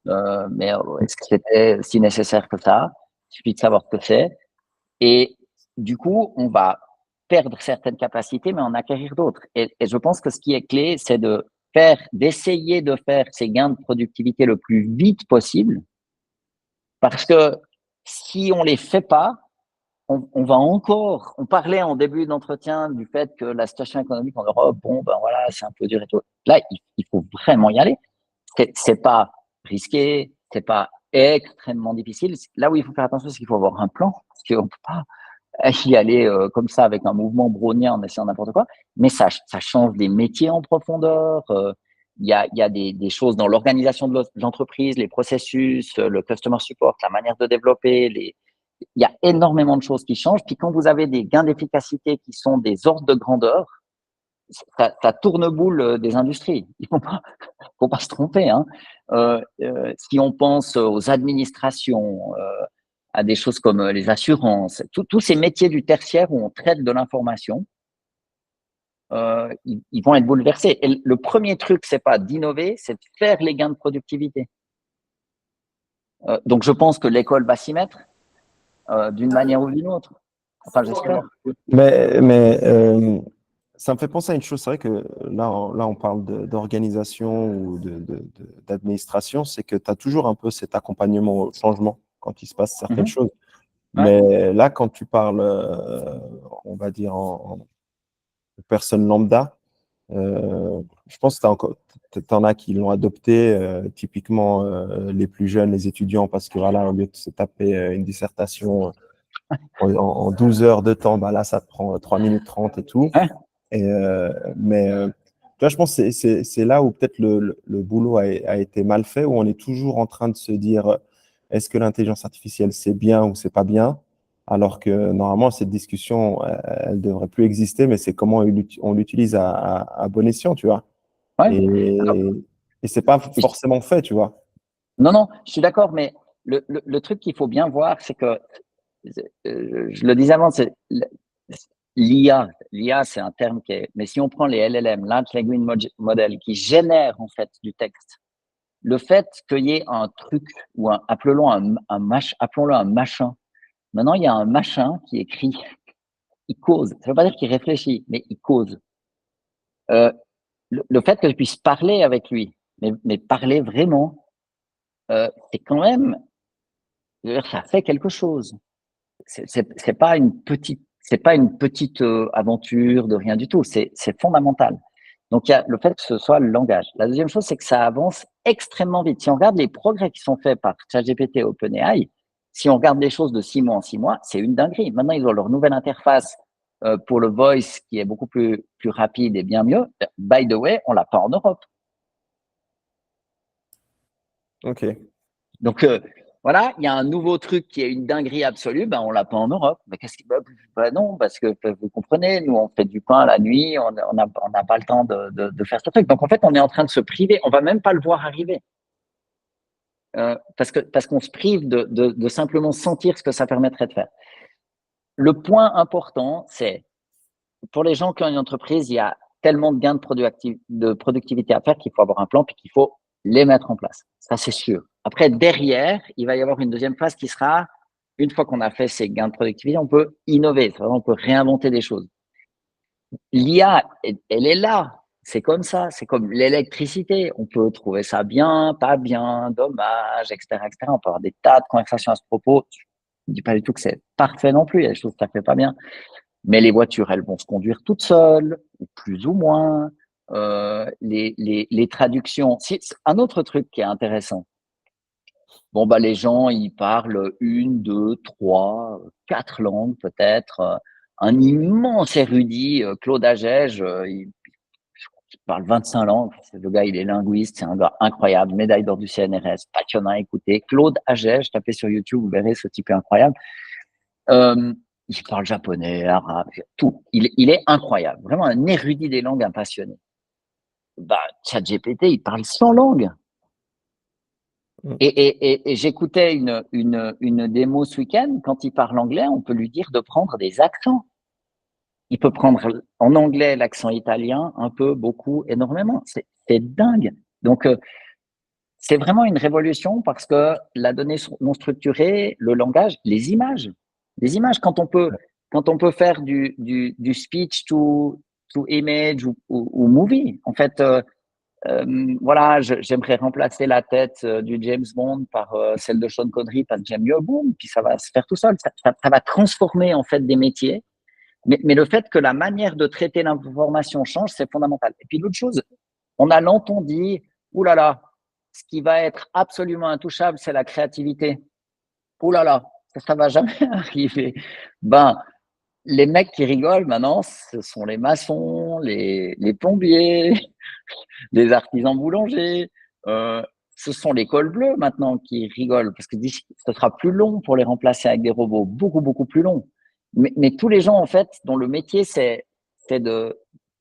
mais est-ce que c'était si nécessaire que ça? Il suffit de savoir ce que c'est. Et du coup, on va perdre certaines capacités, mais en acquérir d'autres. Et je pense que ce qui est clé, c'est d'essayer de faire ces gains de productivité le plus vite possible, parce que si on les fait pas, on va encore. On parlait en début d'entretien du fait que la situation économique en Europe, bon ben voilà, c'est un peu dur et tout. Là, il faut vraiment y aller. C'est pas risqué, c'est pas extrêmement difficile. Là où il faut faire attention, c'est qu'il faut avoir un plan, parce qu'on peut pas y aller comme ça avec un mouvement brownien en essayant n'importe quoi, mais ça change des métiers en profondeur. Il y a des choses dans l'organisation de l'entreprise, les processus, le customer support, la manière de développer. Il y a énormément de choses qui changent. Puis quand vous avez des gains d'efficacité qui sont des ordres de grandeur, ça tourne-boule des industries. Il faut pas se tromper, hein. Si on pense aux administrations, à des choses comme les assurances, tous ces métiers du tertiaire où on traite de l'information, ils vont être bouleversés. Et le premier truc, c'est pas d'innover, c'est de faire les gains de productivité. Donc, je pense que l'école va s'y mettre d'une manière ou d'une autre. Enfin, j'espère. Mais ça me fait penser à une chose. C'est vrai que là on parle d'organisation ou d'administration. C'est que tu as toujours un peu cet accompagnement au changement quand il se passe certaines Mhm. choses. Ouais. Mais là, quand tu parles, on va dire, en personne lambda, je pense que t'en as qui l'ont adopté, typiquement les plus jeunes, les étudiants, parce que voilà, au lieu de se taper une dissertation en 12 heures de temps, bah là, ça te prend 3 minutes 30 et tout. Ouais. Mais tu vois, je pense que c'est là où peut-être le boulot a été mal fait, où on est toujours en train de se dire, est-ce que l'intelligence artificielle, c'est bien ou c'est pas bien? Alors que normalement, cette discussion, elle devrait plus exister, mais c'est comment on l'utilise à bon escient, tu vois. Ouais. Alors, Et, et c'est pas forcément fait, tu vois. non, non, je suis d'accord, mais le truc qu'il faut bien voir, c'est que, je le disais avant, c'est l'IA. L'IA, c'est un terme qui est. Mais si on prend les LLM, Large Language Model, qui génèrent en fait du texte, le fait qu'il y ait un truc ou appelons-le un machin. Maintenant, il y a un machin qui écrit, il cause. Ça ne veut pas dire qu'il réfléchit, mais il cause. Euh, le fait que je puisse parler avec lui, mais parler vraiment, c'est quand même, je veux dire, ça fait quelque chose. C'est pas une petite aventure de rien du tout. C'est fondamental. Donc il y a le fait que ce soit le langage. La deuxième chose, c'est que ça avance extrêmement vite. Si on regarde les progrès qui sont faits par ChatGPT et OpenAI, si on regarde les choses de 6 mois en 6 mois, c'est une dinguerie. Maintenant, ils ont leur nouvelle interface pour le voice qui est beaucoup plus rapide et bien mieux. By the way, on l'a pas en Europe. Ok. Donc voilà, il y a un nouveau truc qui est une dinguerie absolue, ben on l'a pas en Europe. Mais qu'est-ce qui ben non, parce que vous comprenez, nous on fait du pain la nuit, on n'a pas le temps de faire ce truc. Donc en fait, on est en train de se priver, on va même pas le voir arriver. Parce qu'on se prive de simplement sentir ce que ça permettrait de faire. Le point important, c'est pour les gens qui ont une entreprise, il y a tellement de gains de productivité à faire qu'il faut avoir un plan puis qu'il faut les mettre en place. Ça, c'est sûr. Après, derrière, il va y avoir une deuxième phase qui sera, une fois qu'on a fait ces gains de productivité, on peut innover, on peut réinventer des choses. L'IA, elle est là. C'est comme ça. C'est comme l'électricité. On peut trouver ça bien, pas bien, dommage, etc., etc. On peut avoir des tas de conversations à ce propos. Je ne dis pas du tout que c'est parfait non plus. Il y a des choses que ça fait pas bien. Mais les voitures, elles vont se conduire toutes seules, plus ou moins. Les traductions. Un autre truc qui est intéressant. Bon, bah, les gens, ils parlent une, deux, trois, quatre langues peut-être. Un immense érudit, Claude Agege, il parle 25 langues. Le gars, il est linguiste, c'est un gars incroyable, médaille d'or du CNRS, passionnant à écouter. Claude Agege, tapez sur YouTube, vous verrez, ce type est incroyable. Il parle japonais, arabe, tout. Il est incroyable, vraiment un érudit des langues, un passionné. Bah, ChatGPT, il parle 100 langues. Et j'écoutais une démo ce week-end. Quand il parle anglais, on peut lui dire de prendre des accents. Il peut prendre en anglais l'accent italien, un peu, beaucoup, énormément. C'est dingue. Donc, c'est vraiment une révolution parce que la donnée non structurée, le langage, les images, quand on peut faire du speech to image ou movie, en fait, voilà, j'aimerais remplacer la tête du James Bond par celle de Sean Connery parce que j'aime mieux, boum, puis ça va se faire tout seul. Ça va transformer en fait des métiers. Mais le fait que la manière de traiter l'information change, c'est fondamental. Et puis l'autre chose, on a longtemps dit, ouh là là, ce qui va être absolument intouchable, c'est la créativité. Ouh là là, ça va jamais arriver. Ben, les mecs qui rigolent maintenant, ce sont les maçons, les plombiers, les artisans boulangers. Euh, Ce sont les cols bleus maintenant qui rigolent parce que ce sera plus long pour les remplacer avec des robots, beaucoup, beaucoup plus long. Mais tous les gens, en fait, dont le métier, c'est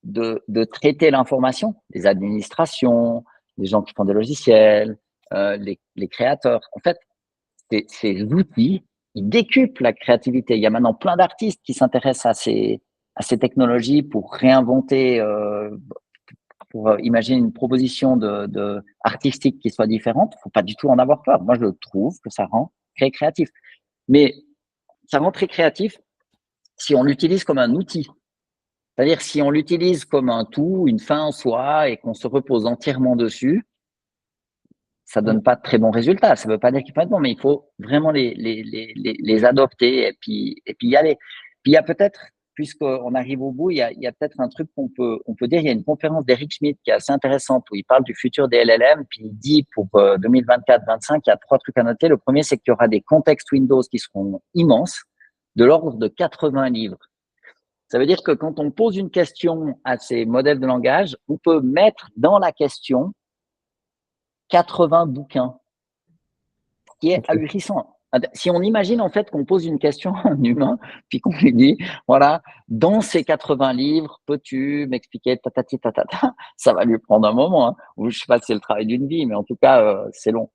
de traiter l'information, les administrations, les gens qui font des logiciels, les créateurs. En fait, ces outils, ils décuplent la créativité. Il y a maintenant plein d'artistes qui s'intéressent à ces technologies pour réinventer, pour imaginer une proposition artistique qui soit différente. Il ne faut pas du tout en avoir peur. Moi, je trouve que ça rend très créatif. Mais ça rend très créatif si on l'utilise comme un outil. C'est-à-dire si on l'utilise comme un tout, une fin en soi, et qu'on se repose entièrement dessus, ça donne pas de très bons résultats. Ça veut pas dire qu'il faut être bon, mais il faut vraiment les adopter et puis y aller. Puis il y a peut-être, puisqu'on arrive au bout, il y a peut-être un truc on peut dire. Il y a une conférence d'Eric Schmidt qui est assez intéressante où il parle du futur des LLM. Puis il dit pour 2024-25, il y a 3 trucs à noter. Le premier, c'est qu'il y aura des contextes Windows qui seront immenses, de l'ordre de 80 livres. Ça veut dire que quand on pose une question à ces modèles de langage, on peut mettre dans la question 80 bouquins, qui est ahurissant. Si on imagine en fait qu'on pose une question à un humain, puis qu'on lui dit, voilà, dans ces 80 livres, peux-tu m'expliquer tatati tatata, ça va lui prendre un moment, hein. Ou je sais pas si c'est le travail d'une vie, mais en tout cas, c'est long.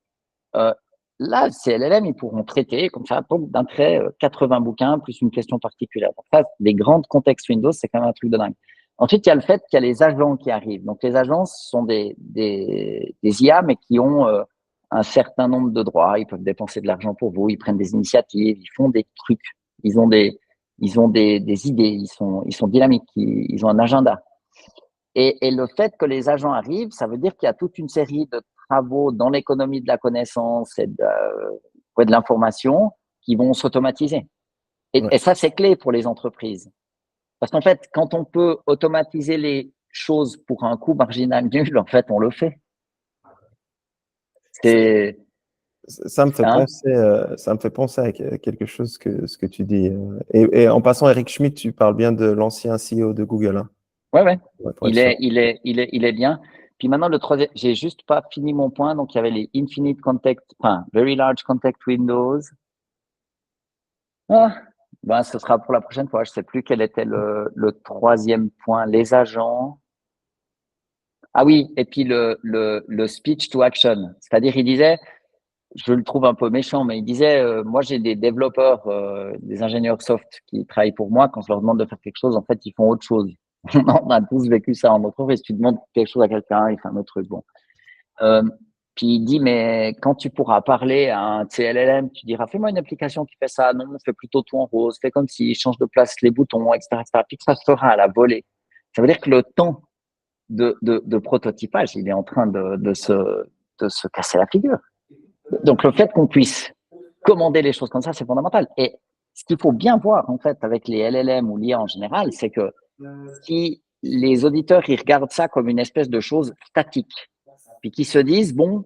Là, ces LLM, ils pourront traiter comme ça, d'un trait, 80 bouquins plus une question particulière. Donc ça, les grands contextes Windows, c'est quand même un truc de dingue. Ensuite, il y a le fait qu'il y a les agents qui arrivent. Donc, les agents sont des IA, mais qui ont un certain nombre de droits. Ils peuvent dépenser de l'argent pour vous, ils prennent des initiatives, ils font des trucs, ils ont des idées, ils sont dynamiques, ils ont un agenda. Et le fait que les agents arrivent, ça veut dire qu'il y a toute une série de travaux dans l'économie de la connaissance et de l'information qui vont s'automatiser. Et ça, c'est clé pour les entreprises. Parce qu'en fait, quand on peut automatiser les choses pour un coût marginal nul, en fait, on le fait. C'est, Ça me fait hein? penser à quelque chose ce que tu dis. Et en passant, Eric Schmidt, tu parles bien de l'ancien CEO de Google, hein. Ouais. Pour être sûr. Il est bien. Puis maintenant, le troisième, j'ai juste pas fini mon point. Donc, il y avait les Infinite Context, enfin, Very Large Context Windows. Ben, ce sera pour la prochaine fois. Je sais plus quel était le troisième point. Les agents. Ah oui, et puis le speech to action. C'est-à-dire, il disait, je le trouve un peu méchant, mais il disait, moi, j'ai des développeurs, des ingénieurs soft qui travaillent pour moi. Quand je leur demande de faire quelque chose, en fait, ils font autre chose. On a tous vécu ça en entreprise. Tu demandes quelque chose à quelqu'un, il fait un autre truc. Bon. Puis il dit, mais quand tu pourras parler à un CLLM, tu diras, fais-moi une application qui fait ça. Non, fais plutôt tout en rose. Fais comme si change de place les boutons, etc., etc. Puis que ça se fera à la volée. Ça veut dire que le temps de prototypage, il est en train de se casser la figure. Donc, le fait qu'on puisse commander les choses comme ça, c'est fondamental. Et ce qu'il faut bien voir, en fait, avec les LLM ou l'IA en général, c'est que si les auditeurs, ils regardent ça comme une espèce de chose statique, puis qu'ils se disent, bon,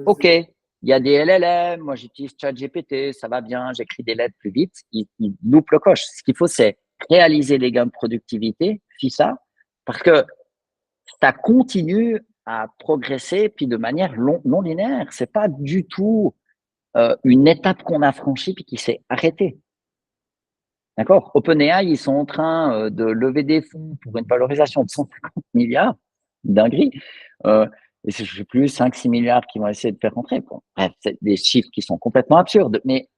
OK, il y a des LLM, moi j'utilise ChatGPT, ça va bien, j'écris des lettres plus vite, ils loupent le coche. Ce qu'il faut, c'est réaliser les gains de productivité, ça, parce que ça continue à progresser, puis de manière non linéaire. C'est pas du tout une étape qu'on a franchie puis qui s'est arrêtée. D'accord? OpenAI, ils sont en train de lever des fonds pour une valorisation de 150 milliards, dinguerie. Et je ne sais plus, 5-6 milliards qui vont essayer de faire rentrer. Bon, bref, c'est des chiffres qui sont complètement absurdes. Mais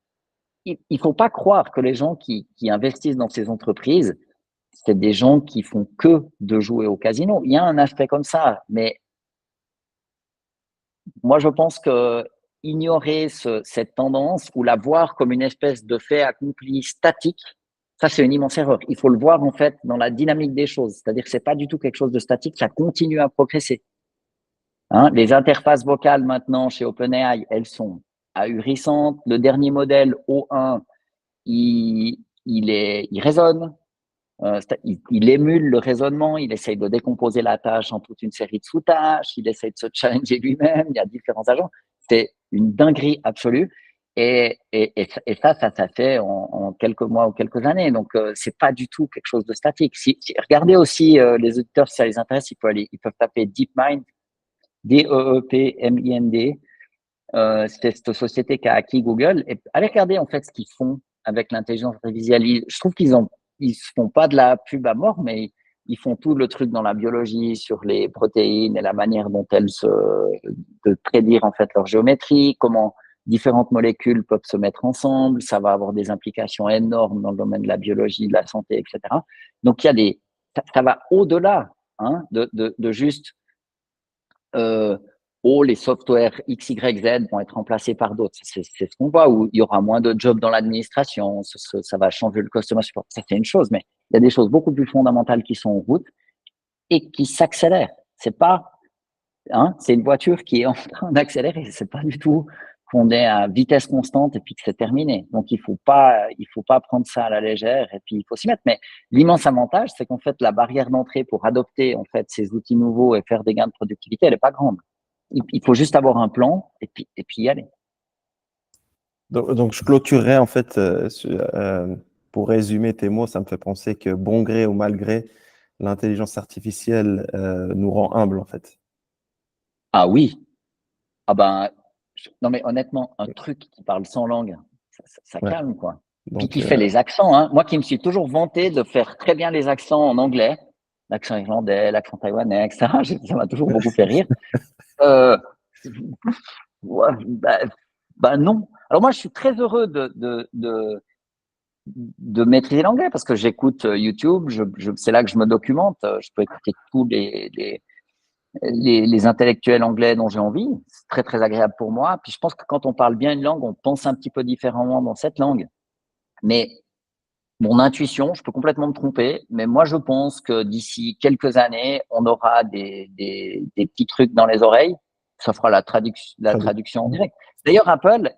il ne faut pas croire que les gens qui investissent dans ces entreprises, c'est des gens qui font que de jouer au casino. Il y a un aspect comme ça, mais moi, je pense que ignorer cette tendance ou la voir comme une espèce de fait accompli statique, ça, c'est une immense erreur. Il faut le voir, en fait, dans la dynamique des choses. C'est-à-dire que c'est pas du tout quelque chose de statique, ça continue à progresser. Hein, les interfaces vocales, maintenant, chez OpenAI, elles sont ahurissantes. Le dernier modèle, O1, il résonne. Il émule le raisonnement, il essaye de décomposer la tâche en toute une série de sous-tâches, il essaye de se challenger lui-même, il y a différents agents. C'est une dinguerie absolue. Et ça fait en quelques mois ou quelques années. Donc, c'est pas du tout quelque chose de statique. Regardez aussi les auditeurs, si ça les intéresse, ils peuvent taper DeepMind, DeepMind. C'est cette société qui a acquis Google. Et allez regarder en fait ce qu'ils font avec l'intelligence artificielle. Je trouve ils se font pas de la pub à mort, mais ils font tout le truc dans la biologie sur les protéines et la manière dont elles de prédire en fait leur géométrie, comment différentes molécules peuvent se mettre ensemble. Ça va avoir des implications énormes dans le domaine de la biologie, de la santé, etc. Donc, il y a ça va au-delà de juste les softwares X, Y, Z vont être remplacés par d'autres. C'est ce qu'on voit, où il y aura moins de jobs dans l'administration, ça va changer le customer support. Ça, c'est une chose, mais il y a des choses beaucoup plus fondamentales qui sont en route et qui s'accélèrent. C'est pas, c'est une voiture qui est en train d'accélérer. C'est pas du tout qu'on est à vitesse constante et puis que c'est terminé. Donc, il faut pas prendre ça à la légère et puis il faut s'y mettre. Mais l'immense avantage, c'est qu'en fait, la barrière d'entrée pour adopter, en fait, ces outils nouveaux et faire des gains de productivité, elle est pas grande. Il faut juste avoir un plan et puis y aller. Donc, je clôturerai en fait, pour résumer tes mots, ça me fait penser que bon gré ou mal gré, l'intelligence artificielle nous rend humbles en fait. Ah oui. Ah ben, non mais honnêtement, un truc qui parle 100 langues, ça Ouais. calme quoi. Puis Donc, qui fait les accents, hein. Moi qui me suis toujours vanté de faire très bien les accents en anglais, l'accent irlandais, l'accent taïwanais, etc. Ça m'a toujours beaucoup fait rire. Euh, ouais, bah non. Alors moi, je suis très heureux de maîtriser l'anglais parce que j'écoute YouTube, c'est là que je me documente. Je peux écouter tous les intellectuels anglais dont j'ai envie. C'est très, très agréable pour moi. Puis je pense que quand on parle bien une langue, on pense un petit peu différemment dans cette langue. Mais mon intuition, je peux complètement me tromper, mais moi je pense que d'ici quelques années, on aura des petits trucs dans les oreilles. Ça fera la traduction en direct. D'ailleurs, Apple,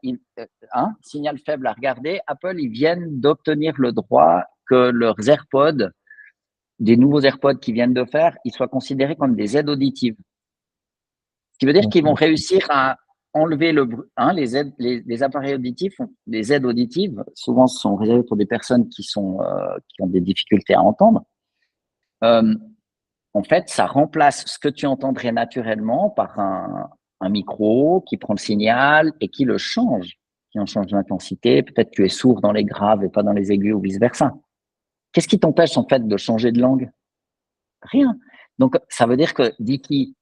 signal faible à regarder, Apple, ils viennent d'obtenir le droit que leurs AirPods, des nouveaux AirPods qu'ils viennent de faire, ils soient considérés comme des aides auditives. Ce qui veut dire qu'ils vont réussir à enlever les appareils auditifs, les aides auditives, souvent sont réservés pour des personnes qui ont des difficultés à entendre. En fait, ça remplace ce que tu entendrais naturellement par un micro qui prend le signal et qui le change, qui en change l'intensité. Peut-être que tu es sourd dans les graves et pas dans les aigus ou vice-versa. Qu'est-ce qui t'empêche en fait de changer de langue? Rien. Donc, ça veut dire que d'ici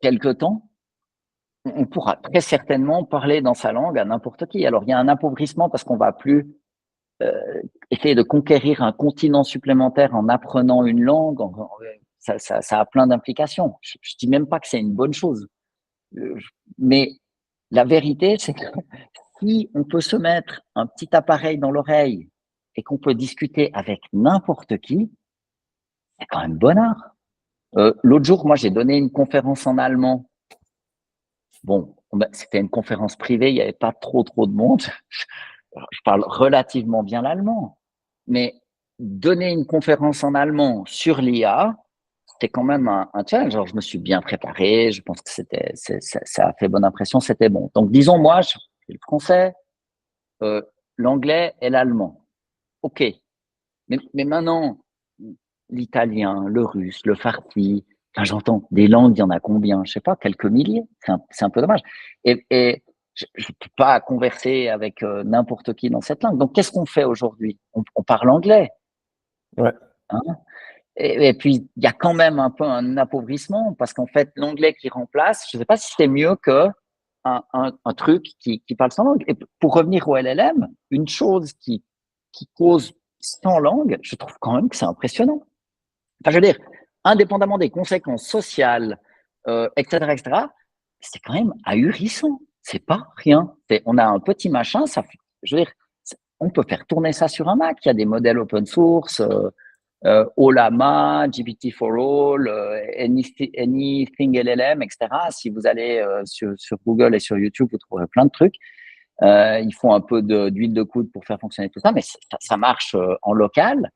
quelques temps, on pourra très certainement parler dans sa langue à n'importe qui. Alors, il y a un appauvrissement parce qu'on va plus essayer de conquérir un continent supplémentaire en apprenant une langue. Ça a plein d'implications. Je dis même pas que c'est une bonne chose. Mais la vérité, c'est que si on peut se mettre un petit appareil dans l'oreille et qu'on peut discuter avec n'importe qui, c'est quand même bonheur. L'autre jour, moi, j'ai donné une conférence en allemand. Bon, c'était une conférence privée, il n'y avait pas trop de monde. Je parle relativement bien l'allemand, mais donner une conférence en allemand sur l'IA, c'était quand même un challenge. Alors, je me suis bien préparé, je pense que ça a fait bonne impression, c'était bon. Donc, disons, moi, je fais le français, l'anglais et l'allemand. OK. Mais maintenant, l'italien, le russe, le farsi, enfin, j'entends des langues, il y en a combien? Je sais pas, quelques milliers. C'est un peu dommage. Et je ne peux pas converser avec n'importe qui dans cette langue. Donc, qu'est-ce qu'on fait aujourd'hui? On parle anglais. ouais. Hein, et puis, il y a quand même un peu un appauvrissement parce qu'en fait, l'anglais qui remplace, je ne sais pas si c'est mieux que un truc qui parle sans langue. Et pour revenir au LLM, une chose qui cause sans langue, je trouve quand même que c'est impressionnant. Enfin, je veux dire, indépendamment des conséquences sociales, etc., c'est quand même ahurissant. C'est pas rien. On a un petit machin, je veux dire, on peut faire tourner ça sur un Mac. Il y a des modèles open source, Olama, GPT4All, Anything LLM, etc. Si vous allez sur Google et sur YouTube, vous trouverez plein de trucs. Ils font un peu d'huile de coude pour faire fonctionner tout ça, mais ça marche en local.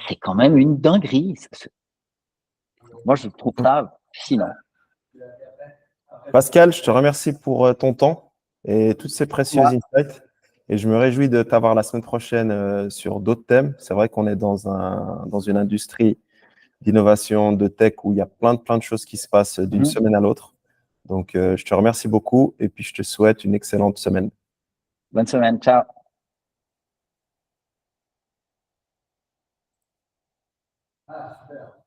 C'est quand même une dinguerie. Moi, je trouve ça fascinant. Pascal, je te remercie pour ton temps et toutes ces précieux Moi, insights. Et je me réjouis de t'avoir la semaine prochaine sur d'autres thèmes. C'est vrai qu'on est dans une industrie d'innovation, de tech, où il y a plein de choses qui se passent d'une semaine à l'autre. Donc, je te remercie beaucoup et puis je te souhaite une excellente semaine. bonne semaine. Ciao. Ah, super.